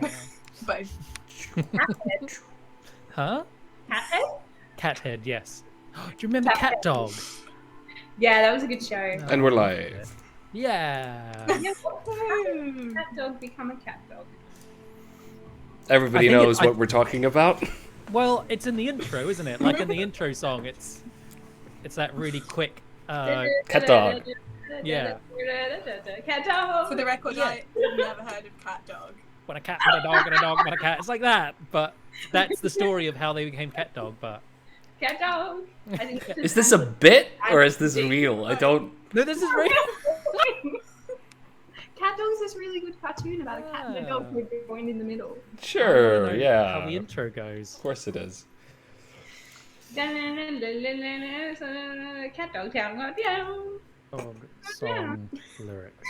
Both. Cathead. Huh? Cathead? Cathead, yes. Do you remember Cat Dog? Yeah, that was a good show. And we're live. Yeah. Yeah, cat dog become a cat dog. Everybody knows what we're talking about. Well, it's in the intro, isn't it? Like in the intro song, it's that really quick. Cat dog. Yeah. Cat dog. For the record, I've never heard of cat dog. When a cat met a dog and a dog met a cat, it's like that. But that's the story of how they became cat dog. But cat dog. Is this a bit or is this real? I don't. No, this is real. Cat Dog is this really good cartoon about a cat and a dog who are joined in the middle. Sure, yeah. How the intro goes. Of course it is. Cat dog down. Dog song lyrics.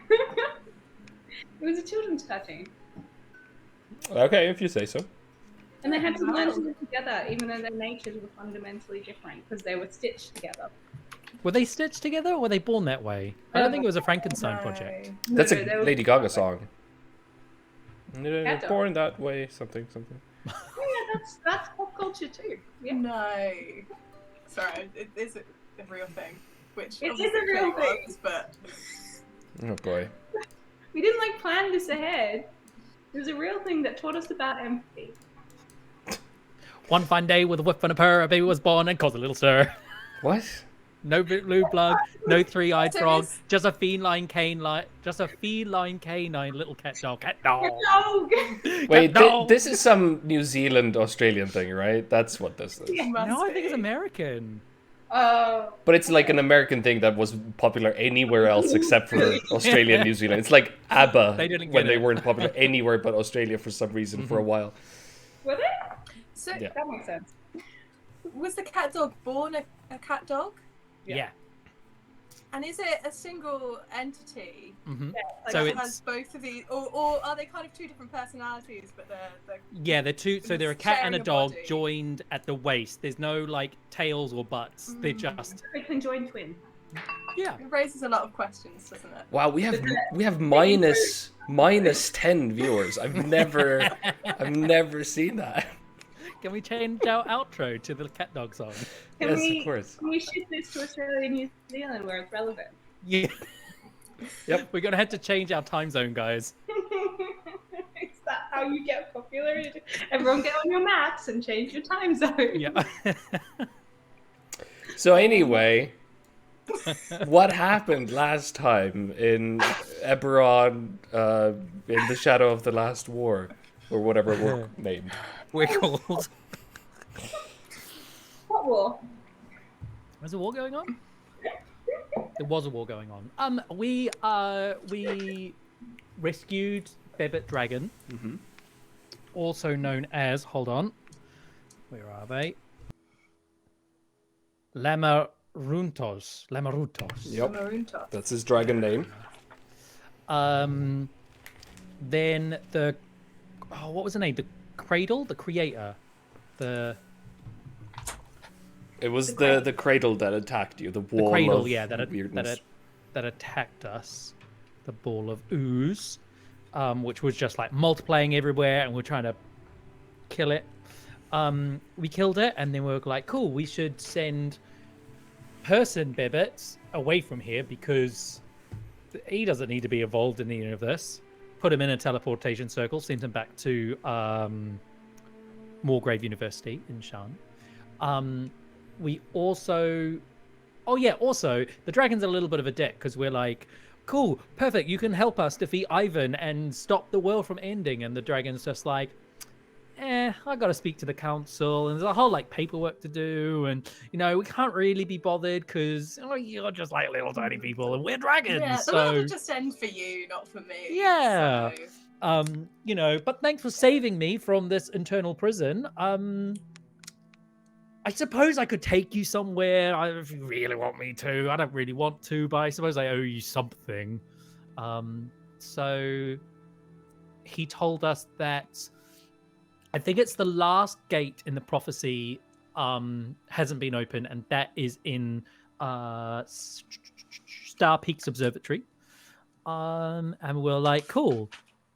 It was a children's cartoon. Okay, if you say so. And they had to learn to live together, even though their natures were fundamentally different, because they were stitched together. Were they stitched together or were they born that way? I don't think it was a Frankenstein project. That's a Lady Gaga song. Cat dog. Born that way, something. Oh, yeah, that's pop culture too. Yeah. No. Sorry, it is a real thing. Which It is a real thing. was, but Oh boy. We didn't plan this ahead. It was a real thing that taught us about empathy. One fine day with a whip and a purr, a baby was born and caused a little stir. What? No blue blood, no three-eyed So frog, this- just a feline canine little cat dog. Cat dog. Cat dog! Wait, dog. this is some New Zealand Australian thing, right? That's what this is. No, I think it's American. But it's like an American thing that was popular anywhere else except for Australia and New Zealand. It's like ABBA They didn't when get they it. weren't popular anywhere but Australia for some reason for a while. Were they? so Yeah. That makes sense. was the cat dog born a cat dog? Yeah. And is it a single entity? Mm-hmm. Like So it it's- has both of these, or are they kind of two different personalities? But they're Yeah, they're two. So they're a cat and a sharing a dog body. joined at the waist. There's no tails or butts. They're just They can join twin. yeah. it raises a lot of questions, doesn't it? Wow, we have minus 10 viewers. I've never seen that. Can we change our outro to the cat dog song? Can Yes, we, of course. Can we shift this to Australia and New Zealand where it's relevant? Yeah. Yep. We're gonna have to change our time zone, guys. Is that how you get popular? Everyone get on your maps and change your time zone. Yeah. So anyway, what happened last time in Eberron, in the shadow of the last war, or whatever we're named? We're called. What war? Was a war going on? There was a war going on. We rescued Bebet Dragon, also known as. Hold on, where are they? Lamaruntos. Yep, Maroon top. that's his dragon name. Then the. Oh, what was the name? The Cradle, the creator, the It was the cradle that attacked you, the wall cradle, of yeah, that weirdness. attacked us, the ball of ooze, which was just multiplying everywhere, and we're trying to kill it. We killed it, and then we were like, cool, we should send person Bebet away from here because he doesn't need to be involved in any of this. Put him in a teleportation circle, sent him back to Moorgrave University in Shan. We also... Oh yeah, also, the dragon's a little bit of a dick, because we're like, cool, perfect, you can help us defeat Ivan and stop the world from ending. And the dragon's just like, I gotta speak to the council, and there's a whole paperwork to do, and we can't really be bothered because you're just little tiny people and we're dragons. Yeah, the so world will just end for you, not for me. Yeah. So. But thanks for saving me from this internal prison. I suppose I could take you somewhere if you really want me to. I don't really want to, but I suppose I owe you something. So he told us that I think it's the last gate in the prophecy hasn't been open, and that is in Star Peaks Observatory. And we're like, cool.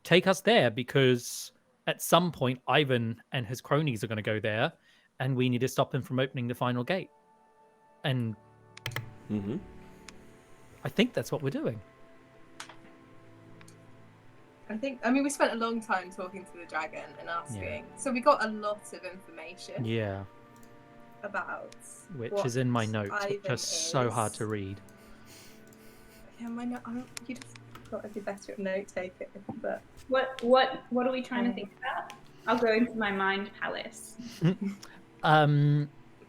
take us there because at some point Ivan and his cronies are going to go there, and we need to stop them from opening the final gate. And I think that's what we're doing. I mean, we spent a long time talking to the dragon and asking. So we got a lot of information. Yeah. About which is in my notes, which Ivan are so hard to read. Yeah, my note. You'd have thought I'd be better at note taking, but What are we trying to think about? I'll go into my mind palace.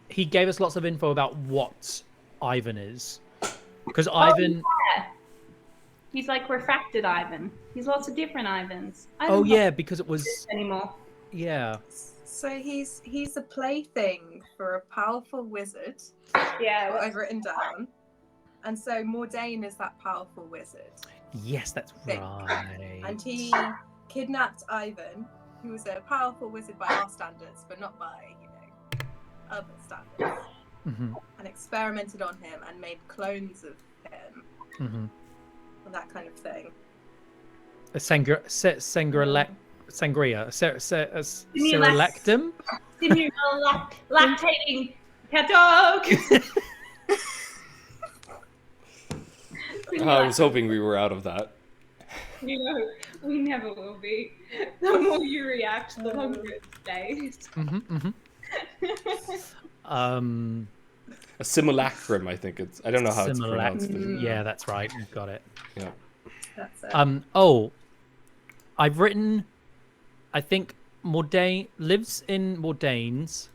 He gave us lots of info about what Ivan is, because Ivan. Yeah. He's like refracted Ivan. He's lots of different Ivans. Because it was anymore. Yeah. So he's a plaything for a powerful wizard. Yeah. What I've written down. And so Mordain is that powerful wizard. Yes, that's right. And he kidnapped Ivan, who was a powerful wizard by our standards, but not by, other standards. And experimented on him and made clones of him. And that kind of thing. A sangria, Seralectum? Lactating cat dog. I was hoping we were out of that. We never will be. The more you react, the longer it stays. A simulacrum, I think it's. I don't know how it's pronounced. Yeah, that's right. You've got it. Yeah. That's it. I've written. I think Mordain lives in Mordain's,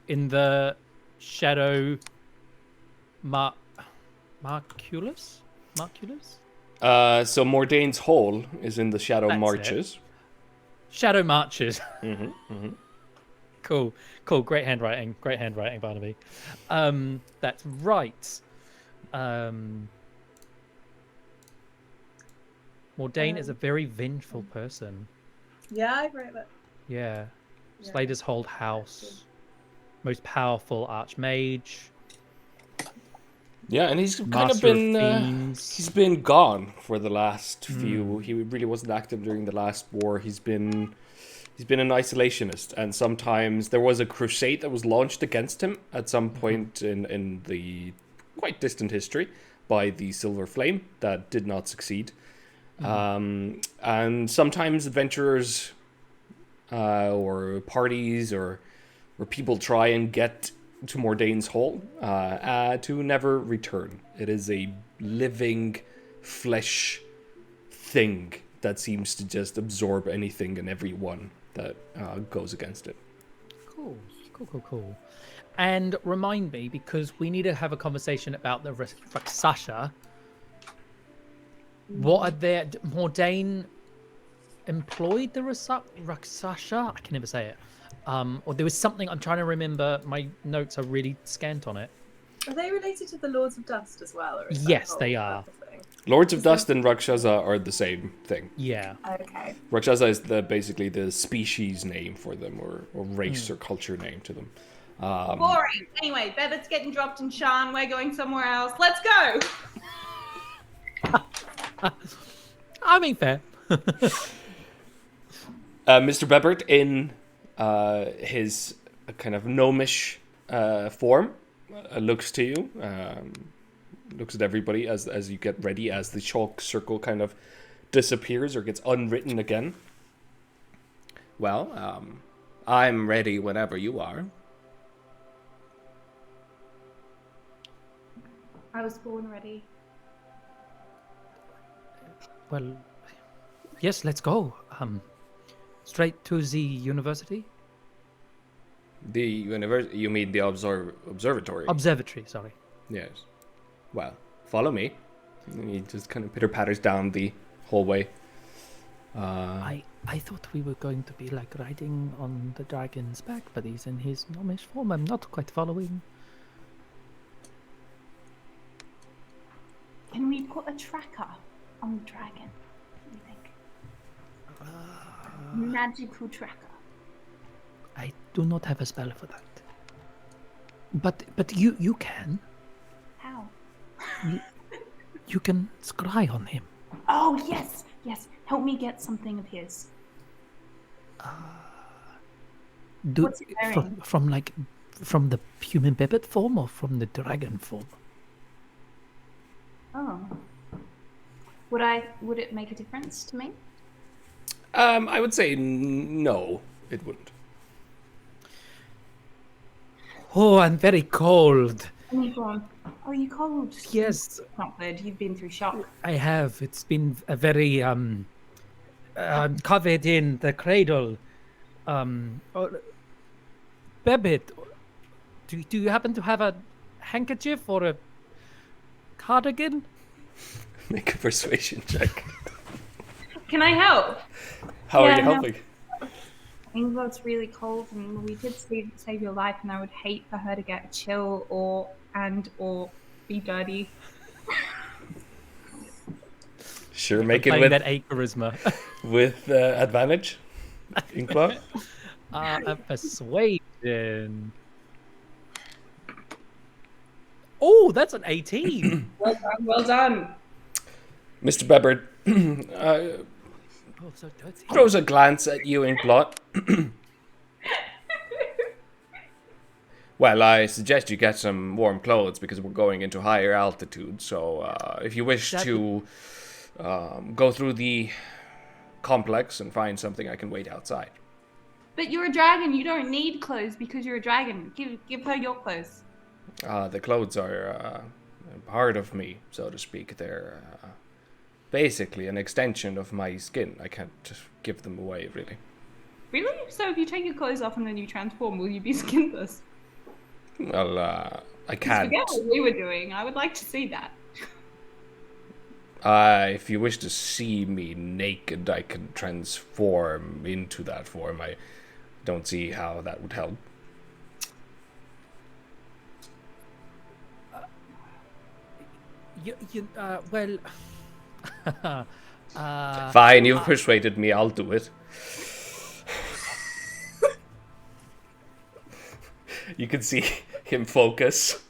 in the Shadow. Marculus. So Mordain's Hole is in the Shadow Marches. Shadow Marches. Cool. Great handwriting, Barnaby. That's right. Mordain is a very vengeful person. Yeah, I wrote that. Yeah. Slater's Hold House. Most powerful Archmage. Yeah, and he's kind of Master been of Fiends. he's been gone for the last few. He really wasn't active during the last war. He's been an isolationist, and sometimes there was a crusade that was launched against him at some point in the quite distant history by the Silver Flame that did not succeed. And sometimes adventurers or parties or people try and get to Mordain's Hole to never return. It is a living flesh thing that seems to just absorb anything and everyone that goes against it. Cool. And remind me, because we need to have a conversation about the Rakshasa. What are there? Mordain employed the Rakshasa? I can never say it. Or there was something, I'm trying to remember. My notes are really scant on it. Are they related to the Lords of Dust as well? Or is that Yes, whole they are. thing? Lords of Dust and Rakshasa are the same thing. Yeah. Okay. Rakshasa is basically the species name for them, or race or culture name to them. Boring. Anyway, Bebet's getting dropped in Shan. We're going somewhere else. Let's go. I mean, fair. Mr. Bebert, in his kind of gnomish form, looks to you, looks at everybody as you get ready, as the chalk circle kind of disappears or gets unwritten again. Well, I'm ready whenever you are. I was born ready. Well, yes, let's go. Straight to the university? The university? You mean the observatory? Observatory, sorry. Yes. Well, follow me. And he just kind of pitter-patters down the hallway. I thought we were going to be like riding on the dragon's back, but he's in his gnomish form. I'm not quite following. Can we put a tracker on the dragon? What do you think? Magical tracker. I do not have a spell for that. But you can. How? You can scry on him. Oh yes. Help me get something of his. What's he wearing? From the human bebet form or from the dragon form? Oh. Would it make a difference to me? I would say no, it wouldn't. Oh, I'm very cold. Oh, you cold? Yes. Not good. You've been through shock. I have. It's been a very covered in the cradle. Bebet, do you happen to have a handkerchief or a cardigan? Make a persuasion check. Can I help? How are Yeah, you no. helping? England's really cold, and we did save your life, and I would hate for her to get a chill or be dirty. Sure, make it Playing with that 8 charisma. with advantage. Inkblot. A persuasion. Oh, that's an 18. Well done. Mr. Bebbard Oh, so dirty. throws a glance at you, Inkblot. Well, I suggest you get some warm clothes because we're going into higher altitude. So if you wish to go through the complex and find something, I can wait outside. But you're a dragon. You don't need clothes because you're a dragon. Give her your clothes. The clothes are part of me, so to speak. They're basically an extension of my skin. I can't just give them away, really. Really? So if you take your clothes off and then you transform, will you be skinless? Well, I can't. Forget what we were doing. I would like to see that. If you wish to see me naked, I can transform into that form. I don't see how that would help. Well... Fine, you've persuaded me. I'll do it. You can see him focus.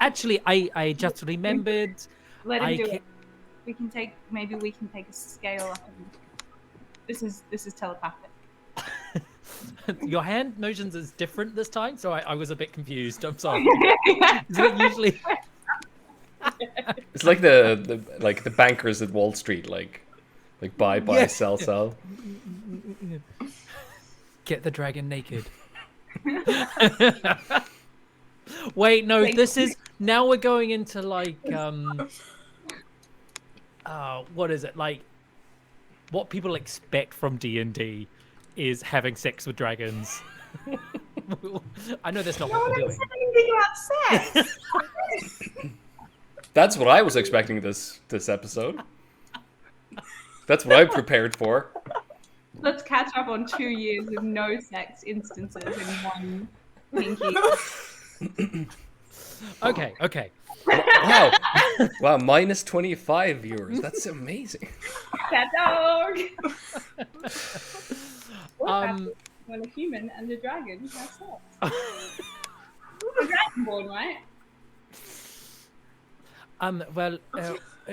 Actually, I just remembered. Let him do it. Maybe we can take a scale up. This is telepathic. Your hand motions is different this time, so I was a bit confused. I'm sorry. Is it usually? It's like the bankers at Wall Street, like buy, Yeah. sell. Get the dragon naked. Wait, no, this is now we're going into like what is it? Like what people expect from D&D is having sex with dragons. I know that's not what we're doing. Anything about sex? That's what I was expecting this episode. That's what I'm prepared for. Let's catch up on 2 years of no sex instances in one pinky. Okay. Wow, minus 25 viewers. That's amazing. Cat dog. What happens when a human and a dragon have sex? A dragonborn, right?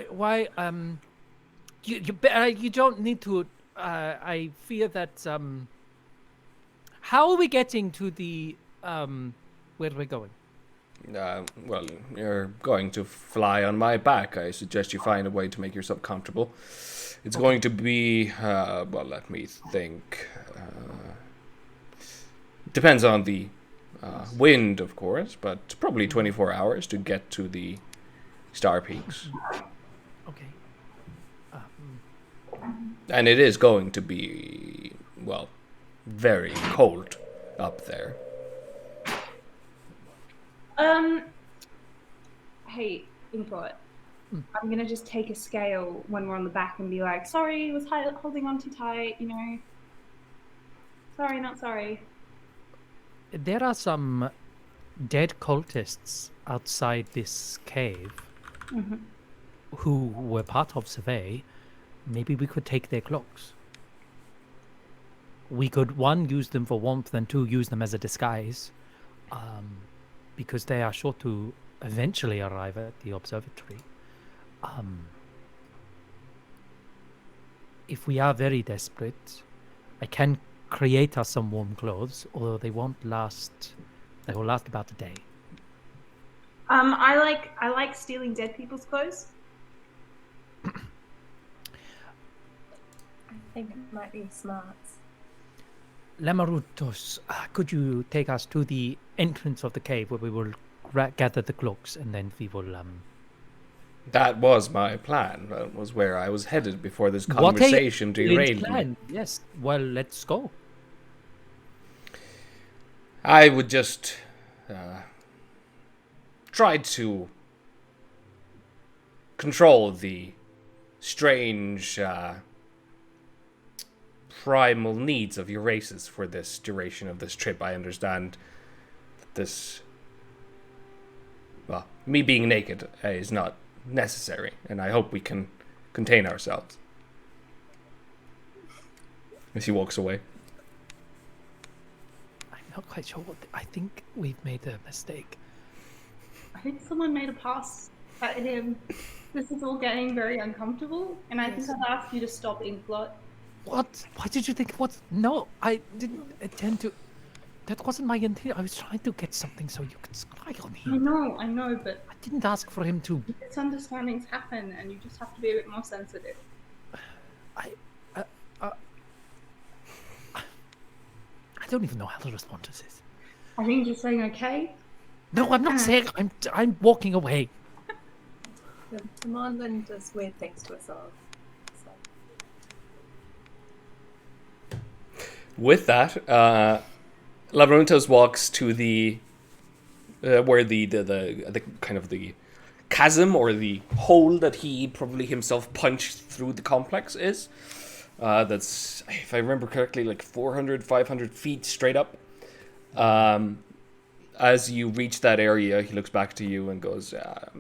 Why? You don't need to. I fear that. How are we getting to the where are we going? Well, you're going to fly on my back. I suggest you find a way to make yourself comfortable. It's going to be, well, let me think. Depends on the wind, of course, but probably 24 hours to get to the Star Peaks. Okay. And it is going to be, well, very cold up there. Hey, Input. I'm gonna just take a scale when we're on the back and be like, sorry, was holding on too tight, you know. Sorry, not sorry. There are some dead cultists outside this cave who were part of Survey. Maybe we could take their cloaks. We could, 1, use them for warmth, and 2, use them as a disguise. Because they are sure to eventually arrive at the observatory. If we are very desperate, I can create us some warm clothes, although they won't last. They will last about a day. I like stealing dead people's clothes. I think it might be smart. Lamarutos, could you take us to the entrance of the cave where we will gather the cloaks, and then we will That was my plan. That was where I was headed before this conversation derailed me. Yes. Well, let's go. I would just try to control the strange primal needs of your races for this duration of this trip. I understand that this, well, me being naked is not necessary, and I hope we can contain ourselves. As he walks away. I'm not quite sure I think we've made a mistake. I think someone made a pass at him. This is all getting very uncomfortable, and I think I've asked you to stop Inkblot. What? Why did you think? What? No, I didn't intend to. That wasn't my intent. I was trying to get something so you could spy on him. I know, but I didn't ask for him to. misunderstandings happen, and you just have to be a bit more sensitive. I don't even know how to respond to this. I think you're saying okay. No, I'm not saying. I'm walking away. The Marlin does weird things to us all. So. With that, Labyrinthoz walks to the where the kind of the chasm or the hole that he probably himself punched through the complex is. That's, if I remember correctly, like 400, 500 feet straight up. As you reach that area, he looks back to you and goes,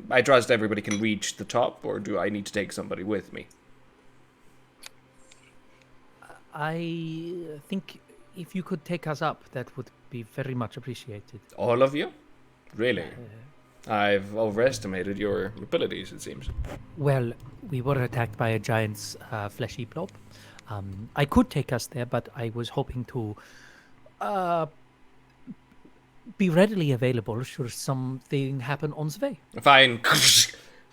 I trust everybody can reach the top, or do I need to take somebody with me? I think if you could take us up, that would be very much appreciated. All of you? Really? I've overestimated your abilities, it seems. Well, we were attacked by a giant's fleshy blob. I could take us there, but I was hoping to be readily available should something happen on the way. Fine.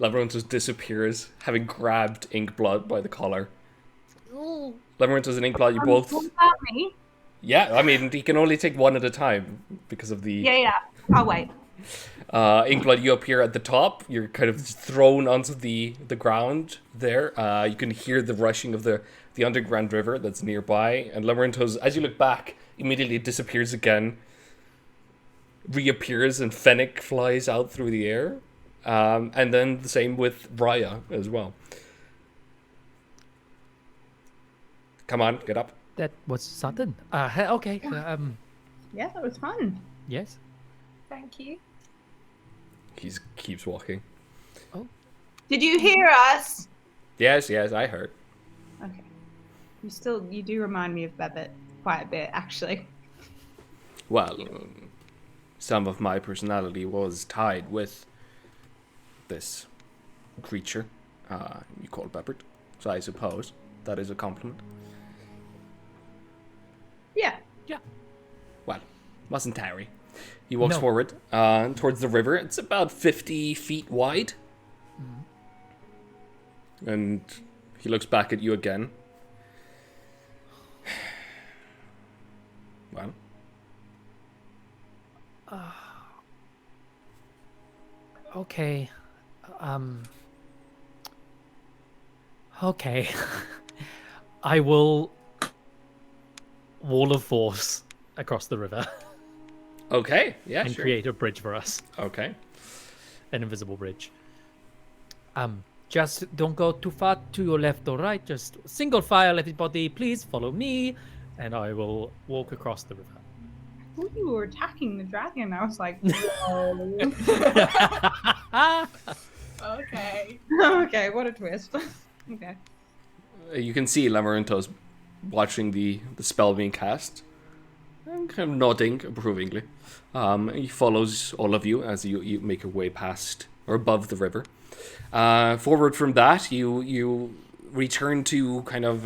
Labyrinthoz disappears, having grabbed Inkblood by the collar. Labyrinthoz and Inkblood, you both... What about me? Yeah, I mean, he can only take one at a time because of the... Yeah. I'll wait. Inkblood, you appear at the top. You're kind of thrown onto the ground there. You can hear the rushing of the underground river that's nearby. And Labyrinthoz, as you look back, immediately disappears again. Reappears and Fennec flies out through the air. And then the same with Raya as well. Come on, get up. That was sudden. Okay. Yeah, that was fun. Yes. Thank you. He keeps walking. Oh. Did you hear us? Yes, I heard. Okay. You do remind me of Babbitt quite a bit, actually. Well, some of my personality was tied with this creature you call Beppert. So I suppose that is a compliment. Yeah. Well, mustn't tarry. He walks forward towards the river. It's about 50 feet wide. Mm-hmm. And he looks back at you again. Well. Okay. Okay. I will wall of force across the river. Okay, yeah, and sure. create a bridge for us. Okay. An invisible bridge. Just don't go too far to your left or right. Just single file, everybody. Please follow me. And I will walk across the river. I thought you were attacking the dragon. I was like, no. Okay. Okay, what a twist. Okay. You can see Labyrinthoz watching the spell being cast. And kind of nodding approvingly. He follows all of you as you make your way past or above the river. Forward from that, you return to kind of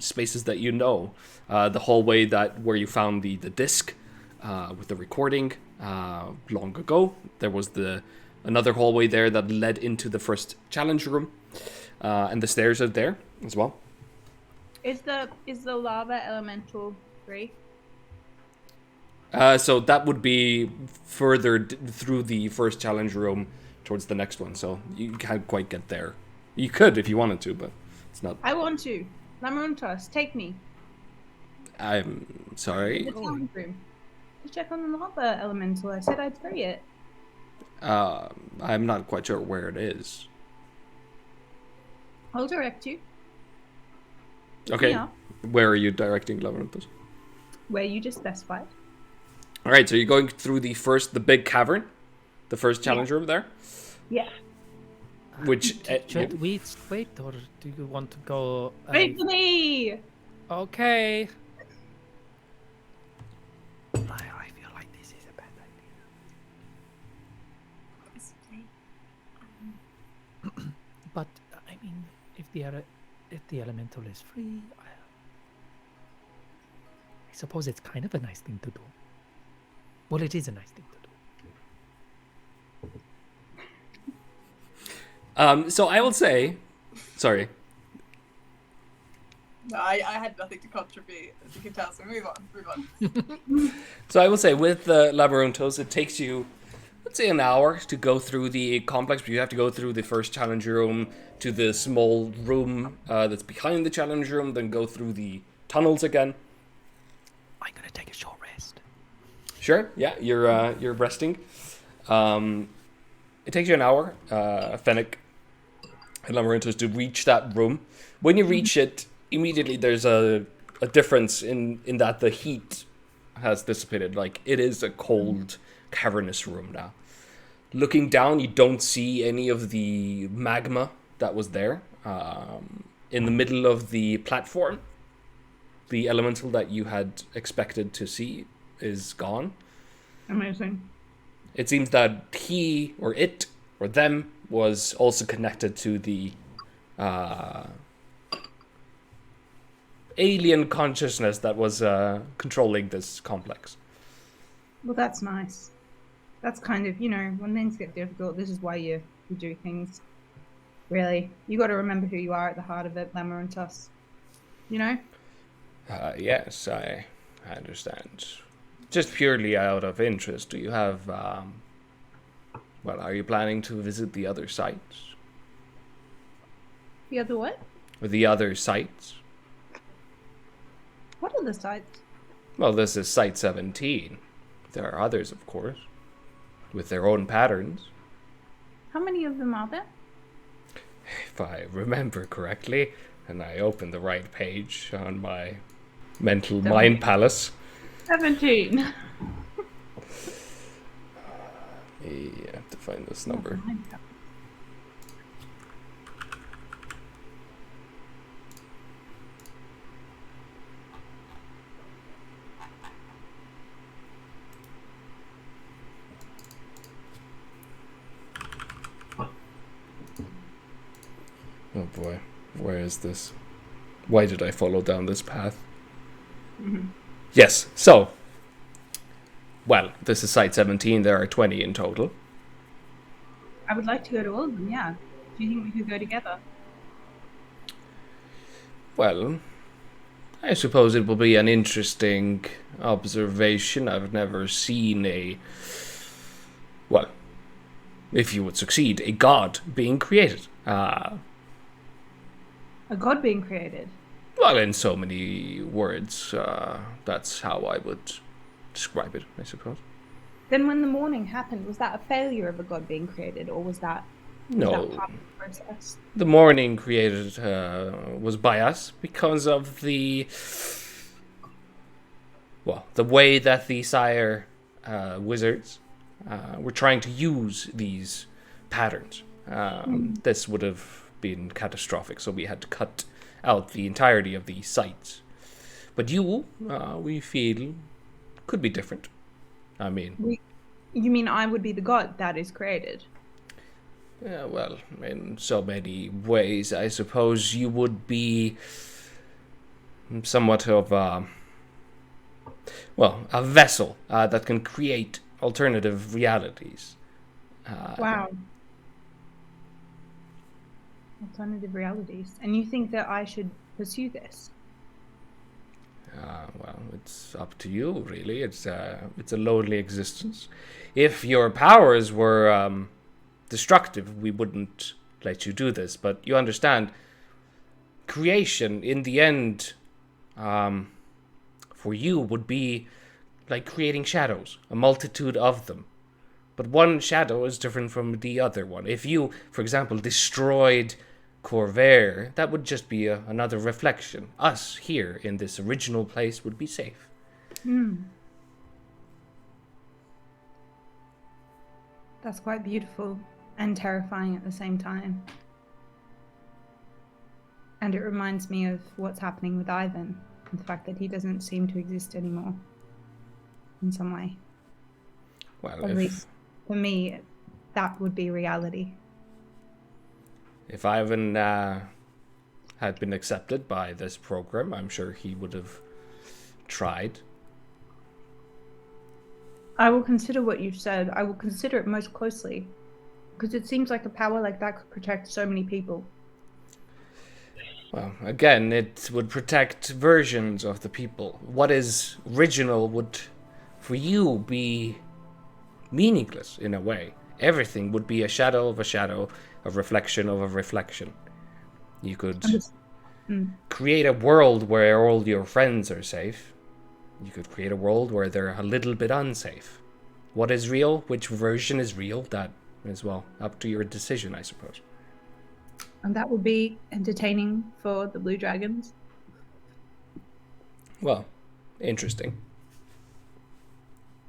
spaces that you know. The hallway where you found the disc with the recording long ago. There was another hallway there that led into the first challenge room, and the stairs are there as well. Is the lava elemental 3? So that would be further through the first challenge room towards the next one. So you can't quite get there. You could if you wanted to, but it's not. I want to. Lamaruntas, take me. I'm sorry. The challenge room. To check on the lava elemental. I said I'd free it. I'm not quite sure where it is. I'll direct you. Okay. Yeah. Where are you directing Lamaruntas? Where you just specified. All right, so you're going through the big cavern, the first challenge room there. Yeah. Which Should we wait, or do you want to go? Wait for me! Okay. I feel like this is a bad idea. But I mean, if the elemental is free, I suppose it's kind of a nice thing to do. Well, it is a nice thing to do. So I will say, sorry. No, I had nothing to contribute, as you can tell, so move on. So I will say, with the Labyrinthos, it takes you, let's say, an hour to go through the complex, but you have to go through the first challenge room to the small room that's behind the challenge room, then go through the tunnels again. I'm gonna take a short rest. Sure, yeah, you're resting. It takes you an hour, Fennec and Labyrinthos, to reach that room. When you reach it, immediately there's a difference in that the heat has dissipated. Like, it is a cold, cavernous room now. Looking down, you don't see any of the magma that was there. In the middle of the platform, the elemental that you had expected to see is gone. Amazing. It seems that he, or it, or them, was also connected to the alien consciousness that was controlling this complex. Well, that's nice. That's kind of, when things get difficult, this is why you do things. Really. You got to remember who you are at the heart of it, Lamaruntas. Yes, I understand. Just purely out of interest, do you have, are you planning to visit the other sites? The other what? Or the other sites? What are the sites? Well, this is Site 17. There are others, of course, with their own patterns. How many of them are there? If I remember correctly, and I open the right page on my mental mind palace. 17. You have to find this number. Oh boy, where is this? Why did I follow down this path? Mm-hmm. Yes, so, this is Site 17, there are 20 in total. I would like to go to all of them, yeah. Do you think we could go together? Well, I suppose it will be an interesting observation. I've never seen if you would succeed, a god being created. A god being created? Well, in so many words, that's how I would describe it, I suppose. Then when the morning happened, was that a failure of a god being created, or was that part of the process? The morning created was by us because of the way that the Sire wizards were trying to use these patterns. This would have been catastrophic, so we had to cut out the entirety of the sites. But you, we feel, could be different. I mean... You mean I would be the god that is created? Yeah, well, in so many ways, I suppose you would be somewhat of a vessel that can create alternative realities. Wow. Alternative realities. And you think that I should pursue this? Well, it's up to you, really. It's a lonely existence. If your powers were destructive, we wouldn't let you do this. But you understand, creation, in the end, for you, would be like creating shadows, a multitude of them. But one shadow is different from the other one. If you, for example, destroyed Corvair, that would just be another reflection. Us here in this original place would be safe. That's quite beautiful and terrifying at the same time. And it reminds me of what's happening with Ivan, and the fact that he doesn't seem to exist anymore in some way. Well, At least for me, that would be reality. if Ivan had been accepted by this program, I'm sure he would have tried. I will consider what you've said. I will consider it most closely. Because it seems like a power like that could protect so many people. Well, again, it would protect versions of the people. What is original would, for you, be meaningless in a way. Everything would be a shadow of a shadow, a reflection of a reflection. You could create a world where all your friends are safe. You could create a world where they're a little bit unsafe. What is real? Which version is real? That is, well, up to your decision, I suppose. And that would be entertaining for the Blue Dragons. Well, interesting.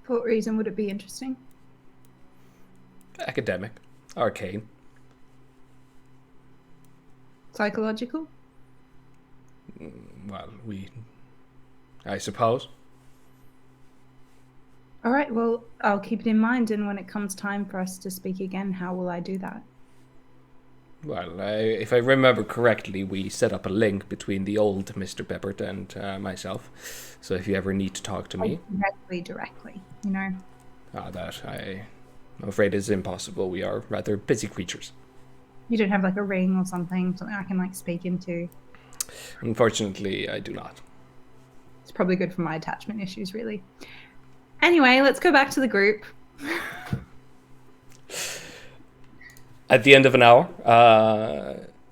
For what reason would it be interesting? Academic. Arcane. Psychological? Well, I suppose. All right, well, I'll keep it in mind, and when it comes time for us to speak again, how will I do that? Well, if I remember correctly, we set up a link between the old Mr. Peppert and myself. So if you ever need to talk to me... Directly, you know? That I'm afraid is impossible. We are rather busy creatures. You don't have like a ring or something I can like speak into? Unfortunately, I do not. It's probably good for my attachment issues, really. Anyway, let's go back to the group. At the end of an hour,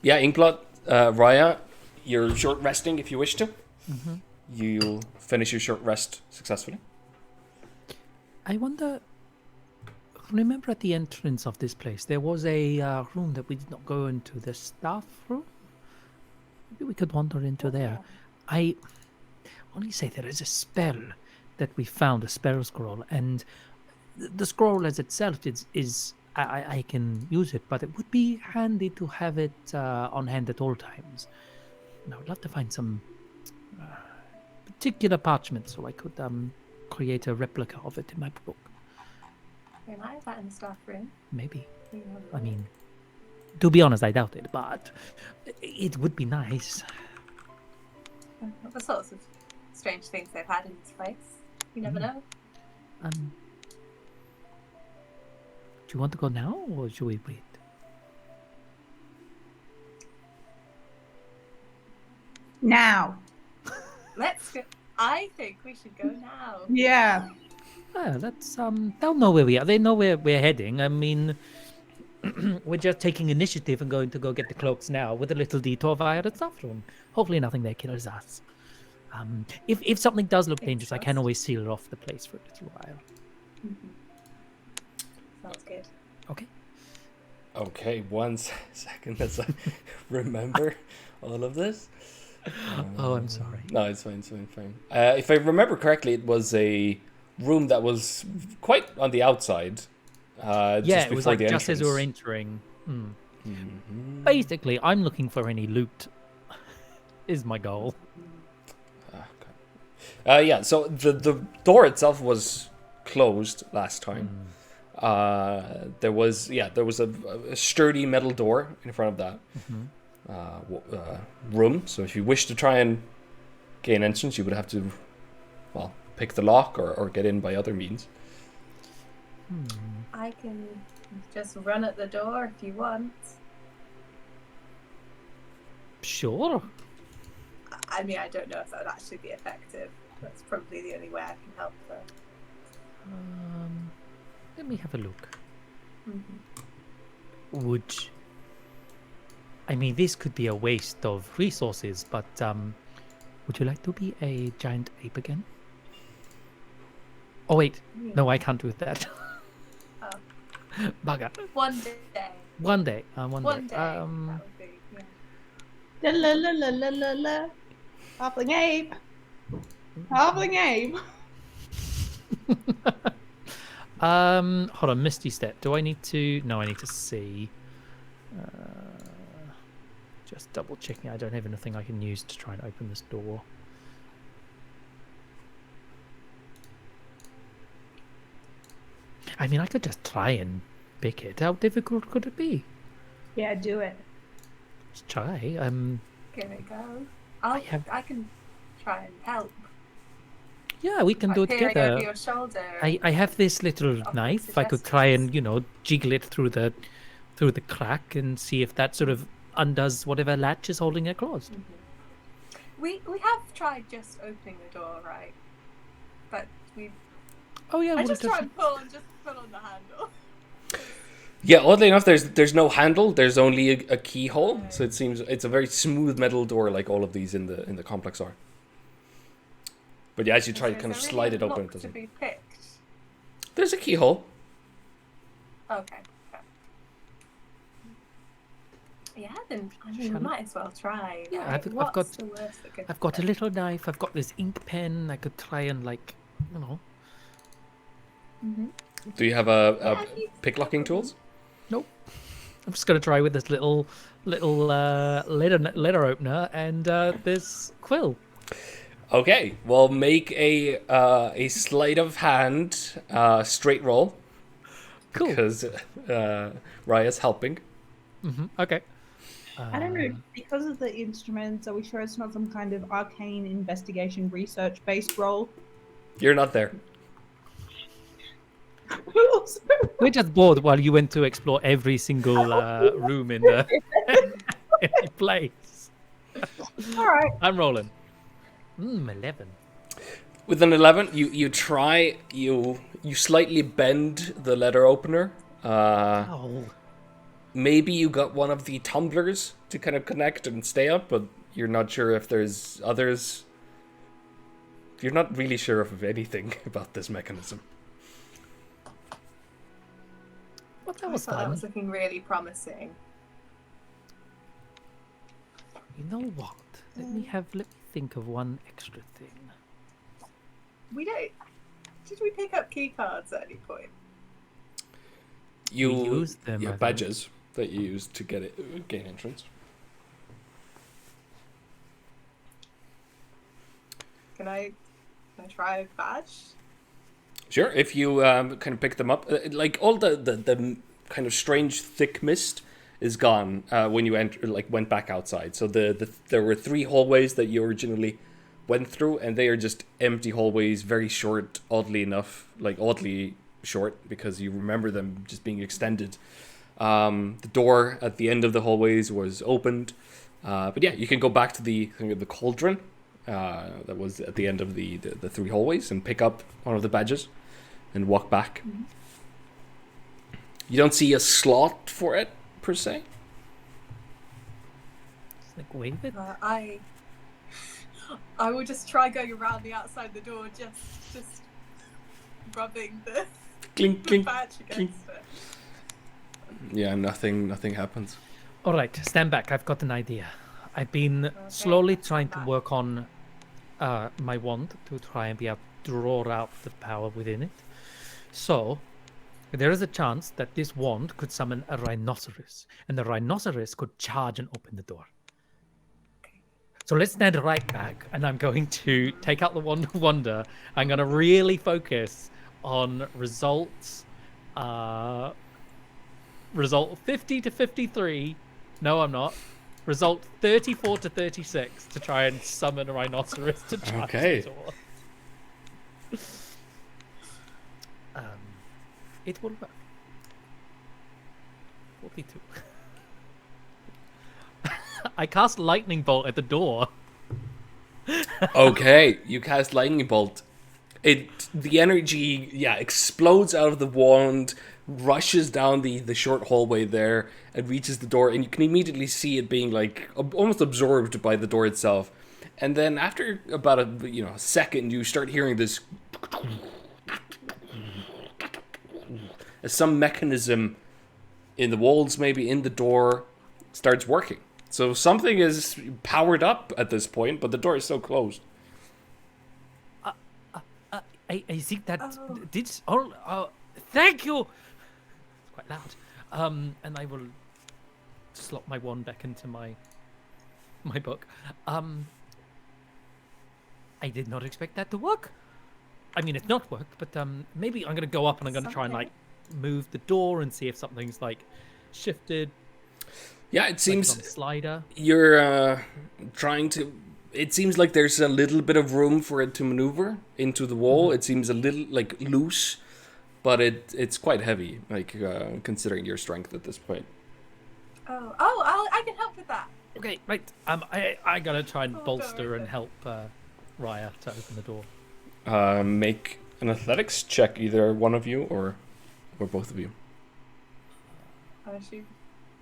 Inkblot, Raya, you're short resting if you wish to. Mm-hmm. You finish your short rest successfully. I wonder... Remember at the entrance of this place, there was a room that we did not go into, the staff room? Maybe we could wander into there. I only say there is a spell that we found, a Sparrow Scroll, and the scroll as itself is I can use it, but it would be handy to have it on hand at all times. And I would love to find some particular parchment so I could create a replica of it in my book. Very nice. Is that in the staff room? Maybe. I mean, to be honest, I doubt it, but it would be nice. The sorts of strange things they've had in this place. You never know. Do you want to go now, or should we wait? Now. Let's go. I think we should go now. Yeah. Let's they'll know where we are. They know where we're heading. I mean, we're just taking initiative and going to go get the cloaks now with a little detour via the staff room. Hopefully nothing there kills us. If something does look dangerous, I can always seal off the place for a little while. Mm-hmm. Sounds good. Okay. Okay, 1 second as I remember all of this. Oh, I'm sorry. No, it's fine. If I remember correctly, it was a room that was quite on the outside. It was like just as we were entering. Mm-hmm. Basically, I'm looking for any loot. Is my goal. Okay. So the door itself was closed last time. There was a sturdy metal door in front of that room. So if you wish to try and gain entrance, you would have to, well, pick the lock or get in by other means. I can just run at the door if you want. Sure. I mean, I don't know if that would actually be effective. That's probably the only way I can help though. Let me have a look. Mm-hmm. I mean, this could be a waste of resources, but would you like to be a giant ape again? Oh wait, no, I can't do that. Oh. Bugger. One day. One day. That would be, La yeah. la la la la la la. Halfling ape. Halfling ape. Hold on, Misty Step. Do I need to? No, I need to see. Just double checking. I don't have anything I can use to try and open this door. I mean, I could just try and pick it. How difficult could it be? Yeah, do it. Let's try. Give it a go. I can try and help. Yeah, we can do it Peering together. over your shoulder. I have this little Offering knife. I could try and, suggestions. jiggle it through the crack and see if that sort of undoes whatever latch is holding it closed. Mm-hmm. We have tried just opening the door, right? But we. Oh yeah, I well, just try and pull on the handle. Yeah, oddly enough, there's no handle. There's only a keyhole. So it seems it's a very smooth metal door, like all of these in the complex are. But yeah, as you try to kind of slide it open, it doesn't. To be picked. There's a keyhole. Okay. Yeah, then I mean, we might as well try. Yeah, right? What's the worst that could I've got a happen? little knife. I've got this ink pen. I could try and Mm-hmm. Do you have a picklocking tools? Nope. I'm just gonna try with this little letter opener and this quill. Okay, well, make a sleight of hand straight roll. Cool. Because Raya's helping. Okay. I don't know, because of the instruments, are we sure it's not some kind of arcane investigation research based role? You're not there. We're just bored while you went to explore every single room in the place. Alright. I'm rolling. 11. With an 11, you try, you slightly bend the letter opener. Oh. Maybe you got one of the tumblers to kind of connect and stay up, but you're not sure if there's others. You're not really sure of anything about this mechanism. Well, that I was thought that fun. was looking really promising. You know what? Let me think of one extra thing. We don't. Did we pick up key cards at any point? You We used them, I think. badges that you use to gain entrance. Can I try a badge? Sure, if you kind of pick them up, like all the kind of strange thick mist is gone when you went back outside. So there were 3 hallways that you originally went through, and they are just empty hallways, very short, oddly short because you remember them just being extended. The door at the end of the hallways was opened, but yeah, you can go back to the cauldron that was at the end of the 3 hallways and pick up one of the badges and walk back. Mm-hmm. You don't see a slot for it per se. Just like wave it. I will just try going around the outside the door, just rubbing the Clink, clink, badge clink. against it. Yeah, nothing happens. All right, stand back. I've got an idea. I've been slowly trying to work on my wand to try and be able to draw out the power within it. So, there is a chance that this wand could summon a rhinoceros, and the rhinoceros could charge and open the door. So let's stand right back, and I'm going to take out the Wand of Wonder. I'm going to really focus on results Result 50 to 53. No, I'm not. Result 34 to 36 to try and summon a rhinoceros to charge Okay. the door. It will work. 42. I cast lightning bolt at the door. Okay, you cast lightning bolt. The energy, explodes out of the wand, rushes down the short hallway there, and reaches the door, and you can immediately see it being like almost absorbed by the door itself. And then after about a second, you start hearing this as some mechanism in the walls, maybe in the door, starts working. So something is powered up at this point, but the door is still closed. I think that did. Oh, thank you. It's quite loud. And I will slot my wand back into my book. I did not expect that to work. I mean, it's not worked, but maybe I'm gonna go up and I'm gonna try and like move the door and see if something's like shifted. Yeah, it seems like on a slider. You're trying to. It seems like there's a little bit of room for it to maneuver into the wall. It seems a little like loose, but it's quite heavy, like considering your strength at this point. I can help with that. Okay, right. I gotta try and bolster worry. and help Raya to open the door. Make an athletics check, either one of you or both of you. I assume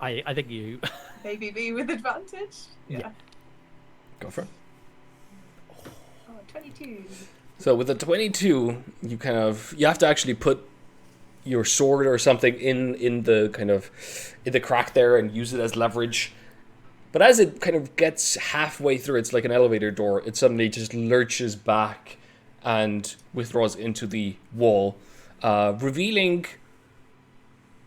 I think you. maybe me with advantage. Yeah. Go for it. Oh, 22. So with a 22, you have to actually put your sword or something in the crack there and use it as leverage. But as it kind of gets halfway through, it's like an elevator door, it suddenly just lurches back and withdraws into the wall, revealing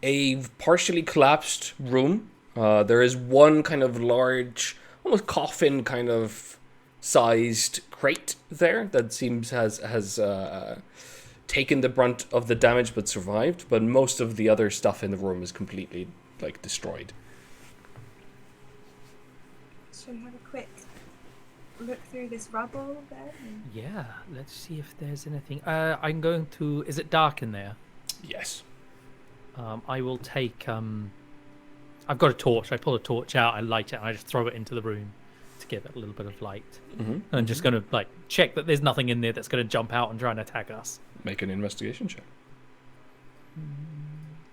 a partially collapsed room. There is one kind of large, almost coffin kind of sized crate there that seems has taken the brunt of the damage but survived, but most of the other stuff in the room is completely like destroyed. Shall we have a quick look through this rubble then? Yeah, let's see if there's anything. I'm going to. Is it dark in there? Yes. I will take. I've got a torch. I pull a torch out, I light it, and I just throw it into the room to give it a little bit of light. Mm-hmm. And I'm just going to like check that there's nothing in there that's going to jump out and try and attack us. Make an investigation check.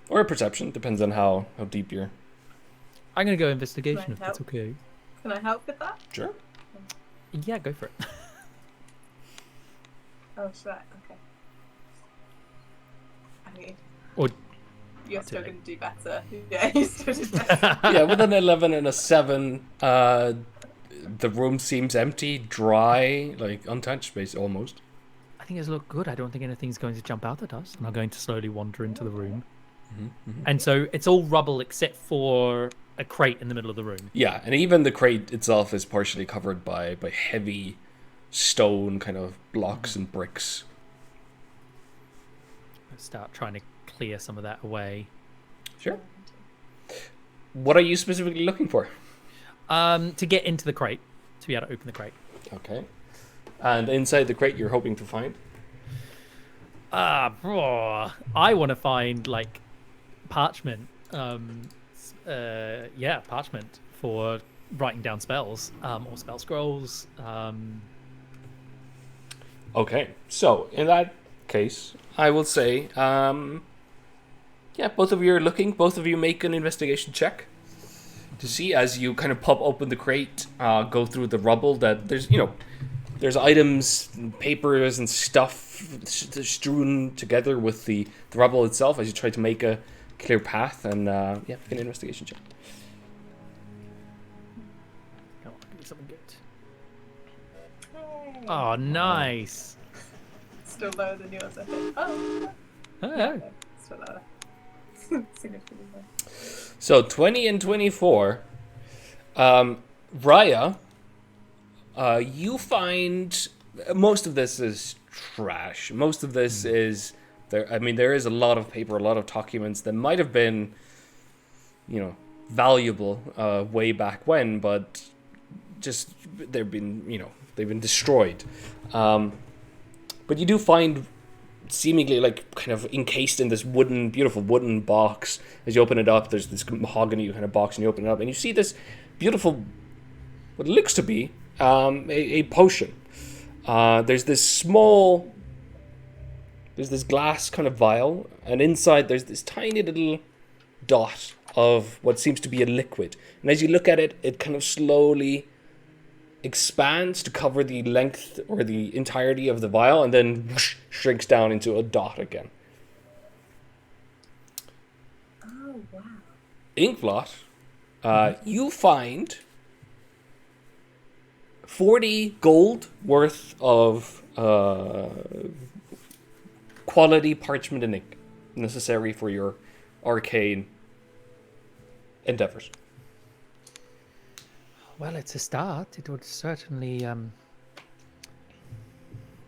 Or a perception, depends on how deep you're. I'm going to go investigation Can I if that's help? okay. Can I help with that? Sure. Yeah, go for it. Oh, should I? Okay. I mean, Or you're Not still too going to do better. Yeah, you still did better. Yeah, with an 11 and a 7, the room seems empty, dry, like untouched, basically, almost. I think it's look good. I don't think anything's going to jump out at us. And I'm going to slowly wander into the room. Mm-hmm. And so it's all rubble except for a crate in the middle of the room. Yeah, and even the crate itself is partially covered by heavy stone kind of blocks and bricks. Let's start trying to clear some of that away. Sure. What are you specifically looking for? To get into the crate, to be able to open the crate. Okay. And inside the crate, you're hoping to find? I want to find like parchment. Parchment for writing down spells, or spell scrolls. Okay, so in that case, I will say, both of you are looking. Both of you make an investigation check to see as you kind of pop open the crate, go through the rubble. That there's items, and papers, and stuff strewn together with the rubble itself as you try to make a clear path. And make an investigation check. Come on, give me something good. Hey. Oh, nice. Still lower than yours, I think. Oh. Oh. Still lower. Significantly lower. So 20 and 24. Raya, you find most of this is trash. Most of this is There is a lot of paper, a lot of documents that might have been, valuable way back when, but just they've been destroyed. But you do find seemingly like kind of encased in this beautiful wooden box. As you open it up, there's this mahogany kind of box, and you open it up, and you see this beautiful, what looks to be a potion. There's this glass kind of vial, and inside there's this tiny little dot of what seems to be a liquid. And as you look at it, it kind of slowly expands to cover the length or the entirety of the vial, and then whoosh, shrinks down into a dot again. Oh, wow. Inkblot, you find 40 gold worth of quality parchment and ink necessary for your arcane endeavors. Well, it's a start. It would certainly.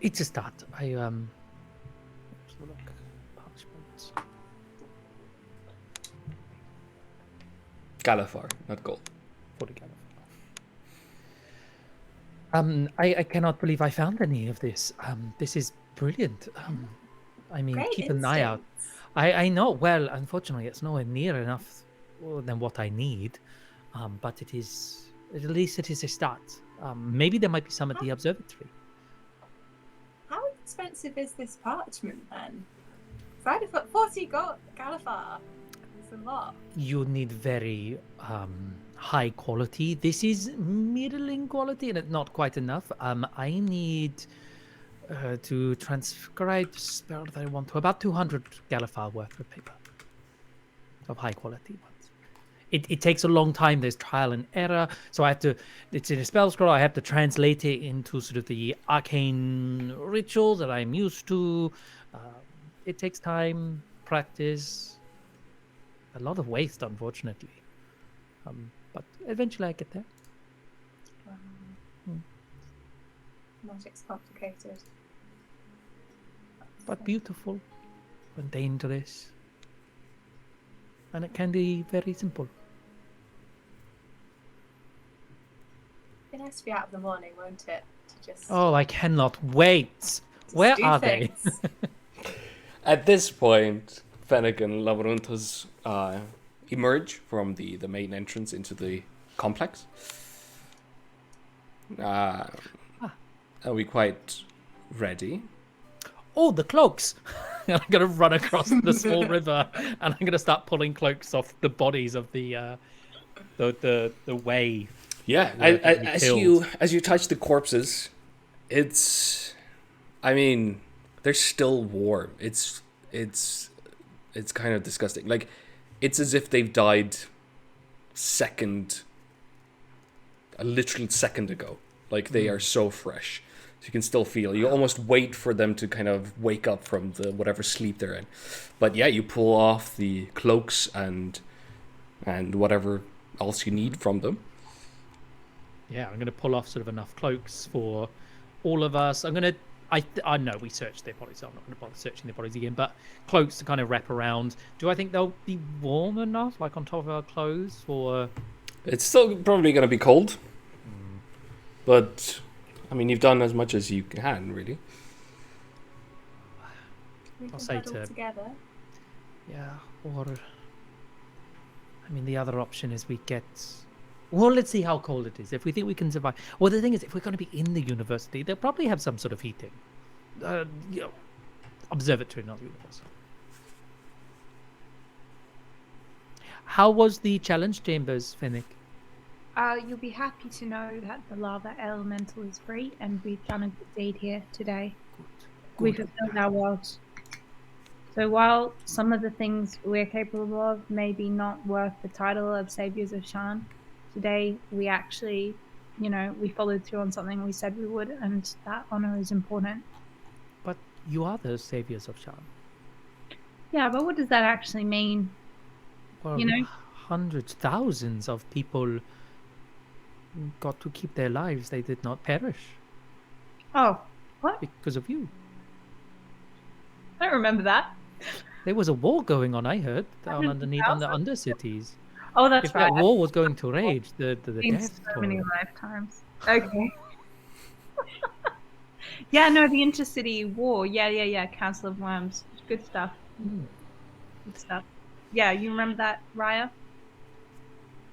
It's a start. Let's look. Parchment. Galifar, not gold. 40 Galifar. I cannot believe I found any of this. This is brilliant. Great keep an eye out. instincts. I know. Well, unfortunately, it's nowhere near enough than what I need. But it is. At least it is a start. Maybe there might be some at the observatory. How expensive is this parchment then? So I'd have put 40 gold Galifar. It's a lot. You need very high quality. This is middling quality and not quite enough. I need to transcribe the spell that I want to about 200 Galifar worth of paper of high quality ones. It takes a long time. There's trial and error. So I have to, it's in a spell scroll. I have to translate it into sort of the arcane rituals that I'm used to. It takes time, practice, a lot of waste, unfortunately. But eventually I get there. Magic's complicated. But beautiful when dangerous. And it can be very simple. It'd be nice to be out of the morning, won't it? To just Oh, I cannot wait. Where do are things. they? At this point, Fennec and Lavaruntas emerge from the main entrance into the complex. Are we quite ready? Oh, the cloaks. I'm going to run across the small river and I'm going to start pulling cloaks off the bodies of the way. Yeah, Where they'll be killed. as you touch the corpses, they're still warm. It's kind of disgusting. Like, it's as if they've died a literal second ago. Like, they are so fresh. So you can still feel. You almost wait for them to kind of wake up from the whatever sleep they're in. But yeah, you pull off the cloaks and whatever else you need from them. Yeah, I'm going to pull off sort of enough cloaks for all of us. I know we searched their bodies, so I'm not going to bother searching their bodies again, but cloaks to kind of wrap around. Do I think they'll be warm enough, like on top of our clothes, or... It's still probably going to be cold. But, you've done as much as you can, really. We can I'll say huddle to- together. Yeah, or... the other option is we get... Well, let's see how cold it is. If we think we can survive... Well, the thing is, if we're going to be in the university, they'll probably have some sort of heating. Observatory, not university. How was the challenge chambers, Fennec? You'll be happy to know that the lava elemental is free, and we've done a good deed here today. We fulfilled our worlds. So while some of the things we're capable of may be not worth the title of Saviors of Shan, today we actually, we followed through on something we said we would, and that honor is important. But you are the saviors of Shan. Yeah, but what does that actually mean? Well, hundreds, thousands of people got to keep their lives. They did not perish Oh, what? because of you. I don't remember that. There was a war going on, I heard, down 100,000? underneath on the Undercities. Oh, that's If right. that war was going to rage, the I've seen death so many toll. lifetimes. Okay. Yeah, no, the Intercity War. Yeah. Council of Worms. Good stuff. Good stuff. Yeah, you remember that, Raya?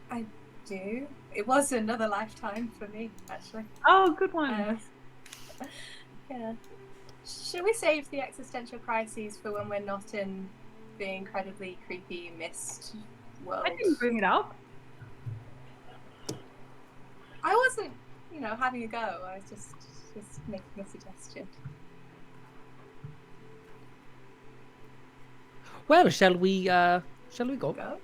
I do. It was another lifetime for me, actually. Oh, good one. Yeah. Should we save the existential crises for when we're not in the incredibly creepy mist world? I didn't bring it up. I wasn't, having a go. I was just making a suggestion. Well, shall we go? Go?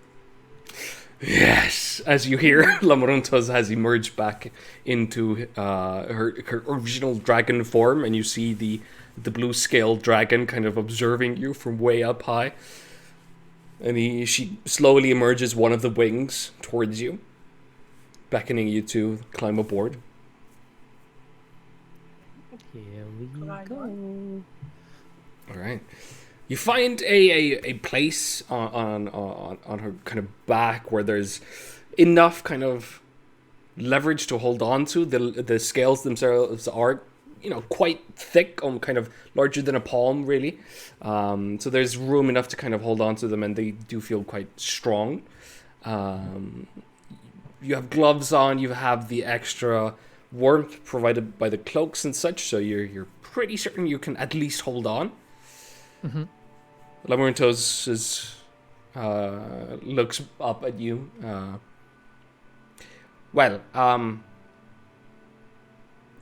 Yes, as you hear, Lamaruntos has emerged back into her original dragon form, and you see the blue scaled dragon kind of observing you from way up high. And she slowly emerges one of the wings towards you, beckoning you to climb aboard. Here we Right go. All right. You find a place on her kind of back where there's enough kind of leverage to hold on to. The scales themselves are, quite thick, kind of larger than a palm, really. So there's room enough to kind of hold on to them, and they do feel quite strong. You have gloves on. You have the extra warmth provided by the cloaks and such, so you're pretty certain you can at least hold on. Mm-hmm. Lamurintos looks up at you.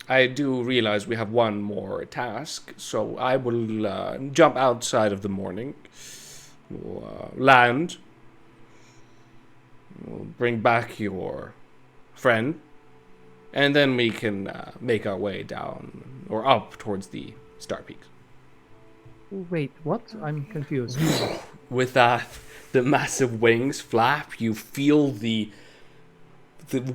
I do realize we have one more task, so I will jump outside of the morning, land, we'll bring back your friend, and then we can make our way down or up towards the Star Peaks. Wait, what? I'm confused. With the massive wings flap, you feel the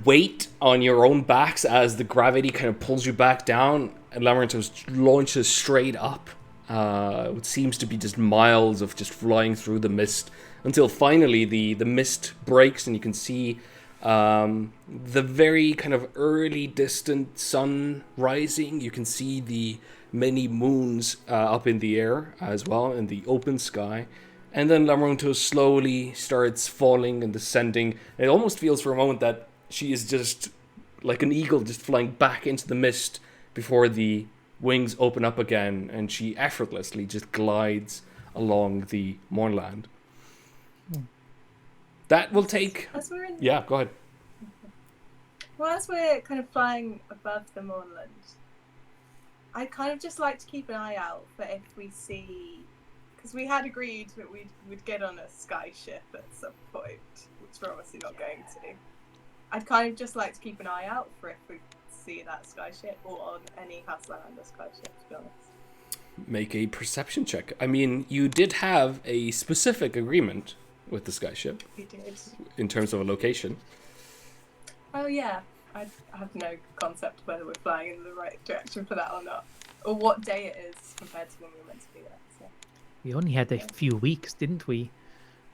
weight on your own backs as the gravity kind of pulls you back down, and Lamaryntos launches straight up. It seems to be just miles of just flying through the mist until finally the mist breaks and you can see the very kind of early distant sun rising. You can see the many moons up in the air as well in the open sky. And then Lamaryntos slowly starts falling and descending. It almost feels for a moment that she is just like an eagle just flying back into the mist before the wings open up again, and she effortlessly just glides along the moorland. That will take... Yeah, go ahead. Well, as we're kind of flying above the moorland, I'd kind of just like to keep an eye out for if we see... Because we had agreed that we'd get on a sky ship at some point, which we're obviously not going to. I'd kind of just like to keep an eye out for if we see that sky ship, or on any Houselander sky ship, to be honest. Make a perception check. I mean, you did have a specific agreement with the sky ship. We did. In terms of a location. Oh yeah, I have no concept whether we're flying in the right direction for that or not, or what day it is compared to when we were meant to be there. So. We only had a few weeks, didn't we?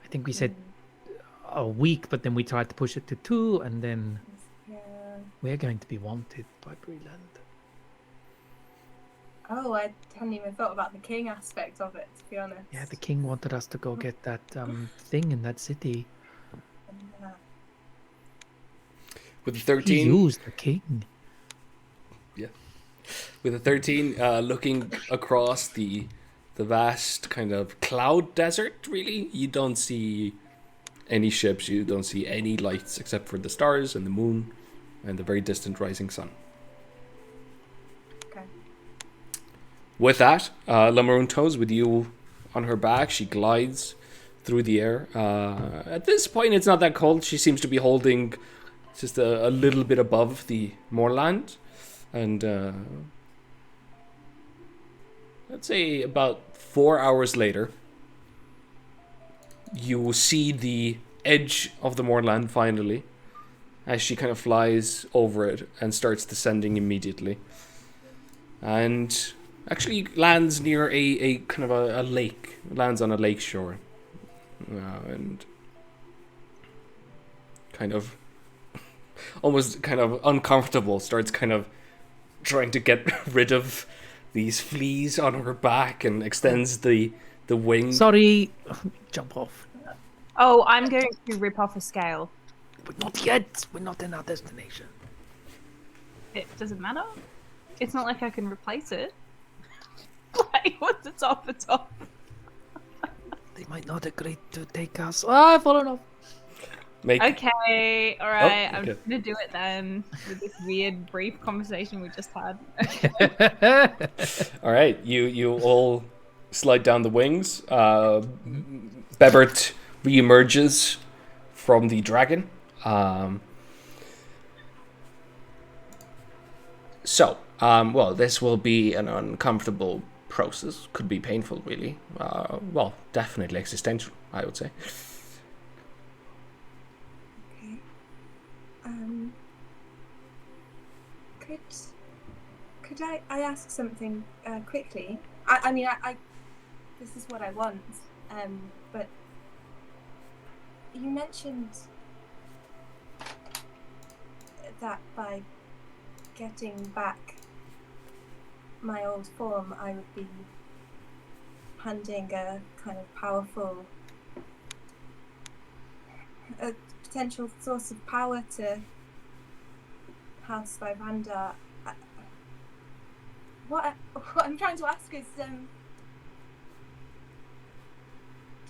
I think we said a week, but then we tried to push it to 2, and then we're going to be wanted by Breland. Oh, I hadn't even thought about the king aspect of it, to be honest. Yeah, the king wanted us to go get that thing in that city. Yeah. With the 13... He used the king. Yeah. With the 13, looking across the vast kind of cloud desert, really, you don't see any ships, you don't see any lights except for the stars and the moon and the very distant rising sun. Okay. With that, Lamaryntos, with you on her back, she glides through the air. At this point, it's not that cold. She seems to be holding just a little bit above the moorland. And let's say about 4 hours later, you will see the edge of the moorland finally, as she kind of flies over it and starts descending immediately. And actually lands near a kind of a lake. Lands on a lake shore. And kind of almost kind of uncomfortable, starts kind of trying to get rid of these fleas on her back and extends the wing. Sorry. Jump off. Oh, I'm going to rip off a scale. But not yet. We're not in our destination. It doesn't matter. It's not like I can replace it. Like, what's the top of top? They might not agree to take us. Ah, I've fallen off. Okay, alright, Oh, I'm okay. just gonna do it then with this weird brief conversation we just had. All right, you all slide down the wings. Bebert reemerges from the dragon. Well, this will be an uncomfortable process. Could be painful, really. Well, definitely existential, I would say. Okay. Could I ask something quickly? I mean, this is what I want. But you mentioned that by getting back my old form, I would be handing a kind of powerful, a potential source of power to House Vivanda. What I'm trying to ask is, do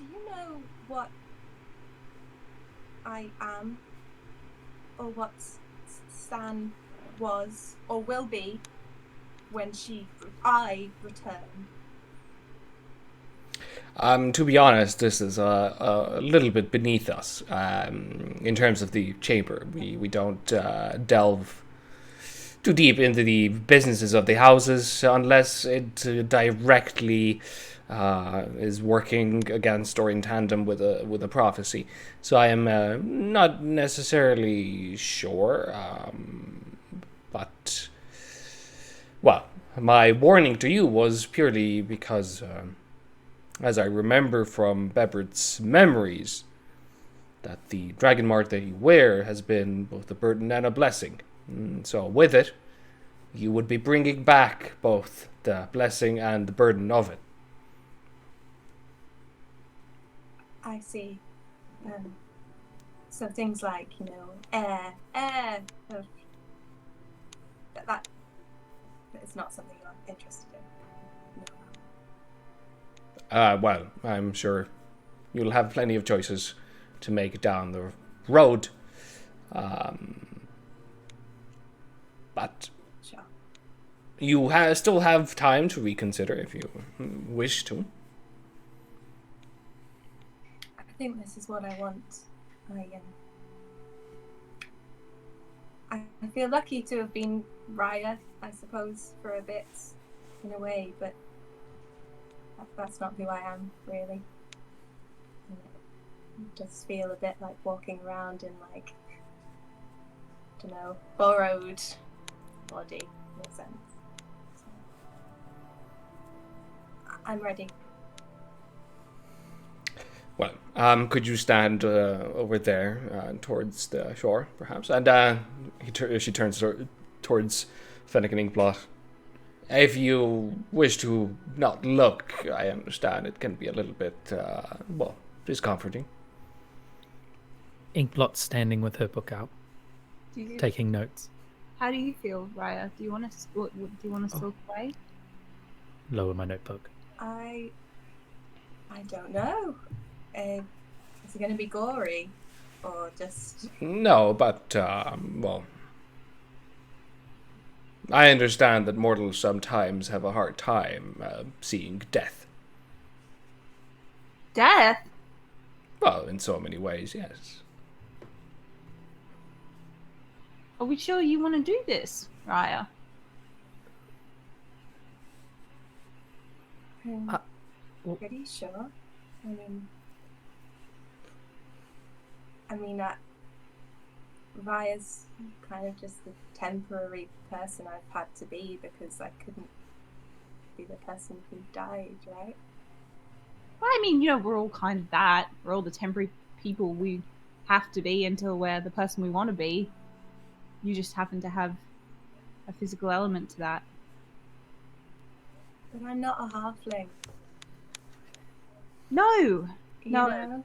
you know what I am, or what Stan was, or will be, when I return? To be honest, this is a little bit beneath us in terms of the chamber. We don't delve too deep into the businesses of the houses unless it directly is working against or in tandem with a prophecy. So I am not necessarily sure, but well, my warning to you was purely because, as I remember from Bebert's memories, that the dragon mark that you wear has been both a burden and a blessing. So with it, you would be bringing back both the blessing and the burden of it. I see. So things like, air. That is not something you're interested in. Well, I'm sure you'll have plenty of choices to make down the road. But Sure. you still have time to reconsider if you wish to. I think this is what I want. I feel lucky to have been Raya, I suppose, for a bit, in a way, but that's not who I am, really. It does feel a bit like walking around in, like, I don't know, borrowed body, in a sense. So, I'm ready. Well, could you stand over there towards the shore, perhaps? And she turns towards Fennec and Inkblot. If you wish to not look, I understand it can be a little bit, discomforting. Inkblot standing with her book out, taking notes. How do you feel, Raya? Do you want to stalk away? Lower my notebook. I don't know. Is it going to be gory, or just? No, but I understand that mortals sometimes have a hard time seeing death. Death? Well, in so many ways, yes. Are we sure you want to do this, Raya? Pretty sure. I mean, Raya's kind of just the temporary person I've had to be because I couldn't be the person who died, right? Well, I mean, we're all kind of that. We're all the temporary people we have to be until we're the person we want to be. You just happen to have a physical element to that. But I'm not a halfling. No, You no, know?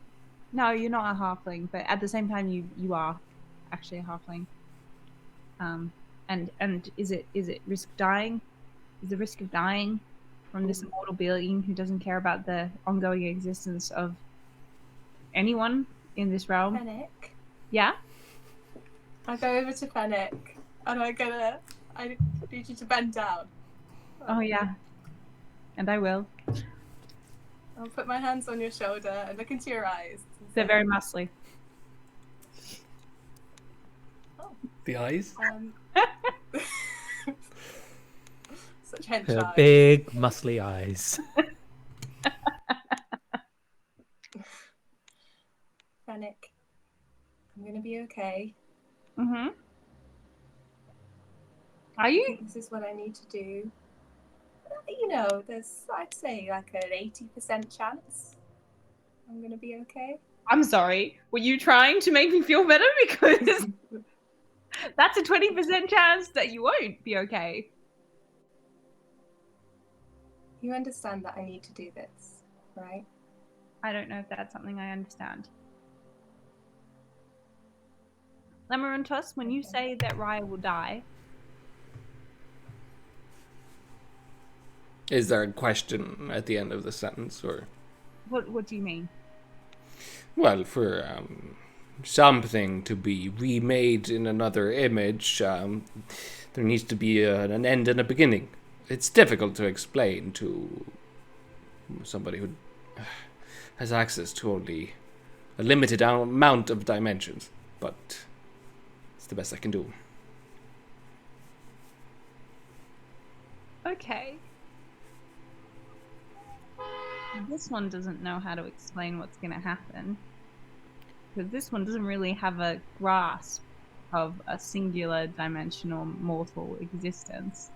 no, you're not a halfling. But at the same time, you are actually a halfling. And is it risk dying? Is the risk of dying from this immortal being who doesn't care about the ongoing existence of anyone in this realm? Fennec. Yeah. I go over to Fennec and I need you to bend down. Oh yeah. And I will. I'll put my hands on your shoulder and look into your eyes. And They're say, very muscly. The eyes? Such hench Her eyes. big, muscly eyes. Fennec, I'm gonna be okay. Mm-hmm. Are I you? think this is what I need to do. There's, I'd say, like an 80% chance I'm gonna be okay. I'm sorry. Were you trying to make me feel better? Because that's a 20% chance that you won't be okay. You understand that I need to do this, right? I don't know if that's something I understand. Lamarantos, when you say that Raya will die, Is there a question at the end of the sentence, or? what do you mean? Well, for something to be remade in another image, there needs to be an end and a beginning. It's difficult to explain to somebody who has access to only a limited amount of dimensions, but it's the best I can do. Okay. This one doesn't know how to explain what's going to happen. Because this one doesn't really have a grasp of a singular dimensional mortal existence.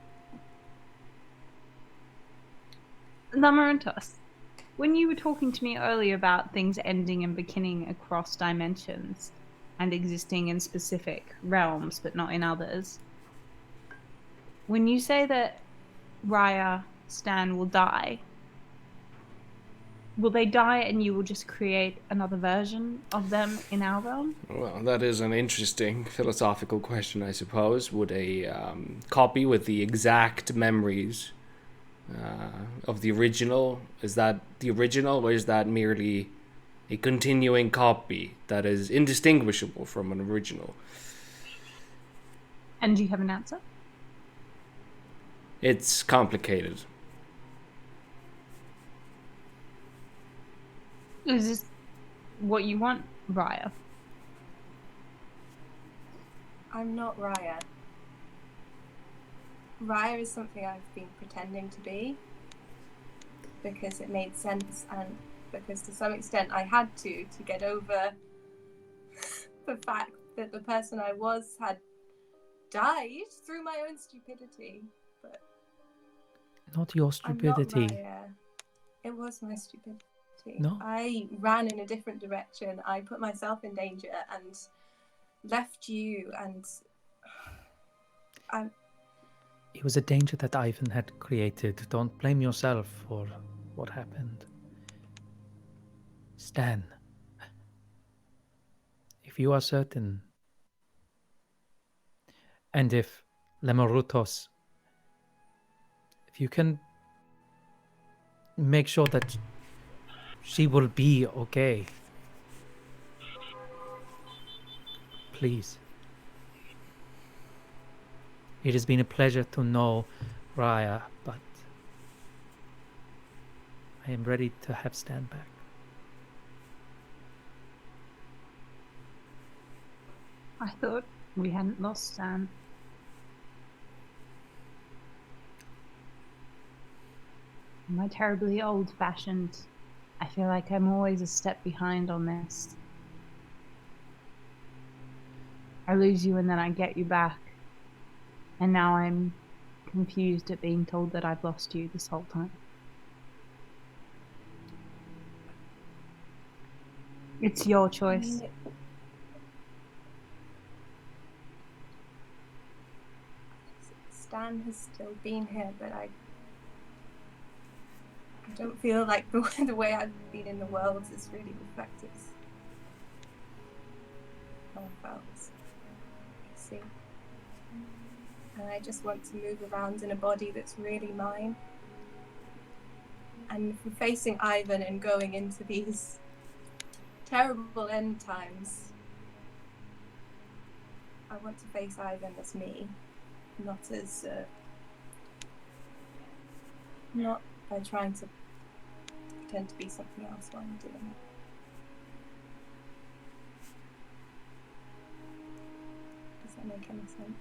Lamarantos, when you were talking to me earlier about things ending and beginning across dimensions and existing in specific realms but not in others, when you say that Raya, Stan will die, will they die and you will just create another version of them in our realm? Well, that is an interesting philosophical question, I suppose. Would a copy with the exact memories of the original, is that the original, or is that merely a continuing copy that is indistinguishable from an original? And do you have an answer? It's complicated. Is this what you want, Raya? I'm not Raya. Raya is something I've been pretending to be because it made sense and because to some extent I had to get over the fact that the person I was had died through my own stupidity. But Not your I'm stupidity. not Raya. It was my stupidity. No. I ran in a different direction. I put myself in danger and left you and It was a danger that Ivan had created. Don't blame yourself for what happened. Stan, if you are certain, and if Lemarutos, if you can make sure that she will be okay, please. It has been a pleasure to know Raya, but I am ready to have Stan back. I thought we hadn't lost Stan. Am I terribly old-fashioned? I feel like I'm always a step behind on this. I lose you and then I get you back. And now I'm confused at being told that I've lost you this whole time. It's your choice. Stan has still been here, but I don't feel like the way I've been in the world has really reflected how I felt. You see? And I just want to move around in a body that's really mine. And for facing Ivan and going into these terrible end times, I want to face Ivan as me, not as not by trying to pretend to be something else while I'm doing it. Does that make any sense?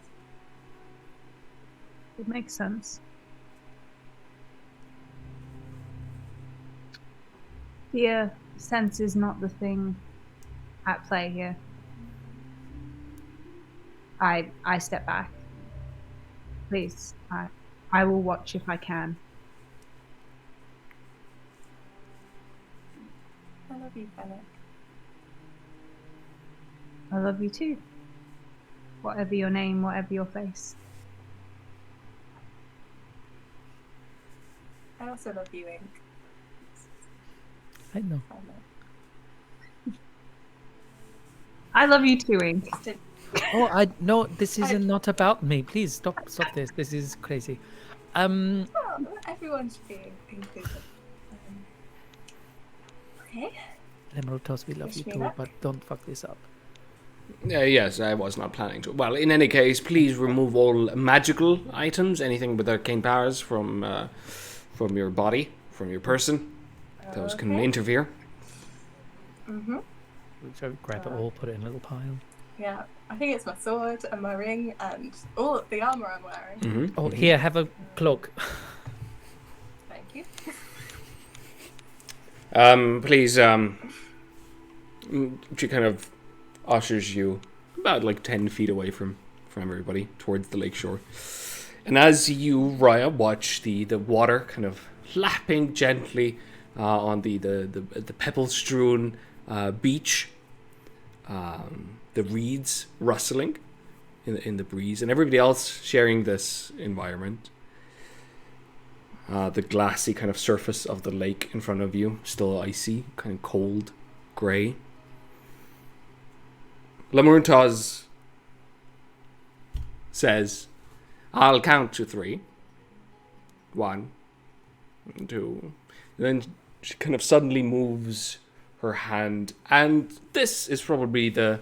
It makes sense. Fear, sense is not the thing at play here. I step back. Please, I will watch if I can. I love you, Fennec. I love you too. Whatever your name, whatever your face. I also love you, Ink. I know. I love you too, Ink. Oh, no, this is not about me. Please stop this. This is crazy. Well, everyone should be included. Okay. Lemrotos, we love you too, but don't fuck this up. Yes, I was not planning to. Well, in any case, please remove all magical items, anything with arcane powers from your body, from your person. Those can interfere. Mm-hmm. So grab it all, put it in a little pile. Yeah, I think it's my sword and my ring and all the armor I'm wearing. Mm-hmm. Oh, here, have a cloak. Thank you. Please, she kind of ushers you about like 10 feet away from everybody towards the lakeshore. And as you, Raya, watch the water kind of lapping gently on the pebble-strewn beach, the reeds rustling in the breeze, and everybody else sharing this environment. The glassy kind of surface of the lake in front of you, still icy, kind of cold, grey. Lamurtaz says, "I'll count to 3. 1, 2." And then she kind of suddenly moves her hand, and this is probably the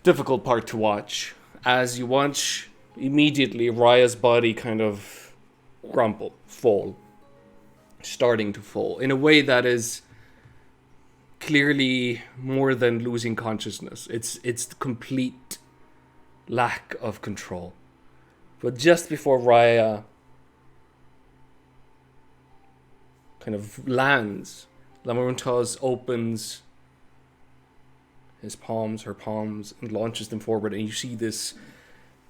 difficult part to watch. As you watch, immediately Raya's body kind of fall, starting to fall in a way that is clearly more than losing consciousness. It's the complete lack of control. But just before Raya kind of lands, Lamurtaz opens her palms, and launches them forward, and you see this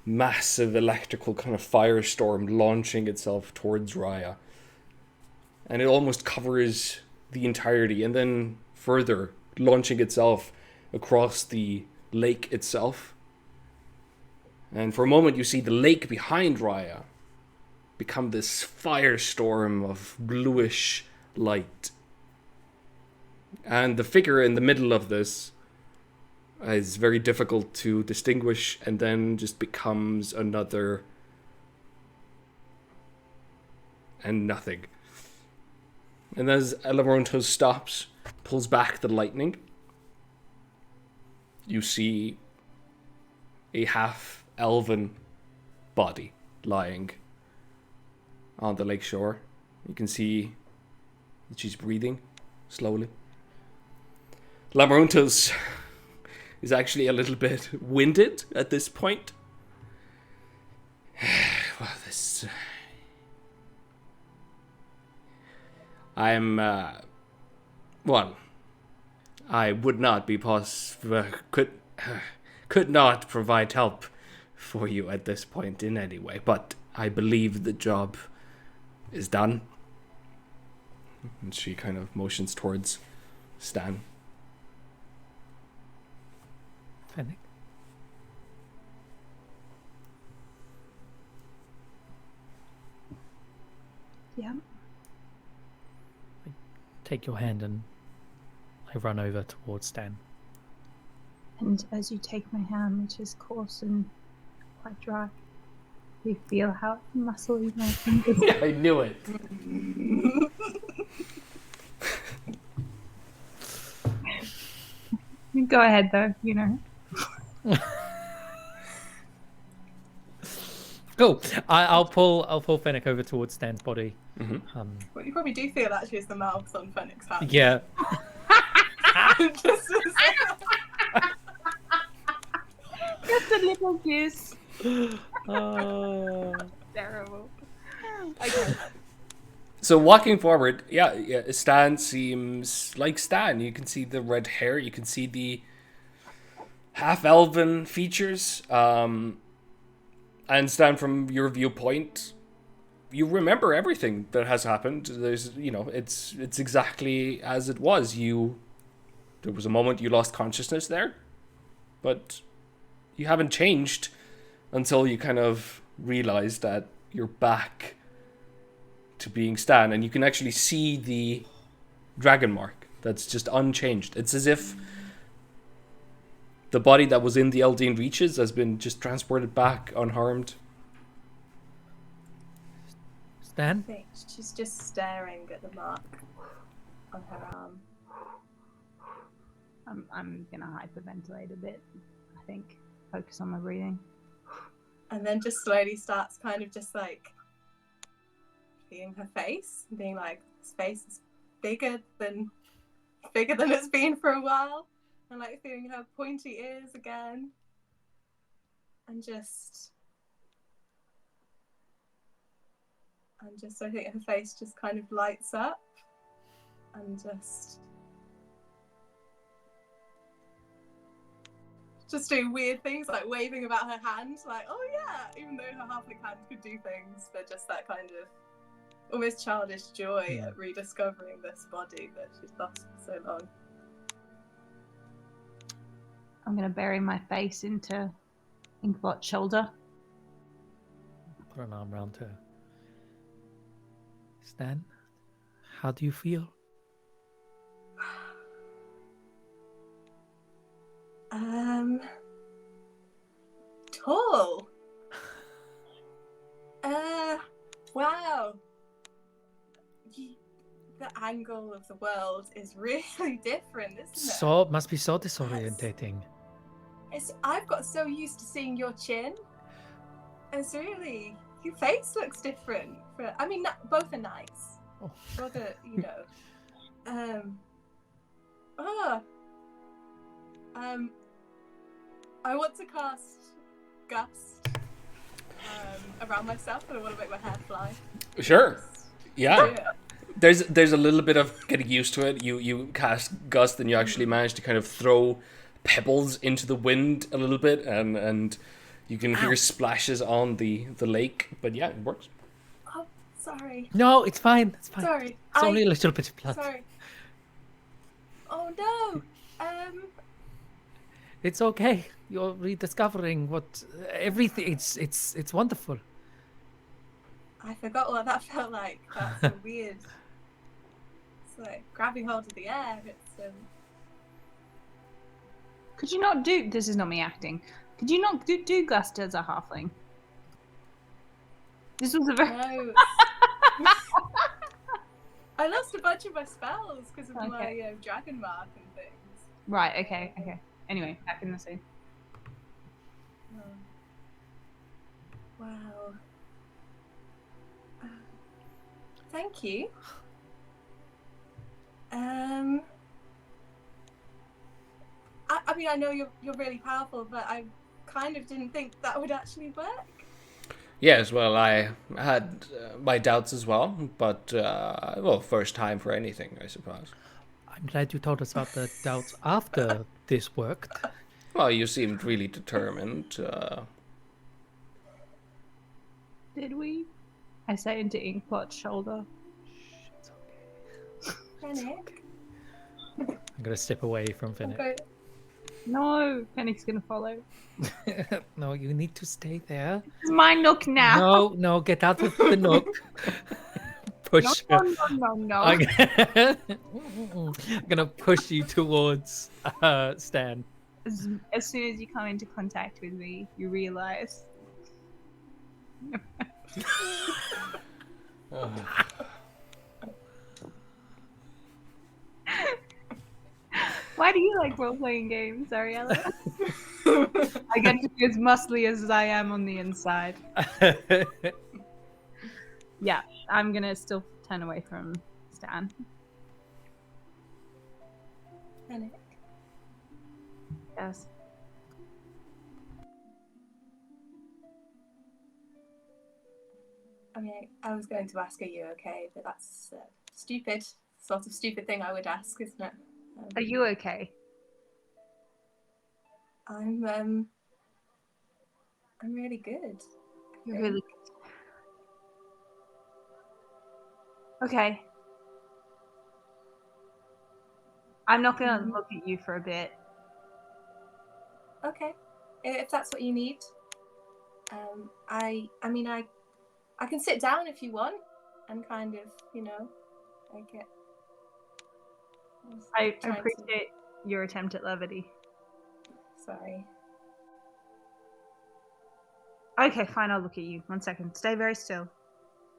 massive electrical kind of firestorm launching itself towards Raya. And it almost covers the entirety, and then further launching itself across the lake itself. And for a moment you see the lake behind Raya become this firestorm of bluish light. And the figure in the middle of this is very difficult to distinguish, and then just becomes another and nothing. And as Elarontos stops, pulls back the lightning, you see a half-elven body lying on the lakeshore. You can see that she's breathing slowly. Lamrontos is actually a little bit winded at this point. Well, this... I would not be could not provide help for you at this point in any way, but I believe the job is done. And she kind of motions towards Stan. Fennec. Yeah. Take your hand and I run over towards Stan. And as you take my hand, which is coarse and quite dry, you feel how muscly my fingers are. I knew it. Go ahead, though, you know. Cool. I'll pull Fennec over towards Stan's body. Mm-hmm. What you probably do feel actually is the mouths on Fennec's hand. Yeah. Just Just a little kiss. Oh. Terrible. Okay. So walking forward, yeah, Stan seems like Stan. You can see the red hair. You can see the half-elven features. And Stan, from your viewpoint, you remember everything that has happened. There's, it's exactly as it was. There was a moment you lost consciousness there, but you haven't changed until you kind of realize that you're back to being Stan, and you can actually see the dragon mark that's just unchanged. It's as if the body that was in the Eldine Reaches has been just transported back unharmed. Stan? She's just staring at the mark on her arm. I'm gonna hyperventilate a bit, I think. Focus on my breathing. And then just slowly starts kind of just like feeling her face and being like, this face is bigger than it's been for a while. And like feeling her pointy ears again. And just I think her face just kind of lights up and just doing weird things, like waving about her hand, like, oh yeah, even though her halfling hand could do things, but just that kind of almost childish joy at rediscovering this body that she's lost for so long. I'm gonna bury my face into Inkbot's shoulder. Put an arm around her. Stan, how do you feel? Tall. Wow. The angle of the world is really different, isn't it? So must be so disorientating. I've got so used to seeing your chin. It's really, your face looks different. I mean, both are nice. Oh. Both are, I want to cast Gust around myself, and I want to make my hair fly. Sure. Yeah. There's a little bit of getting used to it. You cast Gust, and you actually manage to kind of throw pebbles into the wind a little bit, and you can hear splashes on the lake. But yeah, it works. Oh, sorry. No, it's fine. It's fine. Sorry. It's only a little bit of blood. Sorry. Oh no. It's okay. You're rediscovering everything. It's wonderful. I forgot what that felt like. That's so weird. It's like grabbing hold of the air. It's Could you not do... This is not me acting. Could you not do Gust as a halfling? This was a very... No. I lost a bunch of my spells because of my dragon mark and things. Right, okay. Anyway, back in the scene. Oh. Wow. Thank you. I mean, I know you're really powerful, but I kind of didn't think that would actually work. Yes, well, I had my doubts as well, but, first time for anything, I suppose. I'm glad you told us about the doubts after this worked. Well, you seemed really determined. Did we? I say into Inkpot's shoulder. It's okay. Fennec. I'm gonna step away from Finnick. Okay. No, Fennec's gonna follow. No, you need to stay there. It's my nook now. No, get out of the nook. Push. No. I'm gonna push you towards Stan. As soon as you come into contact with me, you realize. Why do you like role-playing games, Ariella? I get to be as muscly as I am on the inside. Yeah, I'm gonna still turn away from Stan. Fennec. Yes. I mean, I was going to ask, are you okay? But that's stupid. Sort of stupid thing I would ask, isn't it? Are you okay? I'm really good. You're really good. Okay. I'm not gonna look at you for a bit. Okay, if that's what you need. I mean, I can sit down if you want, and kind of, like it. I appreciate your attempt at levity. Sorry. Okay, fine, I'll look at you. 1 second. Stay very still.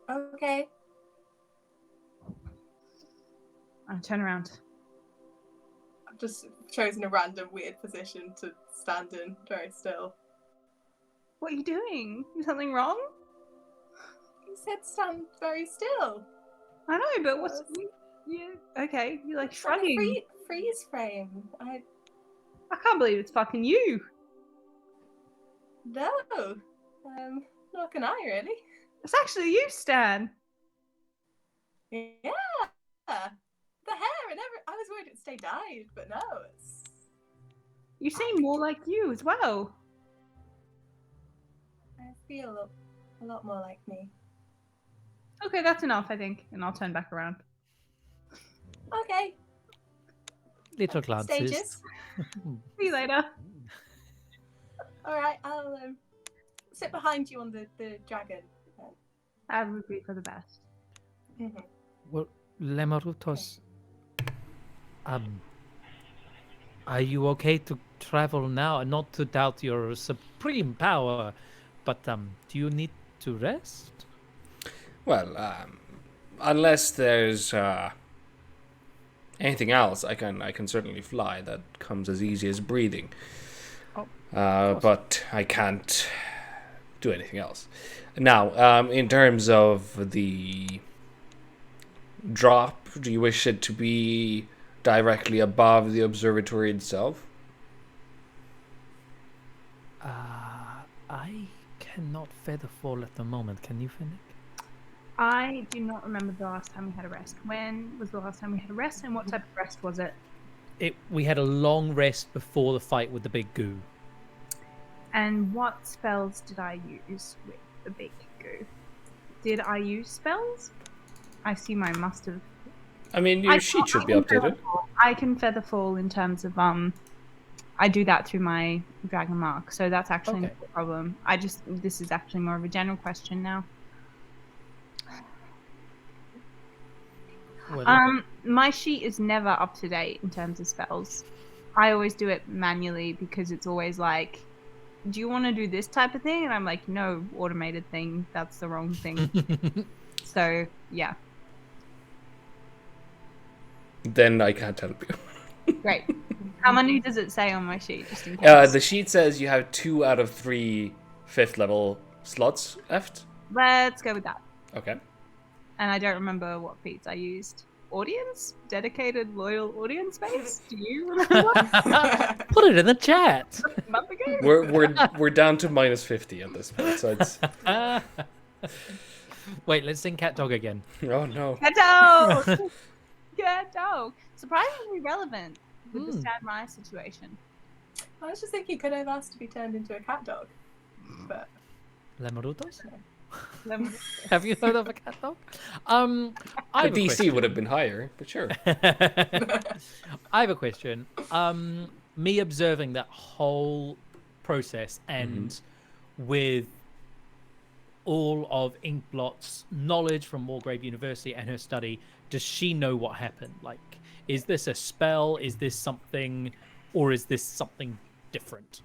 Okay. I'll turn around. I've just chosen a random weird position to stand in, very still. What are you doing? Is something wrong? You said stand very still. I know, but what's... Yeah, okay, you're like shrugging. Like a freeze frame. I can't believe it's fucking you. No. Nor can I, really. It's actually you, Stan. Yeah. The hair and everything. I was worried it'd stay dyed, but no, it's... You seem more like you as well. I feel a lot more like me. Okay, that's enough, I think. And I'll turn back around. Okay. Little glances. Stages. See you later. Alright, I'll sit behind you on the dragon. That would be for the best. Mm-hmm. Well, Lemarutos, are you okay to travel now? Not to doubt your supreme power, but do you need to rest? Well, unless there's anything else, I can certainly fly. That comes as easy as breathing. But I can't do anything else. Now, in terms of the drop, do you wish it to be directly above the observatory itself? I cannot feather fall at the moment. Can you, Finnick? I do not remember the last time we had a rest. When was the last time we had a rest, and what type of rest was it? We had a long rest before the fight with the big goo. And what spells did I use with the big goo? Did I use spells? I assume I must have. I mean, your sheet should be updated. I can feather fall in terms of I do that through my dragon mark, so that's actually not a problem. This is actually more of a general question now. My sheet is never up to date in terms of spells. I always do it manually because it's always like, do you want to do this type of thing? And I'm like, no, automated thing. That's the wrong thing. So, yeah. Then I can't help you. Great. How many does it say on my sheet, just in case? The sheet says you have 2 out of 3 5th level slots left. Let's go with that. Okay. And I don't remember what feats I used. Audience? Dedicated, loyal audience base? Do you remember? Put it in the chat. A month ago? We're down to -50 at this point, so it's... Wait, let's sing Cat Dog again. Oh no. Cat dog! Cat dog! Surprisingly relevant with the Stan Rye situation. I was just thinking, could I have asked to be turned into a cat dog? But Lemorutos? Lem- Have you heard of a cat dog? I The have a DC question. would have been higher, but sure. I have a question. Me observing that whole process and with all of Inkblot's knowledge from Wargrave University and her study, does she know what happened? Like, is this a spell? Is this something, or is this something different?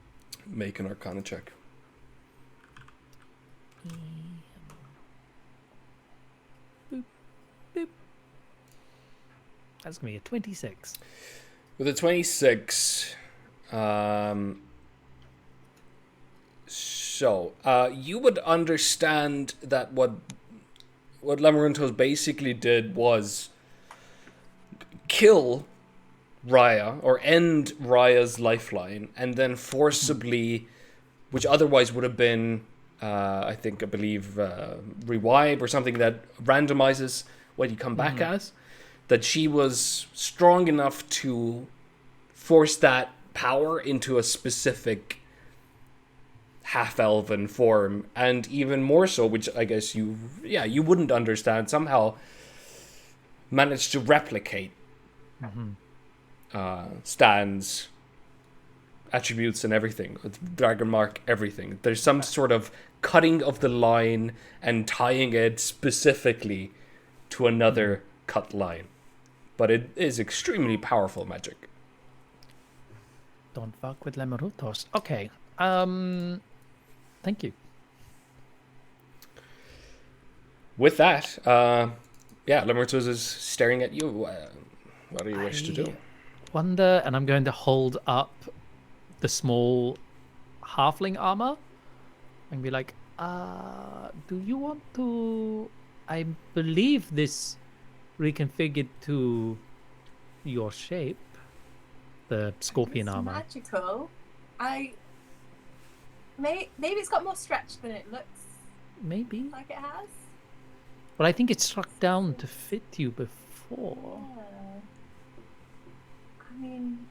Make an Arcana check. Boop, boop. That's gonna be a 26. With a 26, you would understand that what Lamaruntos basically did was kill Raya, or end Raya's lifeline, and then forcibly, which otherwise would have been, I believe, revive or something that randomizes what you come back as, that she was strong enough to force that power into a specific half-elven form, and even more so, which I guess you wouldn't understand, somehow managed to replicate Stan's attributes and everything, with dragon mark, everything. There's some sort of cutting of the line and tying it specifically to another cut line. But it is extremely powerful magic. Don't fuck with Lemorutos. Okay. Thank you. With that, Lemorutos is staring at you. What do you wish to do? Wonder, and I'm going to hold up the small halfling armor and be like, do you want to... I believe this reconfigured to your shape, the scorpion It's armor. magical. Maybe it's got more stretch than it looks Maybe. like it has. But I think it struck down to fit you before. Yeah. I mean,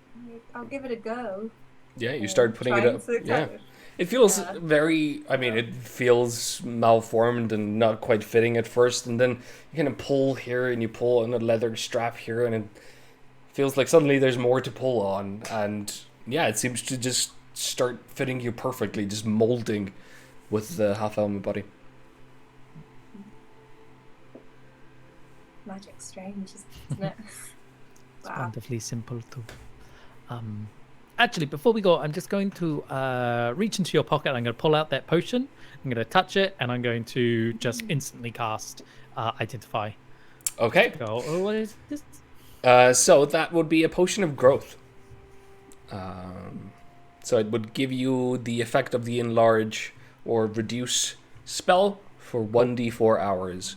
I'll give it a go. Yeah, you start putting it Trying up. to Yeah. kind of- It feels Yeah. very, it feels malformed and not quite fitting at first, and then you kind of pull here and you pull on a leather strap here, and it feels like suddenly there's more to pull on, and yeah, it seems to just start fitting you perfectly, just molding with the half-elven body. Magic's strange, isn't it? It's Wow. wonderfully simple too. Actually, before we go, I'm just going to reach into your pocket. I'm going to pull out that potion. I'm going to touch it, and I'm going to just instantly cast Identify. Okay. Go. Oh, what is this? So that would be a potion of growth. So it would give you the effect of the enlarge or reduce spell for 1d4 hours.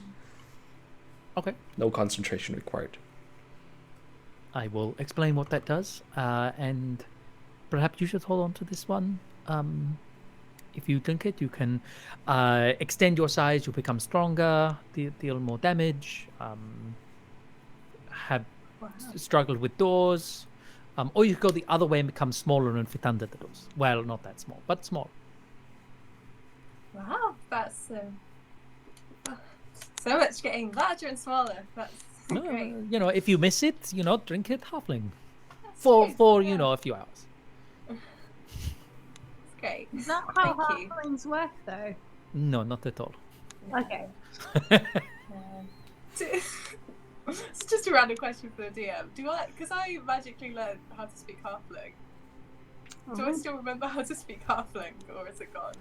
Okay. No concentration required. I will explain what that does, and perhaps you should hold on to this one. If you drink it, you can extend your size. You'll become stronger, deal more damage. Have struggled with doors, or you could go the other way and become smaller and fit under the doors. Well, not that small, but small. Wow, that's so much getting larger and smaller. That's great. You know, if you miss it, drink it halfling That's for true, yeah. a few hours. It's great. Is that how Thank you. halflings work, though? No, not at all. Okay. It's just a random question for the DM. Because I magically learned how to speak Halfling. Do I still remember how to speak Halfling, or is it gone?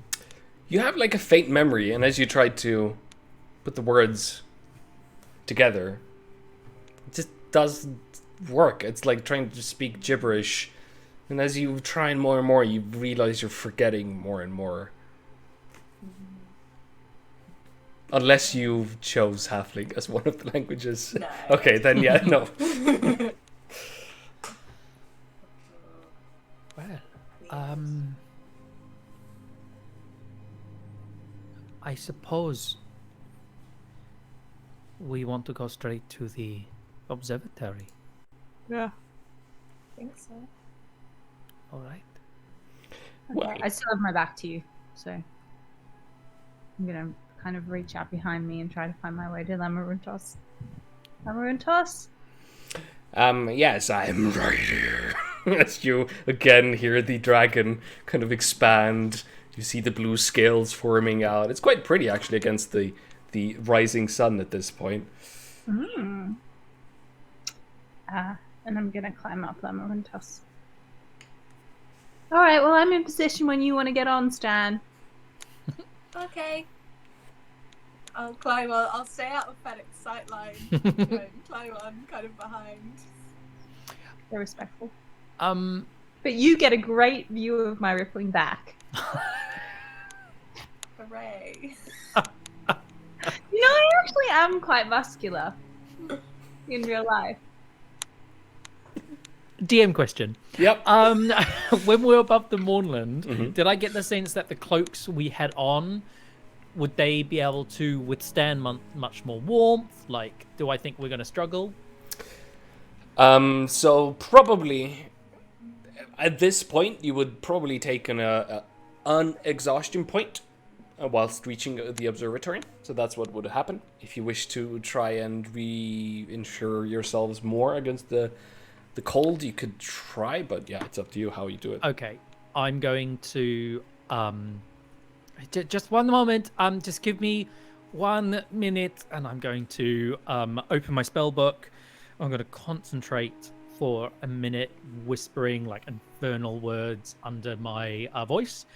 You have like a faint memory, and as you try to put the words together, it just doesn't work. It's like trying to speak gibberish, and as you try more and more, you realize you're forgetting more and more. Unless you chose Halfling as one of the languages. No. Okay, then yeah, no. Well, I suppose we want to go straight to the observatory. Yeah. I think so. All right. Well, I still have my back to you, so. I'm gonna kind of reach out behind me and try to find my way to Lamaruntos. Lamaruntos? Yes, I'm right here. As you again hear the dragon kind of expand, you see the blue scales forming out. It's quite pretty actually against the rising sun at this point. And I'm gonna climb up Lamaruntos. Alright, well I'm in position when you want to get on, Stan. Okay. I'll climb on. I'll stay out of Fennec's sight line. And climb on, kind of behind. They're respectful. But you get a great view of my rippling back. Hooray. You know, I actually am quite muscular in real life. DM question. Yep. When we were above the moorland, did I get the sense that the cloaks we had on, would they be able to withstand much more warmth? Like, do I think we're going to struggle? So probably at this point you would probably take an exhaustion point whilst reaching the observatory. So that's what would happen if you wish to try and reinsure yourselves more against the cold. You could try, but yeah, it's up to you how you do it. Okay, I'm going to just one moment. Just give me 1 minute, and I'm going to open my spell book. I'm going to concentrate for a minute, whispering like infernal words under my voice,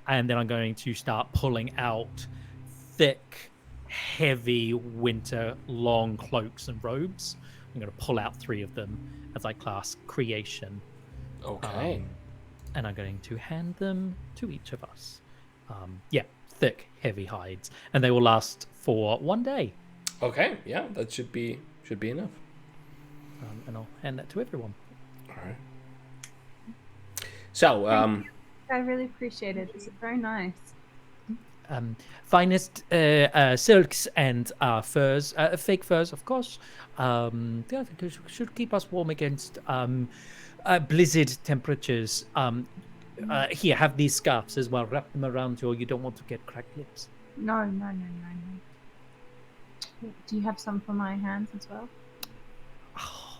and then I'm going to start pulling out thick, heavy winter long cloaks and robes. I'm going to pull out 3 of them as I cast creation. Okay. And I'm going to hand them to each of us. Yeah, thick, heavy hides, and they will last for 1 day. Okay, yeah, that should be enough. And I'll hand that to everyone. All right. So, I really appreciate it. This is very nice. Finest silks and furs, fake furs, of course. Yeah, I think it should keep us warm against blizzard temperatures. Here, have these scarves as well. Wrap them around you, or you don't want to get cracked lips. No. Do you have some for my hands as well? Oh,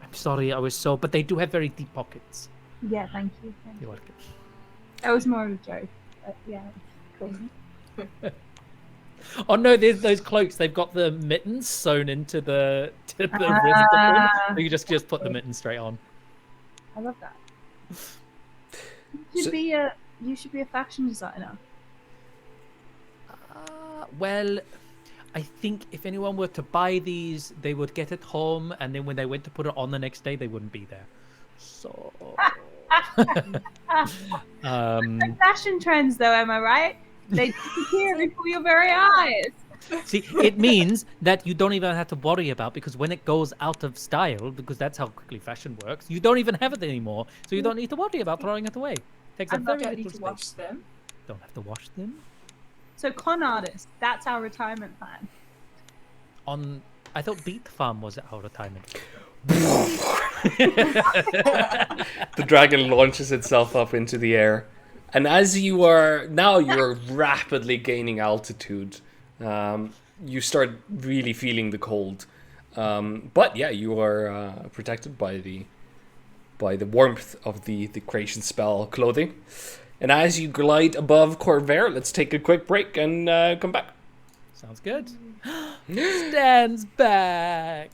I'm sorry, I was so... But they do have very deep pockets. Yeah, thank you. You're welcome. That was more of a joke. But yeah, cool. Oh no, there's those cloaks. They've got the mittens sewn into the wrist of them. So you just put the mittens straight on. I love that. You should be a fashion designer. Well, I think if anyone were to buy these, they would get it home, and then when they went to put it on the next day, they wouldn't be there. So, fashion trends, though, am I right? They disappear before your very eyes. See, it means that you don't even have to worry about, because when it goes out of style, because that's how quickly fashion works, you don't even have it anymore. So you don't need to worry about throwing it away. It takes a very don't little need to space. wash them. Don't have to wash them. So con artist, that's our retirement plan. I thought Beat Farm was our retirement. the dragon launches itself up into the air, and as you're rapidly gaining altitude, you start really feeling the cold. But yeah, you are protected by the warmth of the creation spell clothing. And as you glide above Corvair, let's take a quick break and come back. Sounds good. Stands back.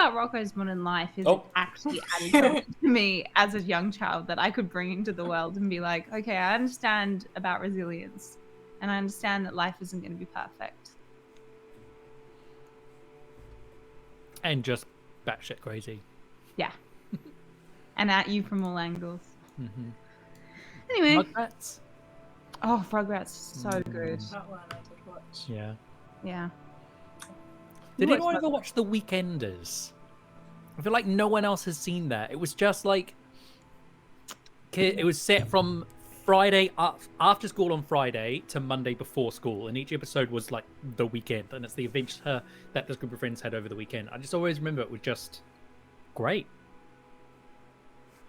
about Rocco's Modern Life is Oh. it actually added something to me as a young child that I could bring into the world and be like, okay, I understand about resilience, and I understand that life isn't going to be perfect. And just batshit crazy. Yeah. And at you from all angles. Mm-hmm. Anyway. Rugrats? Oh, Rugrats, so good. That one I did watch. Yeah. Yeah. Did You anyone watched ever watch The Weekenders? I feel like no one else has seen that. It was just like... It was set from Friday after school on Friday to Monday before school, and each episode was like the weekend, and it's the adventure that this group of friends had over the weekend. I just always remember it was just great.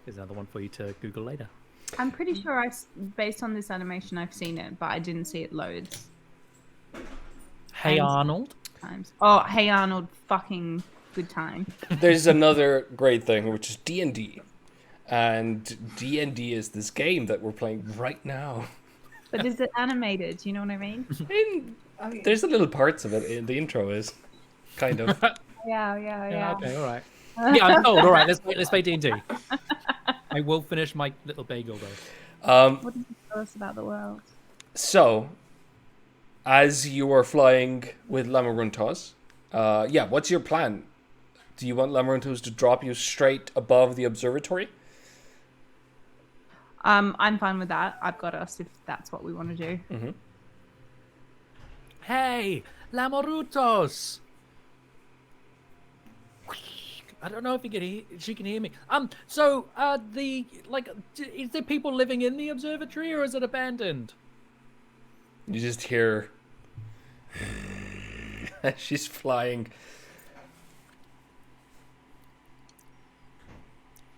Here's another one for you to Google later. I'm pretty sure based on this animation, I've seen it, but I didn't see it loads Hey Arnold. times. Oh, Hey Arnold, fucking good time. There's another great thing, which is D&D. And D&D is this game that we're playing right now. But is it animated? Do you know what I mean? There's a little parts of it in the intro is kind of. Yeah. Okay, all right. Yeah, I'm told. All right, let's play D&D. I will finish my little bagel though. What does it tell us about the world? So, as you are flying with Lamaruntos, what's your plan? Do you want Lamaruntos to drop you straight above the observatory? I'm fine with that. I've got us if that's what we want to do. Mm-hmm. Hey, Lamorutos! I don't know if she can hear me. So, is there people living in the observatory, or is it abandoned? You just hear she's flying.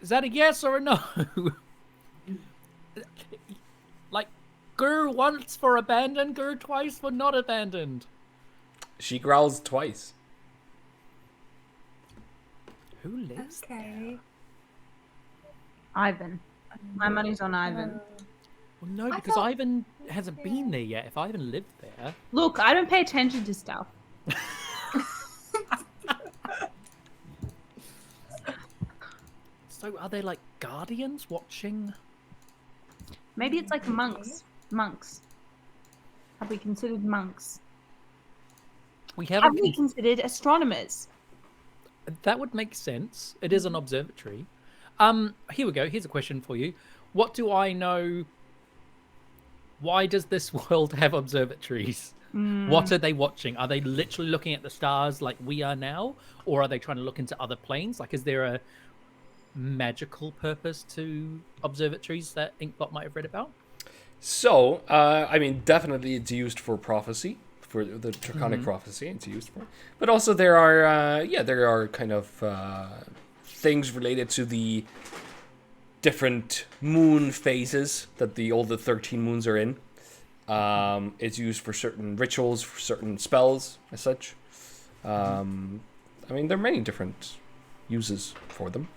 Is that a yes or a no? Like, grr once for abandoned, grr twice for not abandoned. She growls twice. Who lives? Okay. Ivan. My money's on Ivan. Well, no, because Ivan hasn't been there yet. If Ivan lived there... Look, I don't pay attention to stuff. So are they like guardians watching? Maybe it's like monks. Monks. Have we considered monks? We Have haven't... we considered astronomers? That would make sense. It is an observatory. Here we go. Here's a question for you. What do I know? Why does this world have observatories? What are they watching? Are they literally looking at the stars like we are now? Or are they trying to look into other planes? Like, is there a magical purpose to observatories that Inkbot might have read about? So, definitely it's used for prophecy, for the draconic prophecy. It's used for, but also there are kind of things related to the different moon phases that all the 13 moons are in. It's used for certain rituals, for certain spells, as such. There are many different uses for them.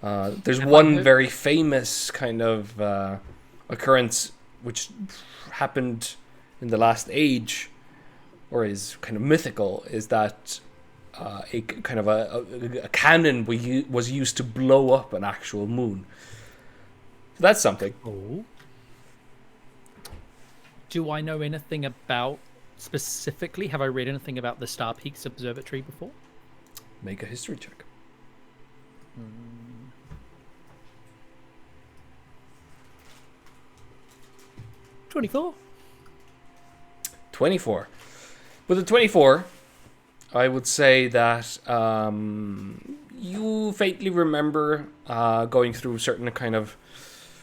There's one very famous kind of occurrence which happened in the last age, or is kind of mythical, is that a cannon was used to blow up an actual moon. So that's something. Oh. Do I know anything about, specifically, have I read anything about the Star Peaks Observatory before? Make a history check. 24. 24. With a 24, I would say that you faintly remember going through certain kind of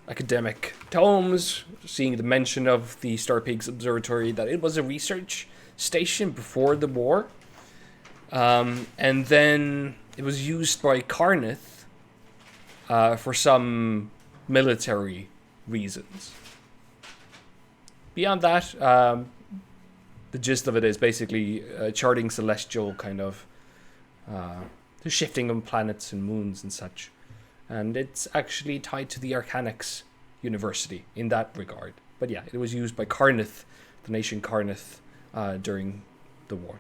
academic tomes, seeing the mention of the Star Peaks Observatory, that it was a research station before the war. And then it was used by Karnith for some military reasons. Beyond that, the gist of it is basically charting celestial kind of the shifting of planets and moons and such. And it's actually tied to the Arcanics University in that regard. But yeah, it was used by Karnith, the nation Karnith, during the war.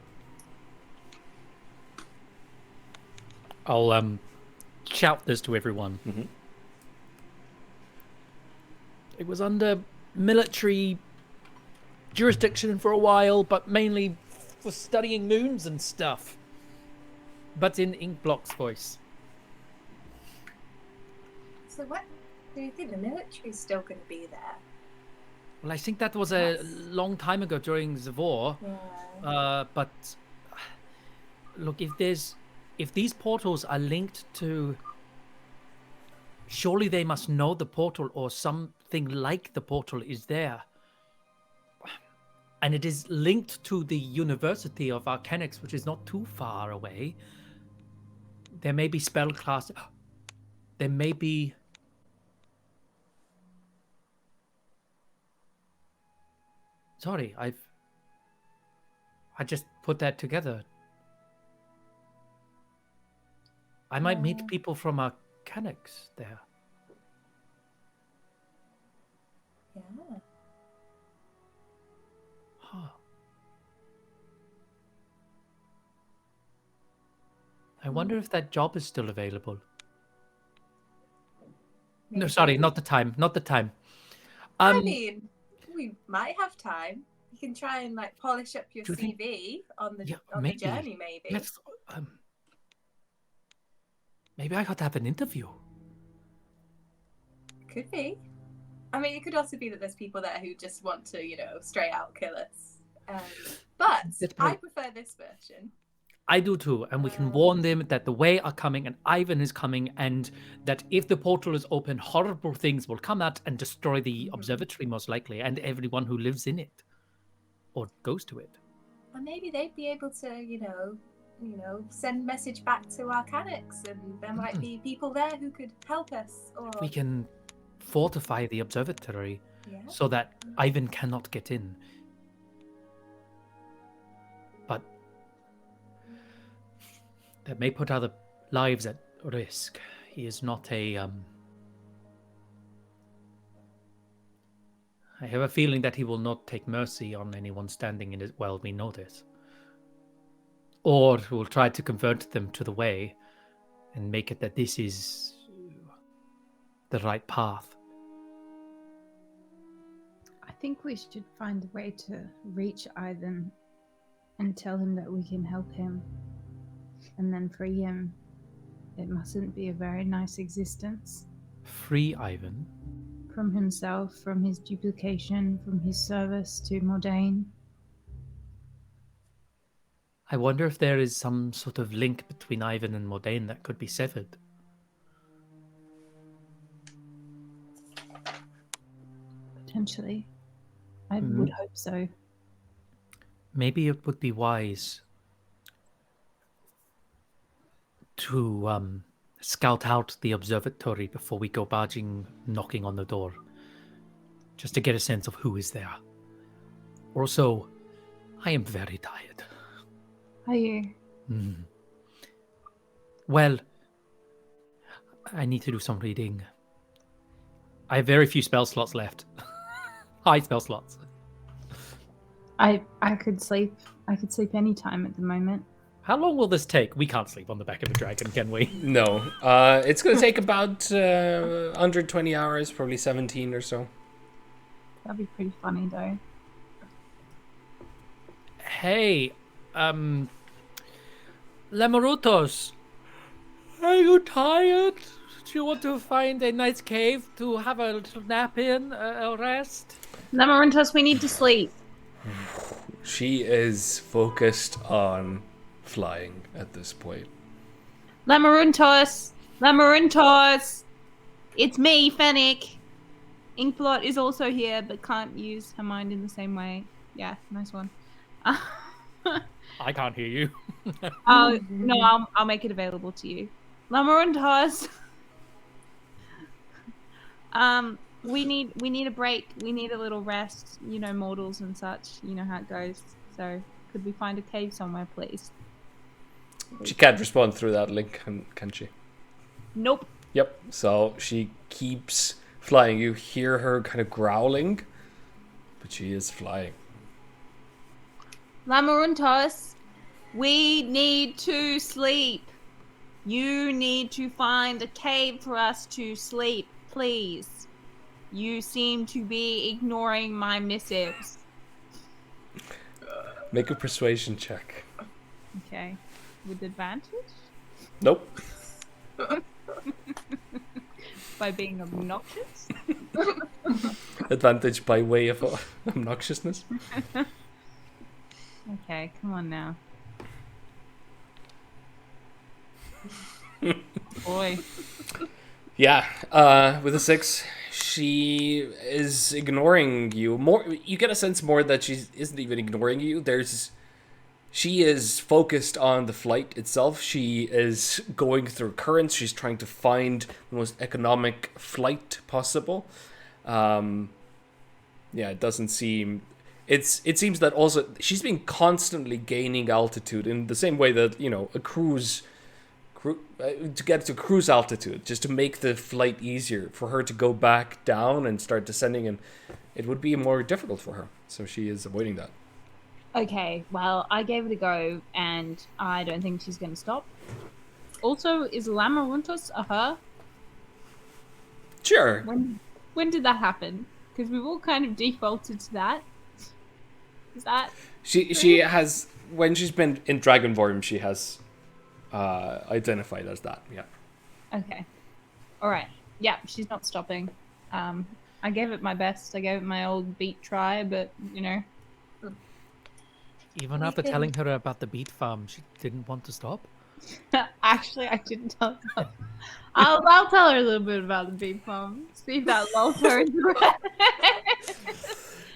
I'll shout this to everyone. Mm-hmm. It was under military jurisdiction for a while, but mainly for studying moons and stuff. But in Inkblock's voice. So what do you think the military's still going to be there? Well, I think that was a long time ago during the war. Yeah. But look, if these portals are linked to, surely they must know the portal or something like the portal is there. And it is linked to the University of Arcanics, which is not too far away. There may be spell class. There may be. Sorry, I just put that together. I might meet people from Arcanics there. Yeah. Huh. I wonder if that job is still available. No, sorry, not the time. Not the time. I mean, we might have time. You can try and like polish up your Do you think- CV on the maybe. journey, maybe. Let's. Maybe I got to have an interview. Could be. I mean, it could also be that there's people there who just want to, straight out kill us. But I prefer this version. I do too, and we can warn them that the Way are coming and Ivan is coming, and that if the portal is open, horrible things will come out and destroy the observatory most likely, and everyone who lives in it or goes to it. And maybe they'd be able to, send message back to Arcanics, and there might be people there who could help us. Or We can fortify the observatory yeah. so that Ivan cannot get in. But that may put other lives at risk. He is not a... I have a feeling that he will not take mercy on anyone standing in it. Well, we know this. Or will try to convert them to the Way and make it that this is the right path. I think we should find a way to reach Ivan and tell him that we can help him and then free him. It mustn't be a very nice existence. Free Ivan? From himself, from his duplication, from his service to Mordain. I wonder if there is some sort of link between Ivan and Mordain that could be severed. Potentially. I would hope so. Maybe it would be wise to scout out the observatory before we go knocking on the door. Just to get a sense of who is there. Also, I am very tired. Are you? Well, I need to do some reading. I have very few spell slots left. High spell slots. I could sleep. I could sleep any time at the moment. How long will this take? We can't sleep on the back of a dragon, can we? No. It's going to take about under 20 hours, probably 17 or so. That'd be pretty funny, though. Hey, Lemarutos, are you tired? Do you want to find a nice cave to have a little nap in, a rest? Lamarintos, we need to sleep. She is focused on flying at this point. Lamarintos! Lamarintos! It's me, Fennec. Inkblot is also here, but can't use her mind in the same way. Yeah, nice one. I can't hear you. No, I'll make it available to you. Lamarintos! We need a break. We need a little rest. You know, mortals and such. You know how it goes. So, could we find a cave somewhere, please? She can't respond through that link, can she? Nope. Yep. So she keeps flying. You hear her kind of growling, but she is flying. Lamaruntos, we need to sleep. You need to find a cave for us to sleep, please. You seem to be ignoring my missives. Make a persuasion check. Okay. With advantage? Nope. By being obnoxious? Advantage by way of obnoxiousness. Okay, come on now. Boy. Yeah, with a 6, she is ignoring you. More, you get a sense more that she isn't even ignoring you. She is focused on the flight itself. She is going through currents. She's trying to find the most economic flight possible. It doesn't seem. It seems that also she's been constantly gaining altitude in the same way that a cruise. To get to cruise altitude, just to make the flight easier for her to go back down and start descending, and it would be more difficult for her. So she is avoiding that. Okay, well, I gave it a go, and I don't think she's going to stop. Also, is Lamaruntus a her? Sure. When did that happen? Because we've all kind of defaulted to that. Is that... She has, when she's been in dragon form, she has identified as that, yeah. Okay. Alright. Yeah, she's not stopping. I gave it my best. I gave it my old beat try, but, Even after telling her about the beet farm, she didn't want to stop? Actually, I didn't tell her. I'll tell her a little bit about the beet farm. See if that lulls her into it.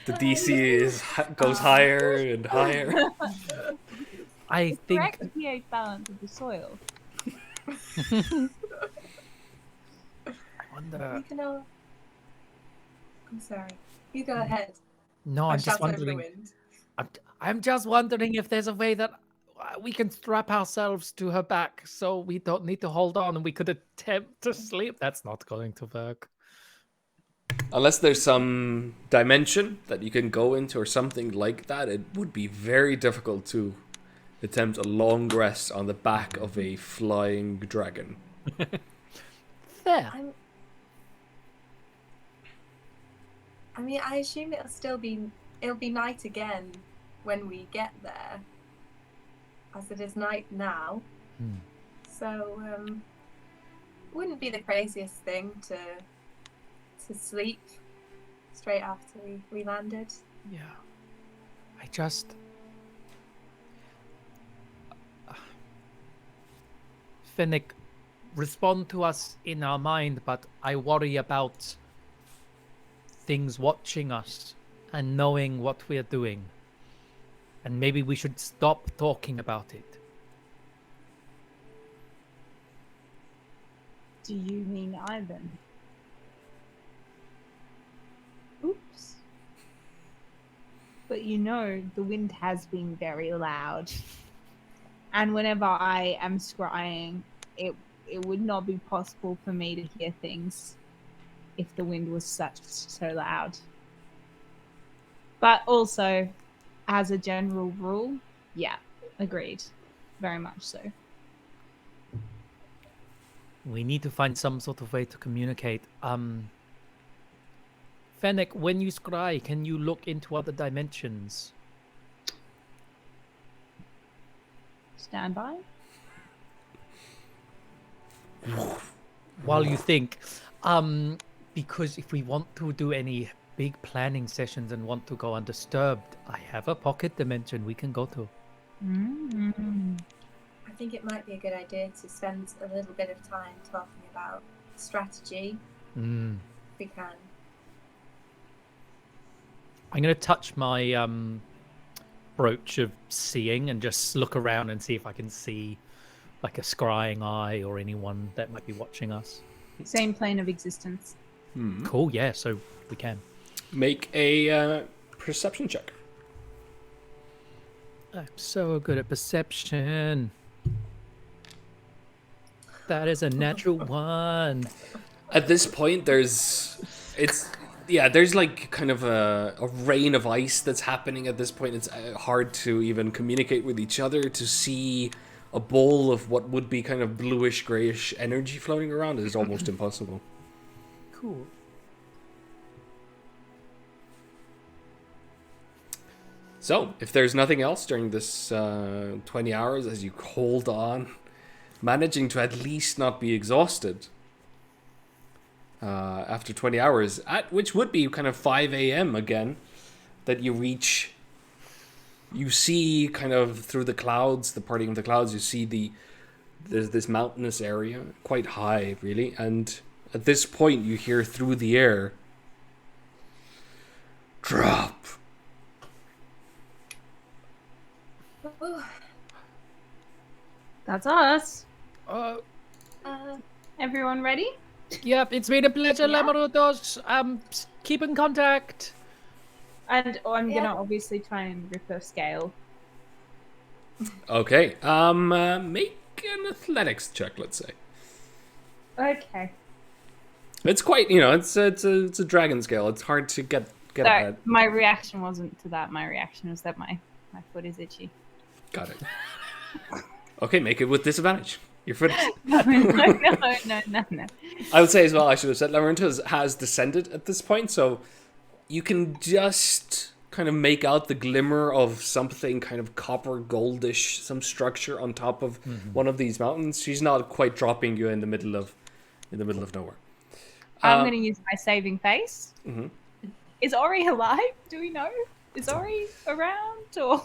The DC goes higher and higher. I think... Correct the pH balance of the soil. I wonder... I'm sorry. You go ahead. No, I'm just wondering... I'm just wondering if there's a way that we can strap ourselves to her back so we don't need to hold on and we could attempt to sleep. That's not going to work. Unless there's some dimension that you can go into or something like that, it would be very difficult to attempt a long rest on the back of a flying dragon. Fair. I assume it'll be night again when we get there, as it is night now. So wouldn't be the craziest thing to sleep straight after we landed. Yeah. I just... Fennec, respond to us in our mind, but I worry about things watching us and knowing what we're doing. And maybe we should stop talking about it. Do you mean Ivan? Oops. But the wind has been very loud. And whenever I am scrying, it would not be possible for me to hear things if the wind was so loud. But also, as a general rule, yeah, agreed. Very much so. We need to find some sort of way to communicate. Fennec, when you scry, can you look into other dimensions? Stand by. While you think, because if we want to do any big planning sessions and want to go undisturbed, I have a pocket dimension we can go to. I think it might be a good idea to spend a little bit of time talking about strategy, if we can. I'm going to touch my brooch of seeing and just look around and see if I can see like a scrying eye or anyone that might be watching us. Same plane of existence. Cool, yeah, so we can. Make a perception check. I'm so good at perception. That is a natural one. At this point, there's like kind of a rain of ice that's happening at this point. It's hard to even communicate with each other to see a bowl of what would be kind of bluish, grayish energy floating around is almost impossible. Cool. So, if there's nothing else during this 20 hours as you hold on, managing to at least not be exhausted after 20 hours, which would be kind of 5 a.m. again, that you reach, you see kind of through the clouds, the parting of the clouds, you see there's this mountainous area, quite high really, and at this point you hear through the air, drop. That's us. Uh, Everyone ready? Yep, it's been a pleasure, Yeah. Lamarotos. Keep in contact. And I'm Yeah. gonna obviously try and rip her scale. Okay, make an athletics check, let's say. Okay. It's quite, it's a dragon scale. It's hard to get So ahead. my reaction wasn't to that. My reaction was that my foot is itchy. Got it. Okay, make it with disadvantage. Your foot is... No. I would say as well, I should have said, Labyrinthus has descended at this point, so you can just kind of make out the glimmer of something kind of copper goldish, some structure on top of one of these mountains. She's not quite dropping you in the middle of nowhere. I'm going to use my saving face. Mhm. Is Ori alive? Do we know? Is Ori around or?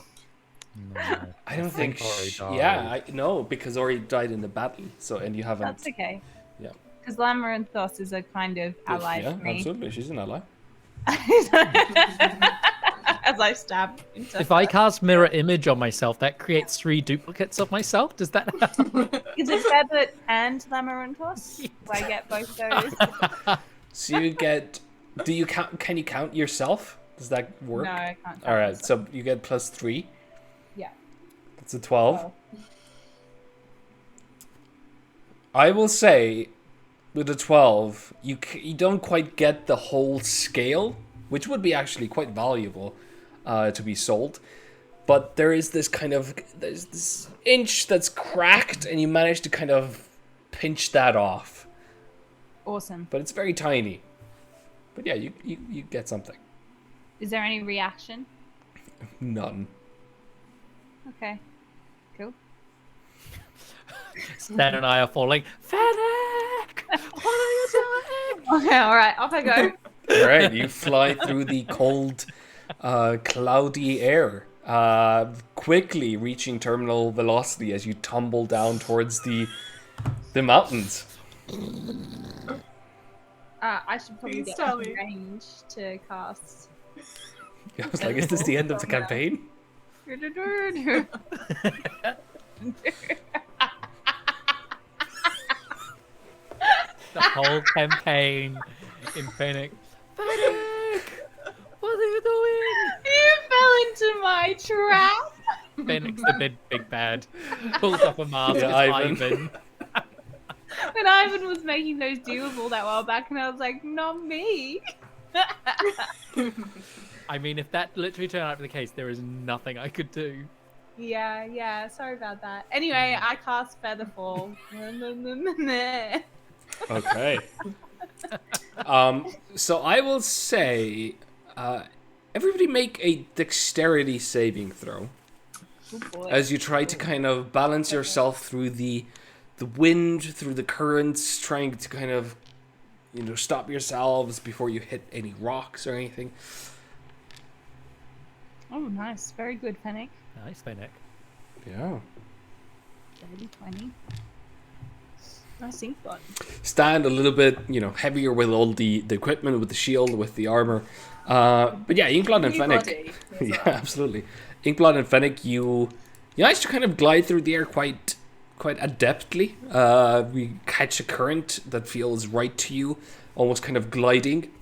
No, I don't think. Ori died. Yeah, no, because Ori died in the battle. So, and you haven't. That's okay. Yeah. Because Lamaranthos is a kind of ally Yeah, for me. absolutely. She's an ally. As I stab into If I cast mirror image on myself, that creates 3 duplicates of myself. Does that happen? Is it Feather and Lamaranthos? Do I get both those? So you get. Do you count? Can you count yourself? Does that work? No, I can't. All right. So you get +3. Yeah. That's a 12. Oh. I will say, with a 12, you don't quite get the whole scale, which would be actually quite valuable to be sold. But there's this inch that's cracked, and you manage to kind of pinch that off. Awesome. But it's very tiny. But yeah, you get something. Is there any reaction? None. Okay. Cool. Stan and I are falling. Fennec! What are you doing? Okay, alright, off I go. All right, you fly through the cold, cloudy air, quickly reaching terminal velocity as you tumble down towards the mountains. I should probably Please get tell in me. range to cast. I was like, is this the end of the campaign? The whole campaign in Phoenix. Fennec! What are you doing? You fell into my trap. Phoenix the big bad. Pulls up a mask. Yeah, It's Ivan. Ivan. When Ivan was making those deals all that while back, and I was like, not me. I mean, if that literally turned out to be the case, there is nothing I could do. Yeah. Sorry about that. Anyway, I cast Featherfall. Okay. So I will say, everybody make a dexterity saving throw Oh boy. as you try to kind of balance yourself through the wind, through the currents, trying to kind of, stop yourselves before you hit any rocks or anything. Oh, nice. Very good, Fennec. Nice, Fennec. Yeah. 20. Nice ink button. Stand a little bit, heavier with all the equipment, with the shield, with the armor. But yeah, Inkblood and New Fennec. body as Yeah, well. absolutely. Inkblood and Fennec, you manage to kind of glide through the air quite adeptly. We catch a current that feels right to you, almost kind of gliding.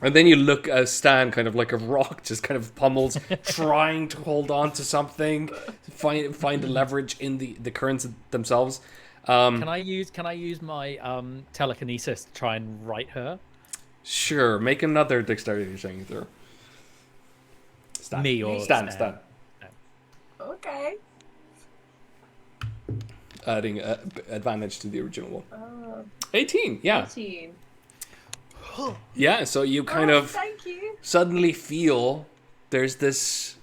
And then you look at Stan, kind of like a rock, just kind of pummels, trying to hold on to something, find the leverage in the currents themselves. Can I use my telekinesis to try and right her? Sure, make another dexterity saving throw. Stan. Me or Stan. Stan? Okay. adding advantage to the original one. Oh, 18, yeah. 18. Yeah, so you kind of Thank you. suddenly feel there's this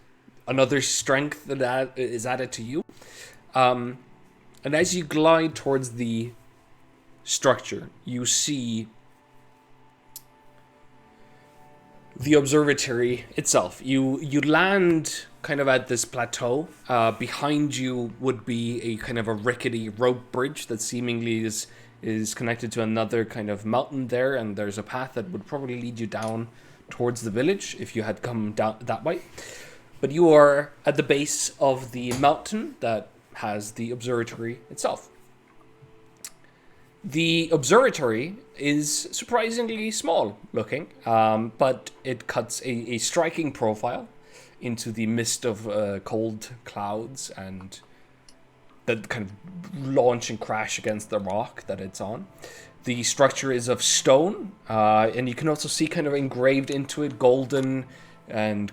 another strength that is added to you. And as you glide towards the structure, you see the observatory itself. You land kind of at this plateau. Behind you would be a kind of a rickety rope bridge that seemingly is connected to another kind of mountain there, and there's a path that would probably lead you down towards the village if you had come down that way. But you are at the base of the mountain that has the observatory itself. The observatory is surprisingly small looking, but it cuts a striking profile into the mist of cold clouds and that kind of launch and crash against the rock that it's on. The structure is of stone, and you can also see kind of engraved into it golden and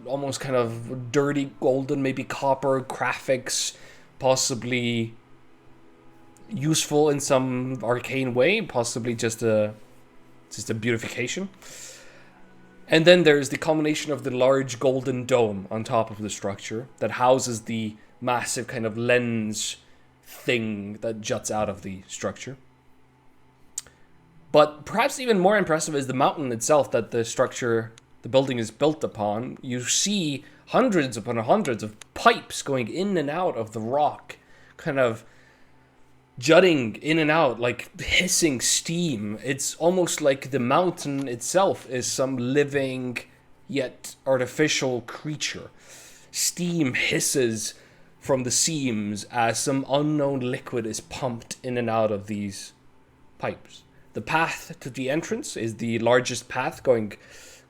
almost kind of dirty golden, maybe copper graphics, possibly useful in some arcane way, possibly just a beautification. And then there's the culmination of the large golden dome on top of the structure that houses the massive kind of lens thing that juts out of the structure. But perhaps even more impressive is the mountain itself that the building is built upon. You see hundreds upon hundreds of pipes going in and out of the rock, kind of jutting in and out like hissing steam. It's almost like the mountain itself is some living yet artificial creature. Steam hisses from the seams as some unknown liquid is pumped in and out of these pipes. The path to the entrance is the largest path going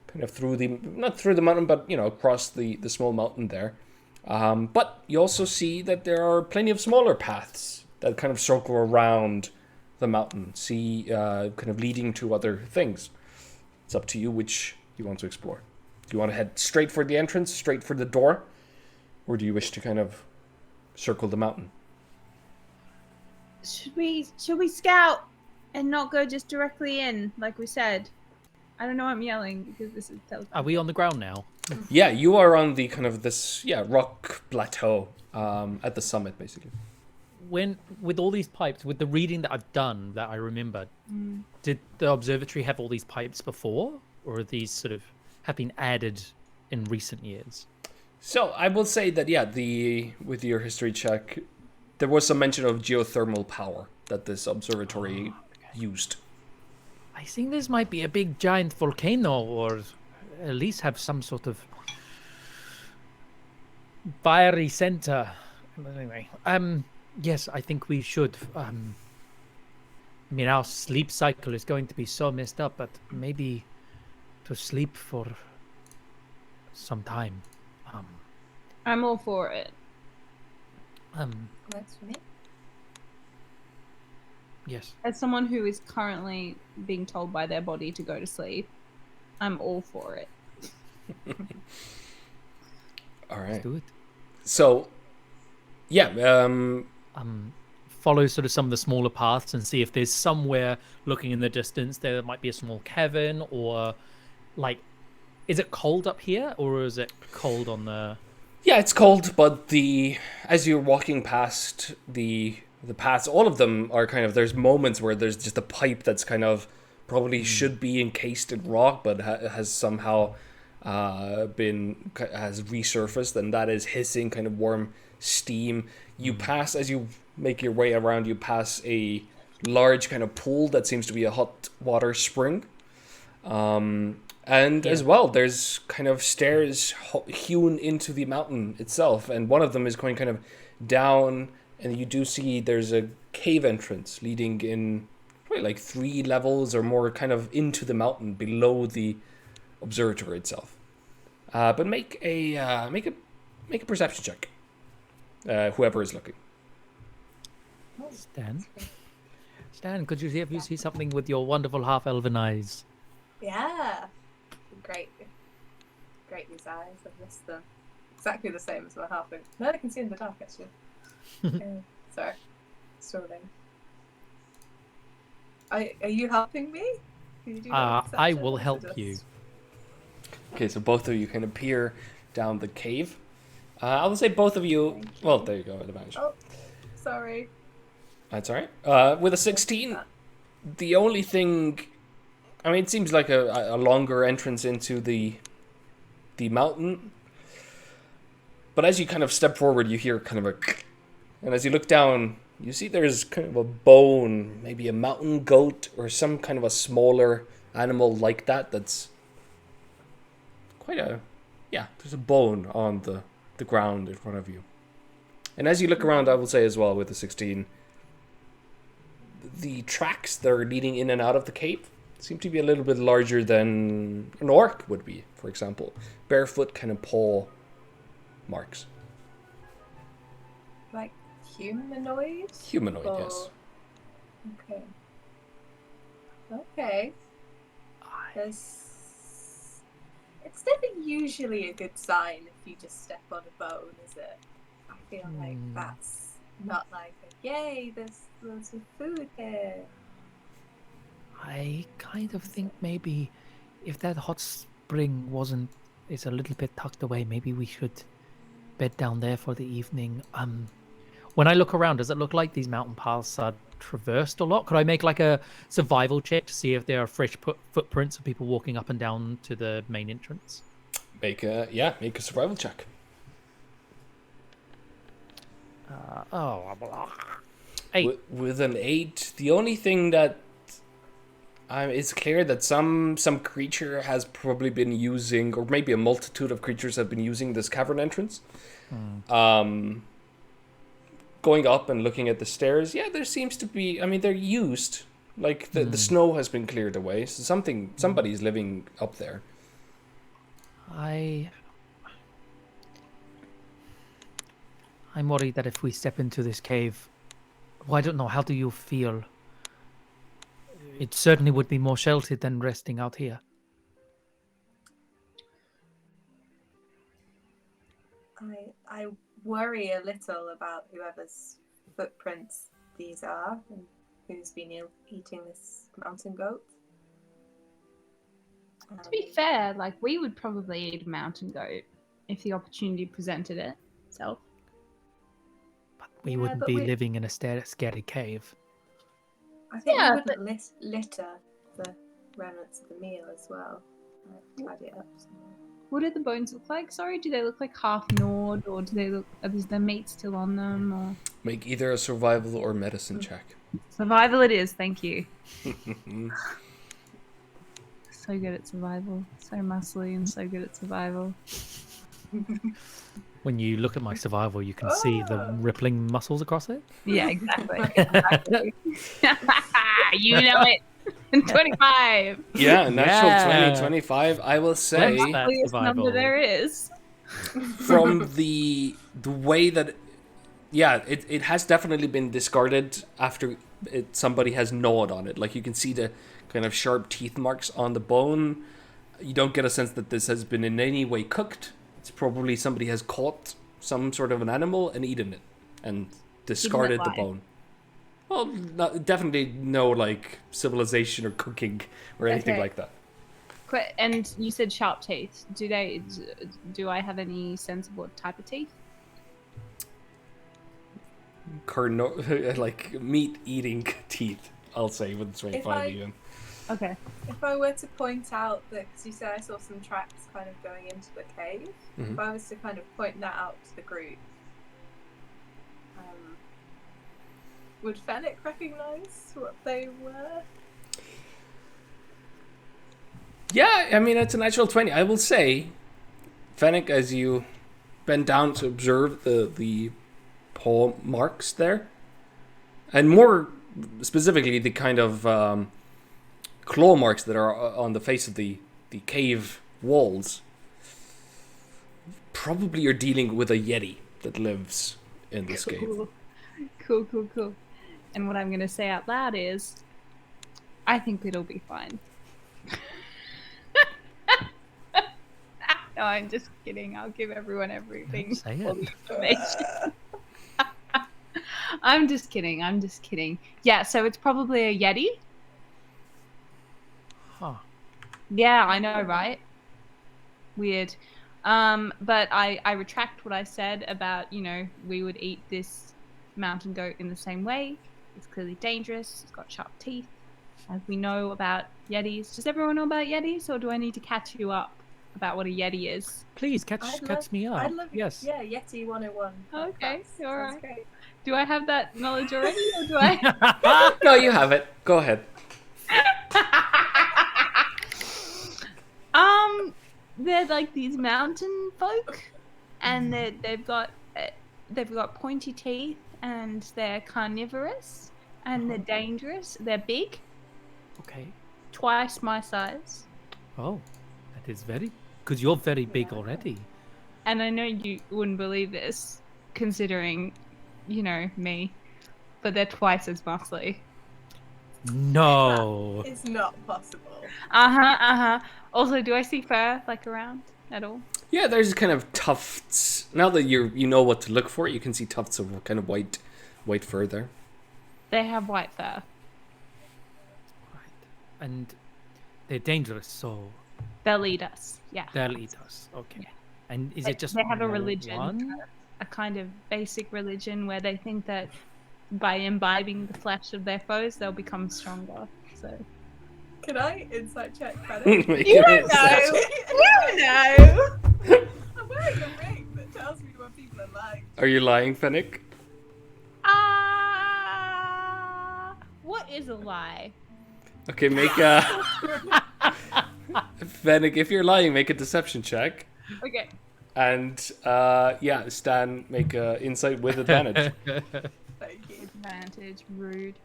kind of through not through the mountain, but, across the small mountain there. But you also see that there are plenty of smaller paths that kind of circle around the mountain, kind of leading to other things. It's up to you which you want to explore. Do you want to head straight for the entrance, straight for the door? Or do you wish to kind of circle the mountain? Should we scout and not go just directly in, like we said? I don't know why I'm yelling because this is telepathy. Are we on the ground now? Yeah, you are on the kind of this rock plateau at the summit, basically. With all these pipes, with the reading that I've done that I remembered, did the observatory have all these pipes before, or are these sort of have been added in recent years? So I will say that with your history check, there was some mention of geothermal power that this observatory used. I think this might be a big giant volcano, or at least have some sort of fiery center. Anyway, yes, I think we should. I mean, our sleep cycle is going to be so messed up, but maybe to sleep for some time. I'm all for it. That's for me. Yes. As someone who is currently being told by their body to go to sleep, I'm all for it. All right. Let's do it. So, Follow sort of some of the smaller paths and see if there's somewhere looking in the distance there might be a small cavern, or like, is it cold up here, or is it cold on the... Yeah, it's cold, but as you're walking past the paths, all of them are kind of, there's moments where there's just a pipe that's kind of probably should be encased in rock, but has somehow has resurfaced, and that is hissing kind of warm steam. You pass, as you make your way around, you pass a large kind of pool that seems to be a hot water spring. As well, there's kind of stairs hewn into the mountain itself, and one of them is going kind of down, and you do see there's a cave entrance leading in probably like 3 levels or more kind of into the mountain below the observatory itself. But make a perception check. Whoever is looking. Stan, could you see if you see something with your wonderful half-elven eyes? Yeah. Great these eyes. I've missed them. Exactly the same as my halfling. No, I can see in the dark actually. Sorry. Sterling. Are you helping me? Can you do that I perception, will or is it help just- you. Okay, so both of you can appear down the cave. I will say both of you. Thank you. Well, there you go, advantage. Oh, sorry. That's all right. With a 16, the only thing, I mean, it seems like a longer entrance into the mountain. But as you kind of step forward, you hear kind of a, and as you look down, you see there's kind of a bone, maybe a mountain goat or some kind of a smaller animal like that. That's quite there's a bone on the ground in front of you. And as you look around, I will say as well with the 16, the tracks that are leading in and out of the cave seem to be a little bit larger than an orc would be, for example. Barefoot kind of paw marks. Like humanoid? Humanoid, yes. Okay. Okay. It's never usually a good sign if you just step on a bone, is it? I feel like that's not like a, yay, there's loads of food here. I kind of think maybe if that hot spring is a little bit tucked away, maybe we should bed down there for the evening. When I look around, does it look like these mountain paths are traversed a lot? Could I make like a survival check to see if there are fresh footprints of people walking up and down to the main entrance? Make a survival check. Eight. With an 8, the only thing that it's clear that some creature has probably been using, or maybe a multitude of creatures have been using this cavern entrance. Going up and looking at the stairs, there seems to be, I mean, they're used. Like, the snow has been cleared away, so somebody's living up there. I'm worried that if we step into this cave, well, I don't know, how do you feel? It certainly would be more sheltered than resting out here. I worry a little about whoever's footprints these are and who's been eating this mountain goat. To be fair, like, we would probably eat a mountain goat if the opportunity presented itself. But we wouldn't be living in a scary cave. I think we wouldn't litter the remnants of the meal as well. Like, tidy it up somewhere. What do the bones look like? Sorry, do they look like half gnawed, or do they look? Is the meat still on them? Or Make either a survival or medicine check. survival it is. Thank you. So good at survival. So muscly and so good at survival. When you look at my survival, you can see the rippling muscles across it. Yeah, exactly. You know it. 25. Yeah, natural 20, 25. I will say, That's that Biggest survival. number there is. from the way that, it has definitely been discarded after somebody has gnawed on it. Like, you can see the kind of sharp teeth marks on the bone. You don't get a sense that this has been in any way cooked. It's probably somebody has caught some sort of an animal and eaten it and discarded the bone. Well, definitely no, like, civilization or cooking or anything like that. And you said sharp teeth. Do I have any sense of what type of teeth? Like meat-eating teeth, I'll say, with 25 even. Okay. If I were to point out that, because you said I saw some tracks kind of going into the cave, if I was to kind of point that out to the group, would Fennec recognize what they were? Yeah, I mean, it's a natural 20. I will say, Fennec, as you bend down to observe the paw marks there, and more specifically the kind of claw marks that are on the face of the cave walls, probably you're dealing with a yeti that lives in this cave. Cool. And what I'm going to say out loud is, I think it'll be fine. No, I'm just kidding. I'll give everyone everything. Say all it. the information. I'm just kidding. I'm just kidding. Yeah, so it's probably a Yeti. Huh. Yeah, I know, right? Weird. But I retract what I said about, we would eat this mountain goat in the same way. It's clearly dangerous. It's got sharp teeth. As we know about Yetis. Does everyone know about Yetis, or do I need to catch you up about what a Yeti is? Please catch me up. I'd love Yes. Yeah, Yeti 101. Okay, That all sounds right. great. Do I have that knowledge already, or do I? No, you have it. Go ahead. They're like these mountain folk, and they've got pointy teeth, and they're carnivorous, and they're dangerous. They're big, Okay. twice my size. Oh, that is very... Because you're very big already. And I know you wouldn't believe this, considering, me, but they're twice as muscly. No. It's not possible. Also, do I see fur around at all? Yeah, there's kind of tufts. Now that you know what to look for, you can see tufts of kind of white fur there. They have white fur. Right. And they're dangerous, so They'll eat us. Yeah. they'll eat us. Okay. Yeah. And is it just They have a religion, one? a kind of basic religion where they think that by imbibing the flesh of their foes, they'll become stronger. So Can I insight check Fennec? you don't know. I'm wearing a ring that tells me what people are like. Are you lying, Fennec? What is a lie? Okay, make a... Fennec, if you're lying, make a deception check. Okay. And, Stan, make a insight with advantage. Thank you. Advantage, rude.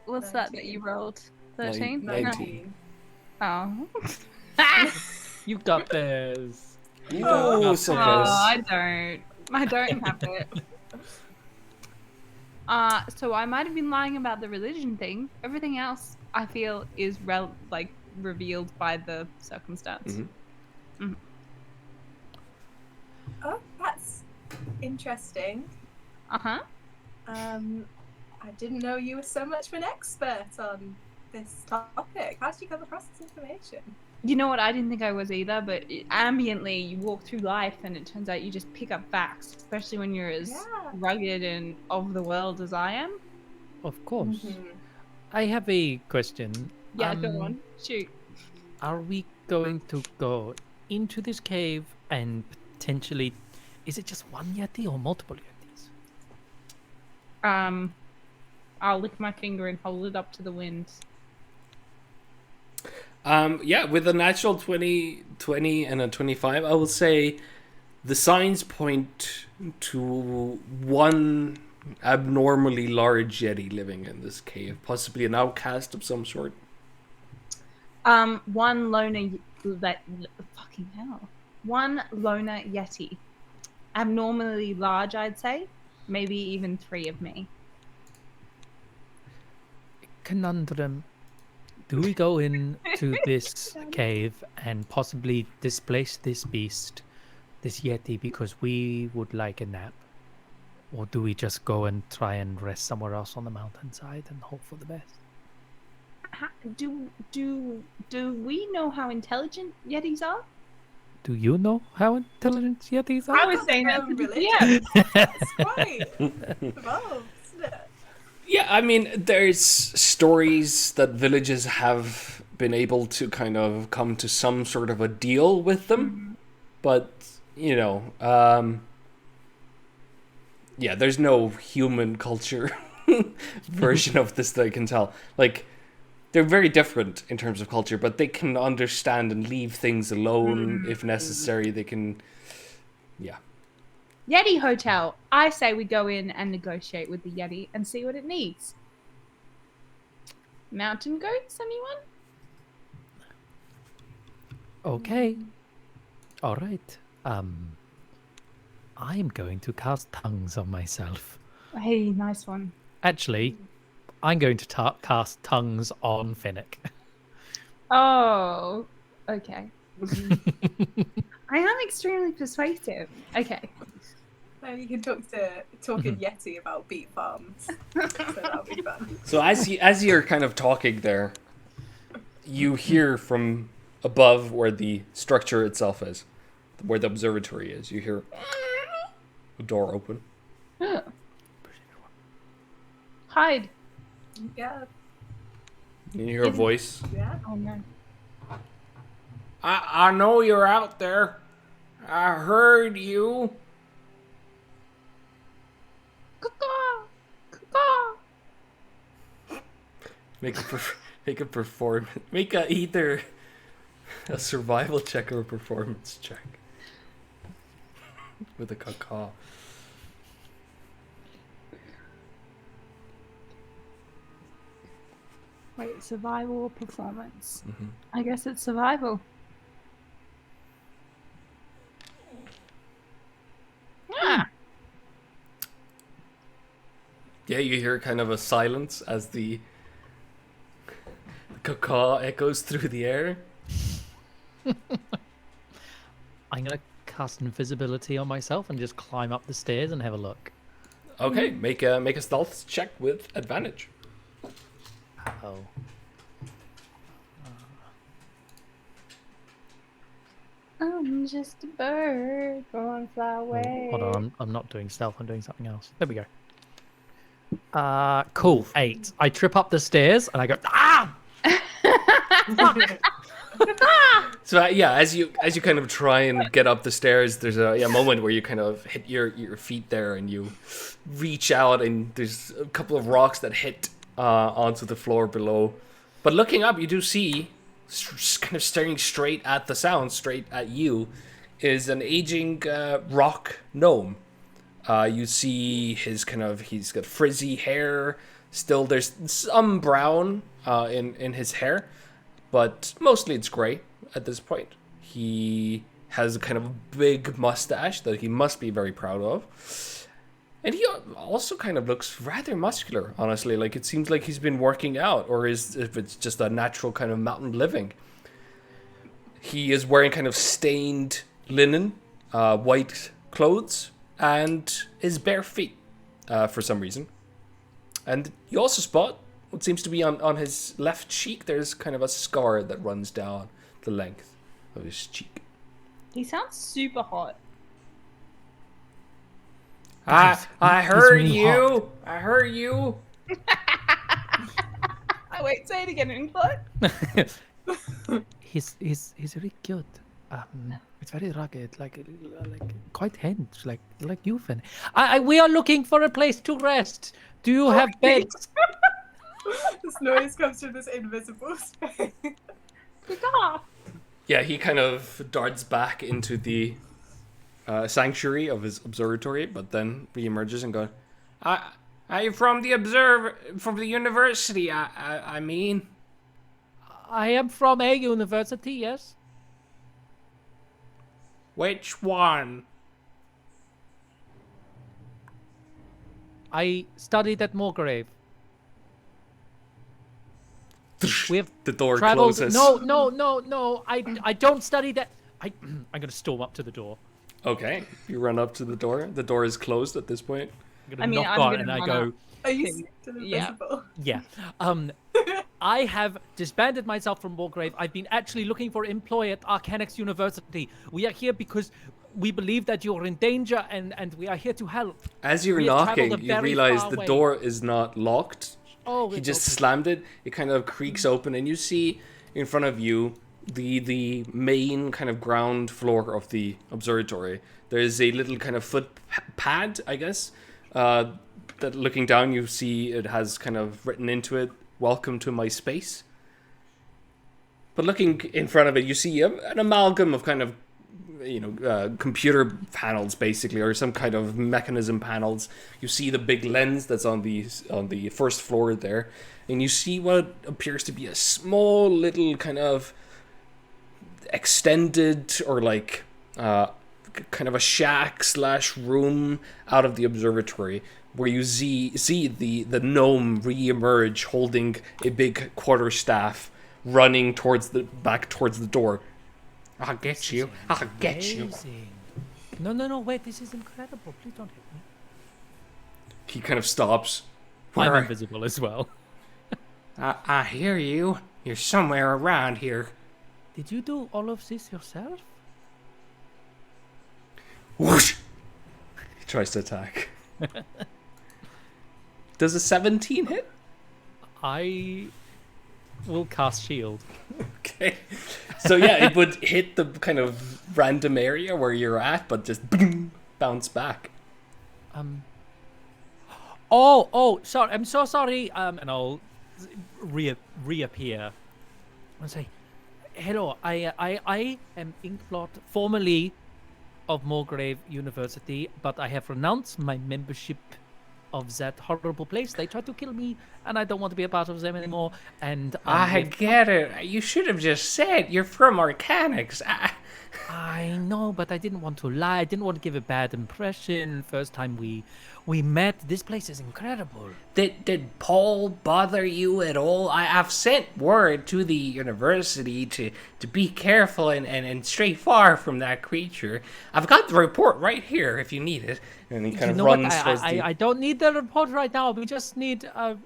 What's that 19. you rolled? 13? 19. Oh. You got this. Oh, so Oh, close. I don't have it. So I might have been lying about the religion thing. Everything else, I feel, is revealed by the circumstance. Mhm. Oh, that's interesting. Uh-huh. I didn't know you were so much of an expert on this topic. How did you come across this information? You know what? I didn't think I was either, but ambiently, you walk through life and it turns out you just pick up facts, especially when you're as rugged and of the world as I am. Of course. Mhm. I have a question. Yeah, go on. Shoot. Are we going to go into this cave and potentially... Is it just one Yeti or multiple Yetis? I'll lick my finger and hold it up to the wind. With a natural 20, and a 25, I will say the signs point to one abnormally large Yeti living in this cave, possibly an outcast of some sort. One loner fucking hell. One loner Yeti. Abnormally large, I'd say. Maybe even 3 of me. Conundrum. Do we go into this cave and possibly displace this beast, this Yeti, because we would like a nap? Or do we just go and try and rest somewhere else on the mountainside and hope for the best? Do we know how intelligent Yetis are? Do you know how intelligent Yetis are? I was saying that to the religion. DM. It's quite evolved, isn't it? Yeah, I mean, there's stories that villages have been able to kind of come to some sort of a deal with them. But, there's no human culture version of this that I can tell. They're very different in terms of culture, but they can understand and leave things alone if necessary. They can, Yeti Hotel. I say we go in and negotiate with the Yeti and see what it needs. Mountain goats, anyone? Okay. All right. I'm going to cast tongues on myself. Hey, nice one. Actually, I'm going to cast tongues on Finnick. Oh, okay. I am extremely persuasive. Okay. You can talk in Yeti about beet farms. So that'll be fun. So as you're kind of talking there, you hear from above where the structure itself is, where the observatory is. You hear a door open. Hide. Yeah. And you hear a voice. Yeah. Oh no. I know you're out there. I heard you. Make a performance. Make either a survival check or a performance check with a caca. Wait, survival or performance? Mm-hmm. I guess it's survival. Ah. Yeah, you hear kind of a silence as the caca echoes through the air. I'm gonna cast invisibility on myself and just climb up the stairs and have a look. Okay, make a stealth check with advantage. Oh. I'm just a bird, gonna fly away. Hold on, I'm not doing stealth, I'm doing something else. There we go. Cool, 8. I trip up the stairs and I go, ah! So yeah, as you kind of try and get up the stairs, there's a moment where you kind of hit your feet there, and you reach out, and there's a couple of rocks that hit onto the floor below. But looking up, you do see, kind of staring straight at the sound, straight at you, is an aging rock gnome. You see he's got frizzy hair. Still, there's some brown in his hair, but mostly it's gray at this point. He has a kind of a big mustache that he must be very proud of. And he also kind of looks rather muscular, honestly. Like, it seems like he's been working out, or if it's just a natural kind of mountain living. He is wearing kind of stained linen, white clothes, and his bare feet for some reason. And you also spot what seems to be on his left cheek. There's kind of a scar that runs down the length of his cheek. He sounds super hot. I he's heard really you. hot. I heard you. Oh, wait, say it again in what? He's really cute. It's very rugged, like quite hench, like you, Finn. We are looking for a place to rest. Do you have beds? This noise comes from this invisible space. Yeah, he kind of darts back into the sanctuary of his observatory, but then reemerges and goes, Are you from the university? I mean, I am from a university, yes. which one? I studied at Morgrave. We have the door traveled. closes. No. I don't study that. I'm gonna storm up to the door. Okay, you run up to the door. The door is closed at this point. I'm gonna I mean, knock I'm on gonna and I run go, up. Are you still Yeah. invisible? yeah. I have disbanded myself from Morgrave. I've been actually looking for employ at Arcanix University. We are here because we believe that you're in danger, and we are here to help. As you're We have traveled knocking, a you very realize far the way. door is not locked. Oh, He it's just open. slammed it. It kind of creaks open, and you see in front of you the main kind of ground floor of the observatory. There's a little kind of footpad, I guess. That looking down, you see it has kind of written into it, "Welcome to my space." But looking in front of it, you see an amalgam of kind of, computer panels, basically, or some kind of mechanism panels. You see the big lens that's on the first floor there, and you see what appears to be a small little kind of extended or like kind of a shack / room out of the observatory, where you see the gnome re-emerge holding a big quarterstaff, running towards the door. I'll get you. I'll get you. Amazing. No, wait, this is incredible. Please don't hit me. He kind of stops. I'm Where- invisible as well. I hear you. You're somewhere around here. Did you do all of this yourself? Whoosh! He tries to attack. Does a 17 hit? I will cast shield. Okay. So yeah, it would hit the kind of random area where you're at, but just boom, bounce back. Oh, sorry. I'm so sorry. And I'll reappear and say, "Hello, I am Inkblot, formerly of Mulgrave University, but I have renounced my membership of that horrible place. They tried to kill me, and I don't want to be a part of them anymore. And I get it. You should have just said you're from Arcanics. I know, but I didn't want to lie. I didn't want to give a bad impression. First time we met, this place is incredible. Did Paul bother you at all? I've sent word to the university to be careful and stray far from that creature. I've got the report right here if you need it. And he kind You of know what? runs towards the... I don't need the report right now. We just need a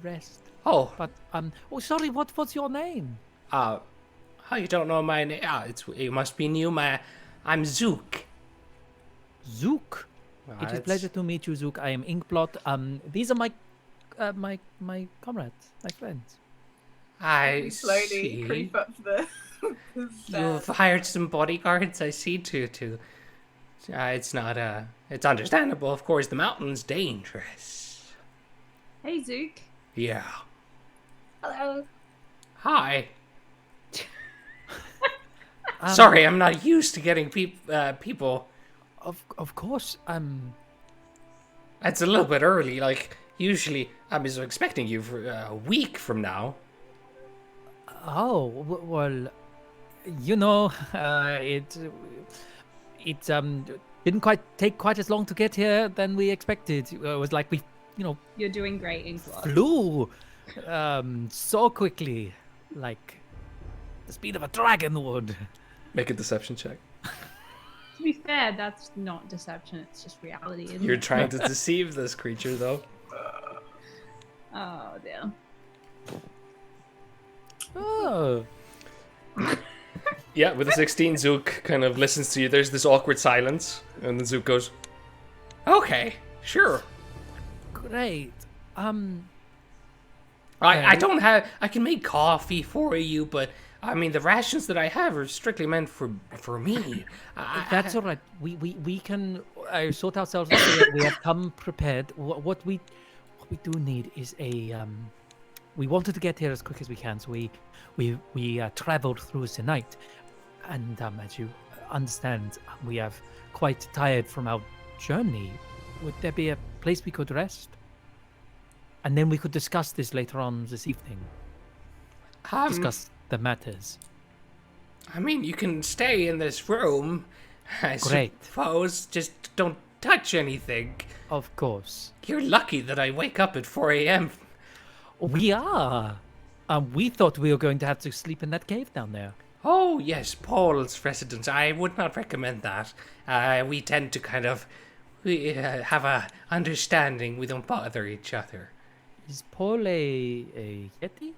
rest. Oh, But oh, sorry. What's your name? oh, you don't know my name? It must be new. I'm Zook. Zook. It is a it's- pleasure to meet you, Zook. I am Inkblot. These are my comrades, my friends. I Slowly see. creep up the stairs. You've hired some bodyguards, I see, to it's not, it's understandable, of course, the mountain's dangerous. Hey, Zook. Yeah. Hello. Hi. Sorry, I'm not used to getting people. Of course. It's a little bit early, like, usually I was expecting you for a week from now. Oh, well, you know, it didn't take quite as long to get here than we expected. It was like we, You're doing great, Inkblot. flew so quickly, like the speed of a dragon would. Make a deception check. To be fair, that's not deception, it's just reality, isn't You're it? trying to deceive this creature, though. Oh, dear. Oh, Yeah, with a 16, Zook kind of listens to you. There's this awkward silence, and then Zook goes, Okay, sure. great. I don't have. I can make coffee for you, but I mean the rations that I have are strictly meant for me. That's all right. We can sort ourselves out here. We have come prepared. What we do need is a. We wanted to get here as quick as we can, so we traveled through the night, and as you understand, we have quite tired from our journey. Would there be a place we could rest? And then we could discuss this later on this evening. Discuss the matters. I mean, you can stay in this room. I Great. suppose. Just don't touch anything. Of course. You're lucky that I wake up at 4 a.m. We are. We thought we were going to have to sleep in that cave down there. Oh, yes, Paul's residence. I would not recommend that. We tend to we have a understanding. We don't bother each other. Is Paul a Yeti?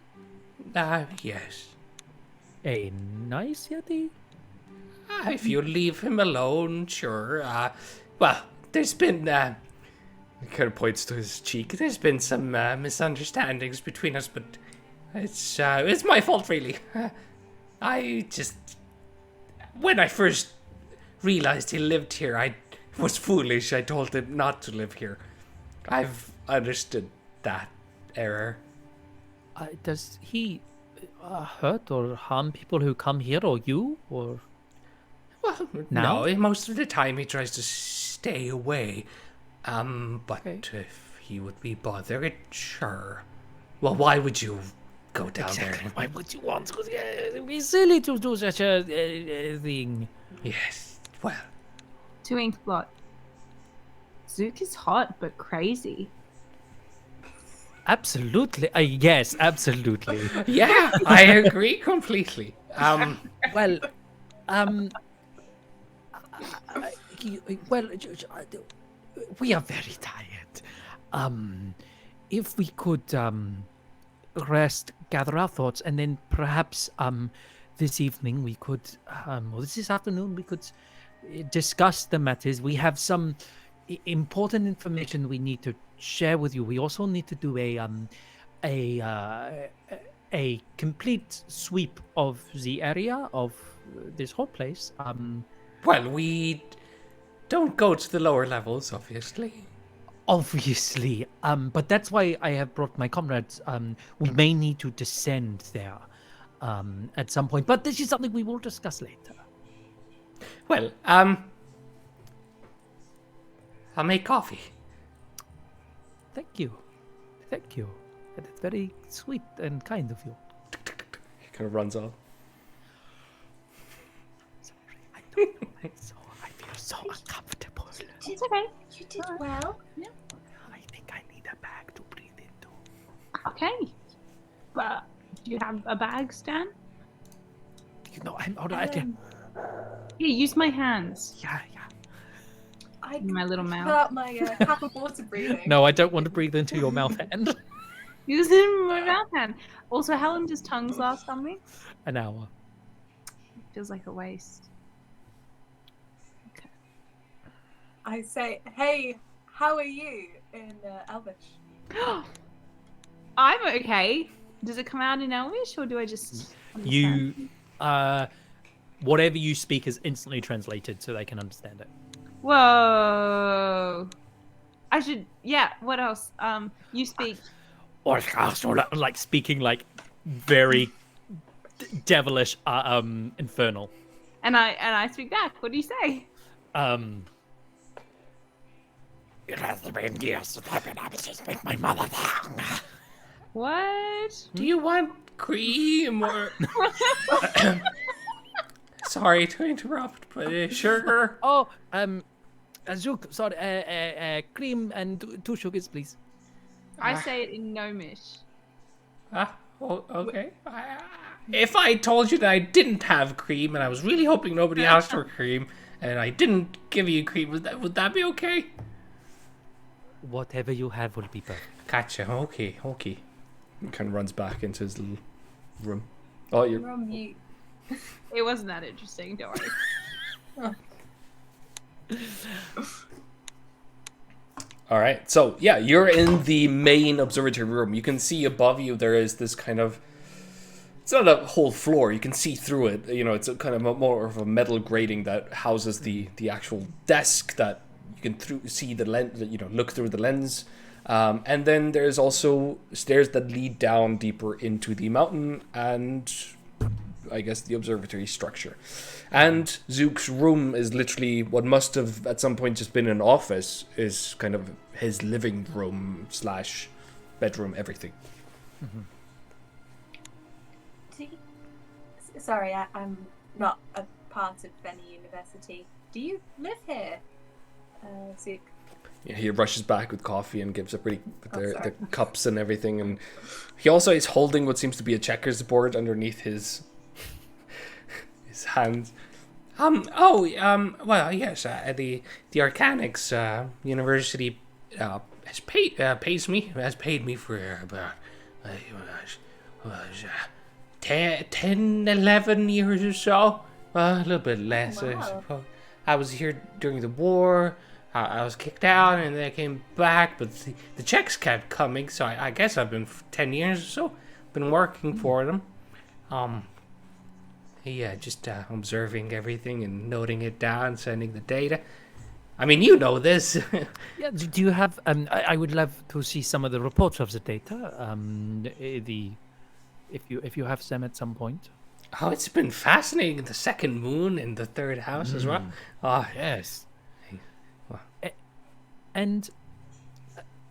Yes. A nice Yeti? If you leave him alone, sure. Well, there's been, he kind of points to his cheek. there's been some misunderstandings between us, but it's my fault, really. I just, when I first realized he lived here, I was foolish. I told him not to live here. I've understood that error. Does he hurt or harm people who come here, or you, or? Well, Now? no, most of the time he tries to stay away. But Okay. if he would be bothered, sure. Well, why would you go down there? Why would you want to? It'd be silly to do such a thing. Yes, well, To Inkblot. Zook is hot, but crazy. Absolutely. Yes, absolutely. yeah, I agree completely. Well, well, we are very tired. If we could rest, gather our thoughts, and then perhaps this evening we could, or this afternoon we could discuss the matters. We have some important information we need to share with you. We also need to do a complete sweep of the area of this whole place. Well, we don't go to the lower levels, obviously. Obviously, but that's why I have brought my comrades. We may need to descend there at some point, but this is something we will discuss later. Well, I'll make coffee. Thank you. Thank you. That's very sweet and kind of you. He kind of runs off. Sorry, I don't know. I feel so uncomfortable. It's okay. You did well. I think I need a bag to breathe into. Okay. But do you have a bag, Stan? You know, I'm alright. Um, Here, use my hands. Yeah. I My little pull mouth. out my cap of water breathing. No, I don't want to breathe into your mouth hand. Use it in my mouth hand. Also, how long does tongues last on me? An hour. Feels like a waste. Okay. I say, hey, how are you in Elvish? I'm okay. Does it come out in Elvish, or do I just understand? You, whatever you speak is instantly translated so they can understand it. Whoa. I should. Yeah. What else? You speak. Or like speaking like very devilish, infernal. And I speak back. What do you say? It has been years since I've been able to speak my mother tongue. What? Do you want cream or... Sorry to interrupt, but sugar? Oh, Zook, sorry, cream and two sugars, please. I say it in Gnomish. Oh, okay. If I told you that I didn't have cream and I was really hoping nobody asked for cream and I didn't give you cream, would that be okay? Whatever you have will be perfect. Gotcha. Okay. He kind of runs back into his little room. Oh, you're... You're on mute. It wasn't that interesting, don't worry. All right. So, yeah, you're in the main observatory room. You can see above you there is this kind of... It's not a whole floor. You can see through it. You know, it's a kind of more of a metal grating that houses the actual desk that you can see the lens, you know, look through the lens. And then there's also stairs that lead down deeper into the mountain and I guess the observatory structure. And Zook's room is literally what must have at some point just been an office, is kind of his living room / bedroom, everything. Mm-hmm. Sorry, I'm not a part of any university. Do you live here, Zook? Yeah, he rushes back with coffee and gives up the sorry. cups and everything. And he also is holding what seems to be a checkers board underneath his hand. Well, yes. The Arcanics University has paid me for about 10, 11 years or so. A little bit less, I Wow. suppose. I was here during the war. I was kicked out and then I came back, but the checks kept coming, so I guess I've been 10 years or so. Been working for them. Yeah, just observing everything and noting it down, sending the data. I mean, you know this. Yeah, do you have? I would love to see some of the reports of the data. If you have them at some point. Oh, it's been fascinating. The second moon in the third house as well. Oh, Yes. And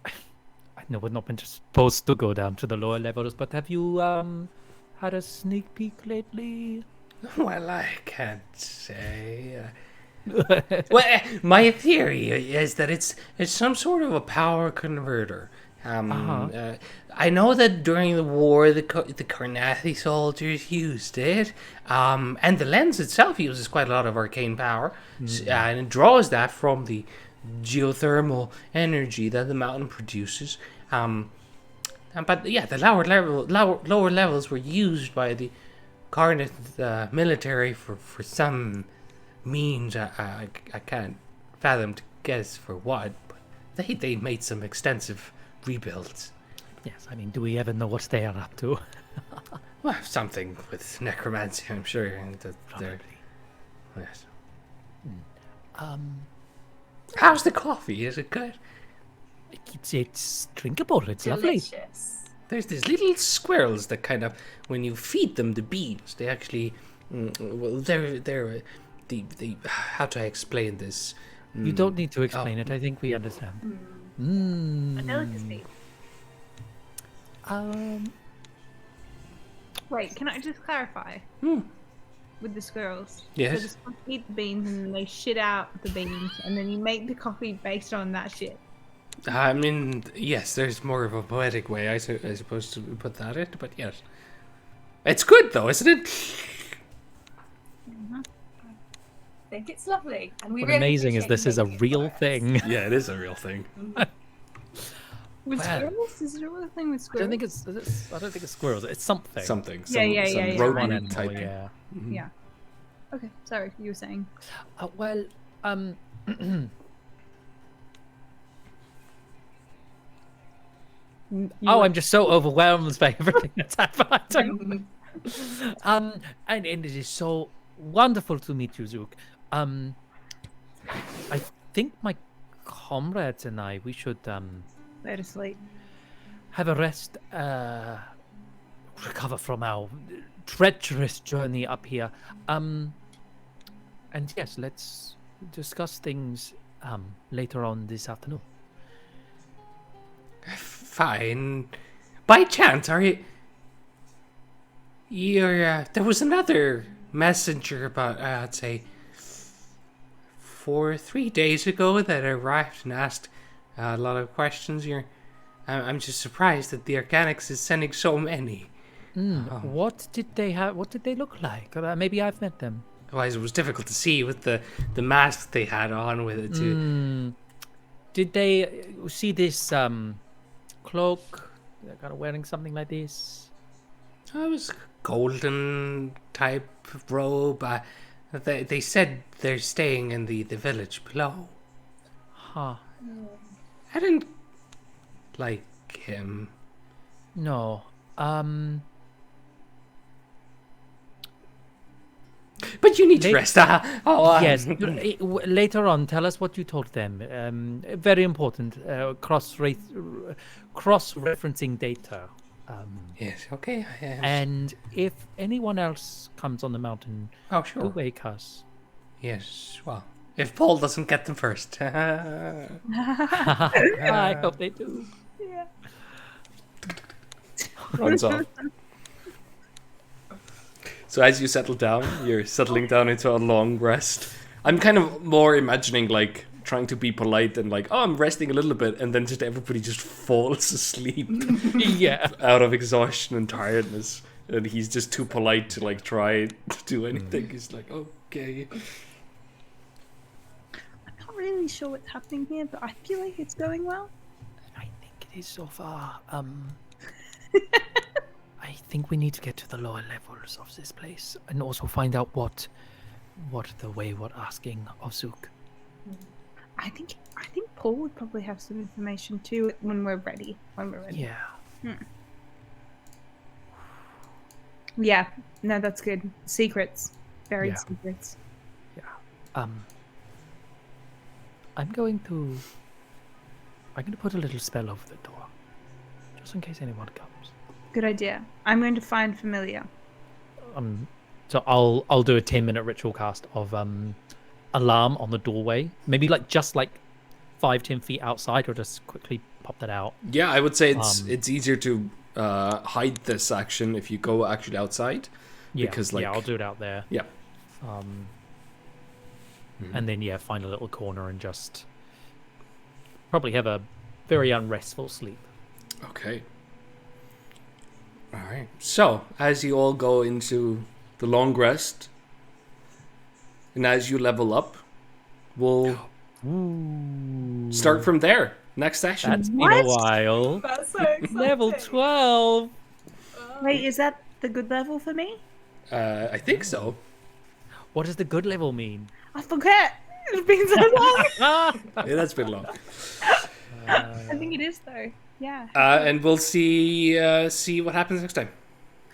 I know we're not been supposed to go down to the lower levels, but have you had a sneak peek lately? well, I can't say. Well, my theory is that it's some sort of a power converter, I know that during the war, the Carnathi soldiers used it, and the lens itself uses quite a lot of arcane power, and it draws that from the geothermal energy that the mountain produces. But yeah, the lower levels were used by the Carnath military for some means I can't fathom to guess for what. But they made some extensive rebuilds. Yes, I mean, do we ever know what they are up to? Well, something with necromancy, I'm sure. Probably. Yes. Um, How's the coffee? Is it good? it's drinkable. It's lovely. Delicious. There's these little squirrels that kind of, when you feed them the beans, they actually, well, they're the how do I explain this? You don't need to explain it. I think we understand. A delicacy. Wait, can I just clarify? With the squirrels. Yes. So the squirrels eat the beans and then they shit out the beans and then you make the coffee based on that shit. I mean, yes, there's more of a poetic way, I suppose, to put that in, but yes. It's good, though, isn't it? I think it's lovely. And we What really amazing is appreciate this you is a making it real for us. thing. Yeah, it is a real thing. With Wow. squirrels? Is it a real thing with I squirrels? don't think it's squirrels. It's something. Something. Yeah. Some One rodent animal, type. yeah. Yeah. Okay, sorry, you were saying. Well, I'm just so overwhelmed by everything that's happening. And it is so wonderful to meet you, Zook. I think my comrades and we should Go to sleep. have a rest, recover from our treacherous journey up here. And yes, let's discuss things later on this afternoon. Fine. By chance, are you... there was another messenger about, I'd say, 3 days ago that arrived and asked a lot of questions. I'm just surprised that the Organics is sending so many. What did they have? What did they look like? Maybe I've met them. Otherwise, it was difficult to see with the mask they had on with it too. Did they see this cloak? They're kind of wearing something like this. It was a golden type robe. They said they're staying in the village below. Huh. I didn't like him. No. But you need to rest. Yes. Later on, tell us what you told them. Very important. Cross-referencing data. Yes. Okay. Yes. And if anyone else comes on the mountain, Oh, sure. do wake us. Yes. Well, if Paul doesn't get them first. I hope they do. Runs off. So as you settle down, you're settling down into a long rest. I'm kind of more imagining like trying to be polite and like, oh, I'm resting a little bit, and then just everybody just falls asleep Yeah. out of exhaustion and tiredness, and he's just too polite to like try to do anything. He's like, okay. I'm not really sure what's happening here, but I feel like it's going well. I think it is so far. I think we need to get to the lower levels of this place and also find out what the way we're asking of Zook. I think Paul would probably have some information too when we're ready. Yeah. Yeah. No, that's good. Secrets. Buried Yeah. secrets. I'm going to put a little spell over the door, just in case anyone comes. Good idea. I'm going to find familiar. So I'll do a 10-minute ritual cast of alarm on the doorway. Maybe just 5-10 feet outside, or just quickly pop that out. Yeah, I would say it's easier to hide this action if you go actually outside. Yeah, Because I'll do it out there. Yeah. And then find a little corner and just probably have a very unrestful sleep. Okay. All right. So, as you all go into the long rest, and as you level up, we'll start from there. Next session. That's been a while. That's so exciting. Level 12. Wait, is that the good level for me? I think so. What does the good level mean? I forget. It's been so long. Yeah, that's been long. I think it is though. Yeah. And we'll see what happens next time.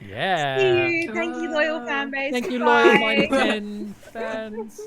Yeah. See you. Thank you, loyal fan base. Thank you, Goodbye. loyal Mighty 10 fans.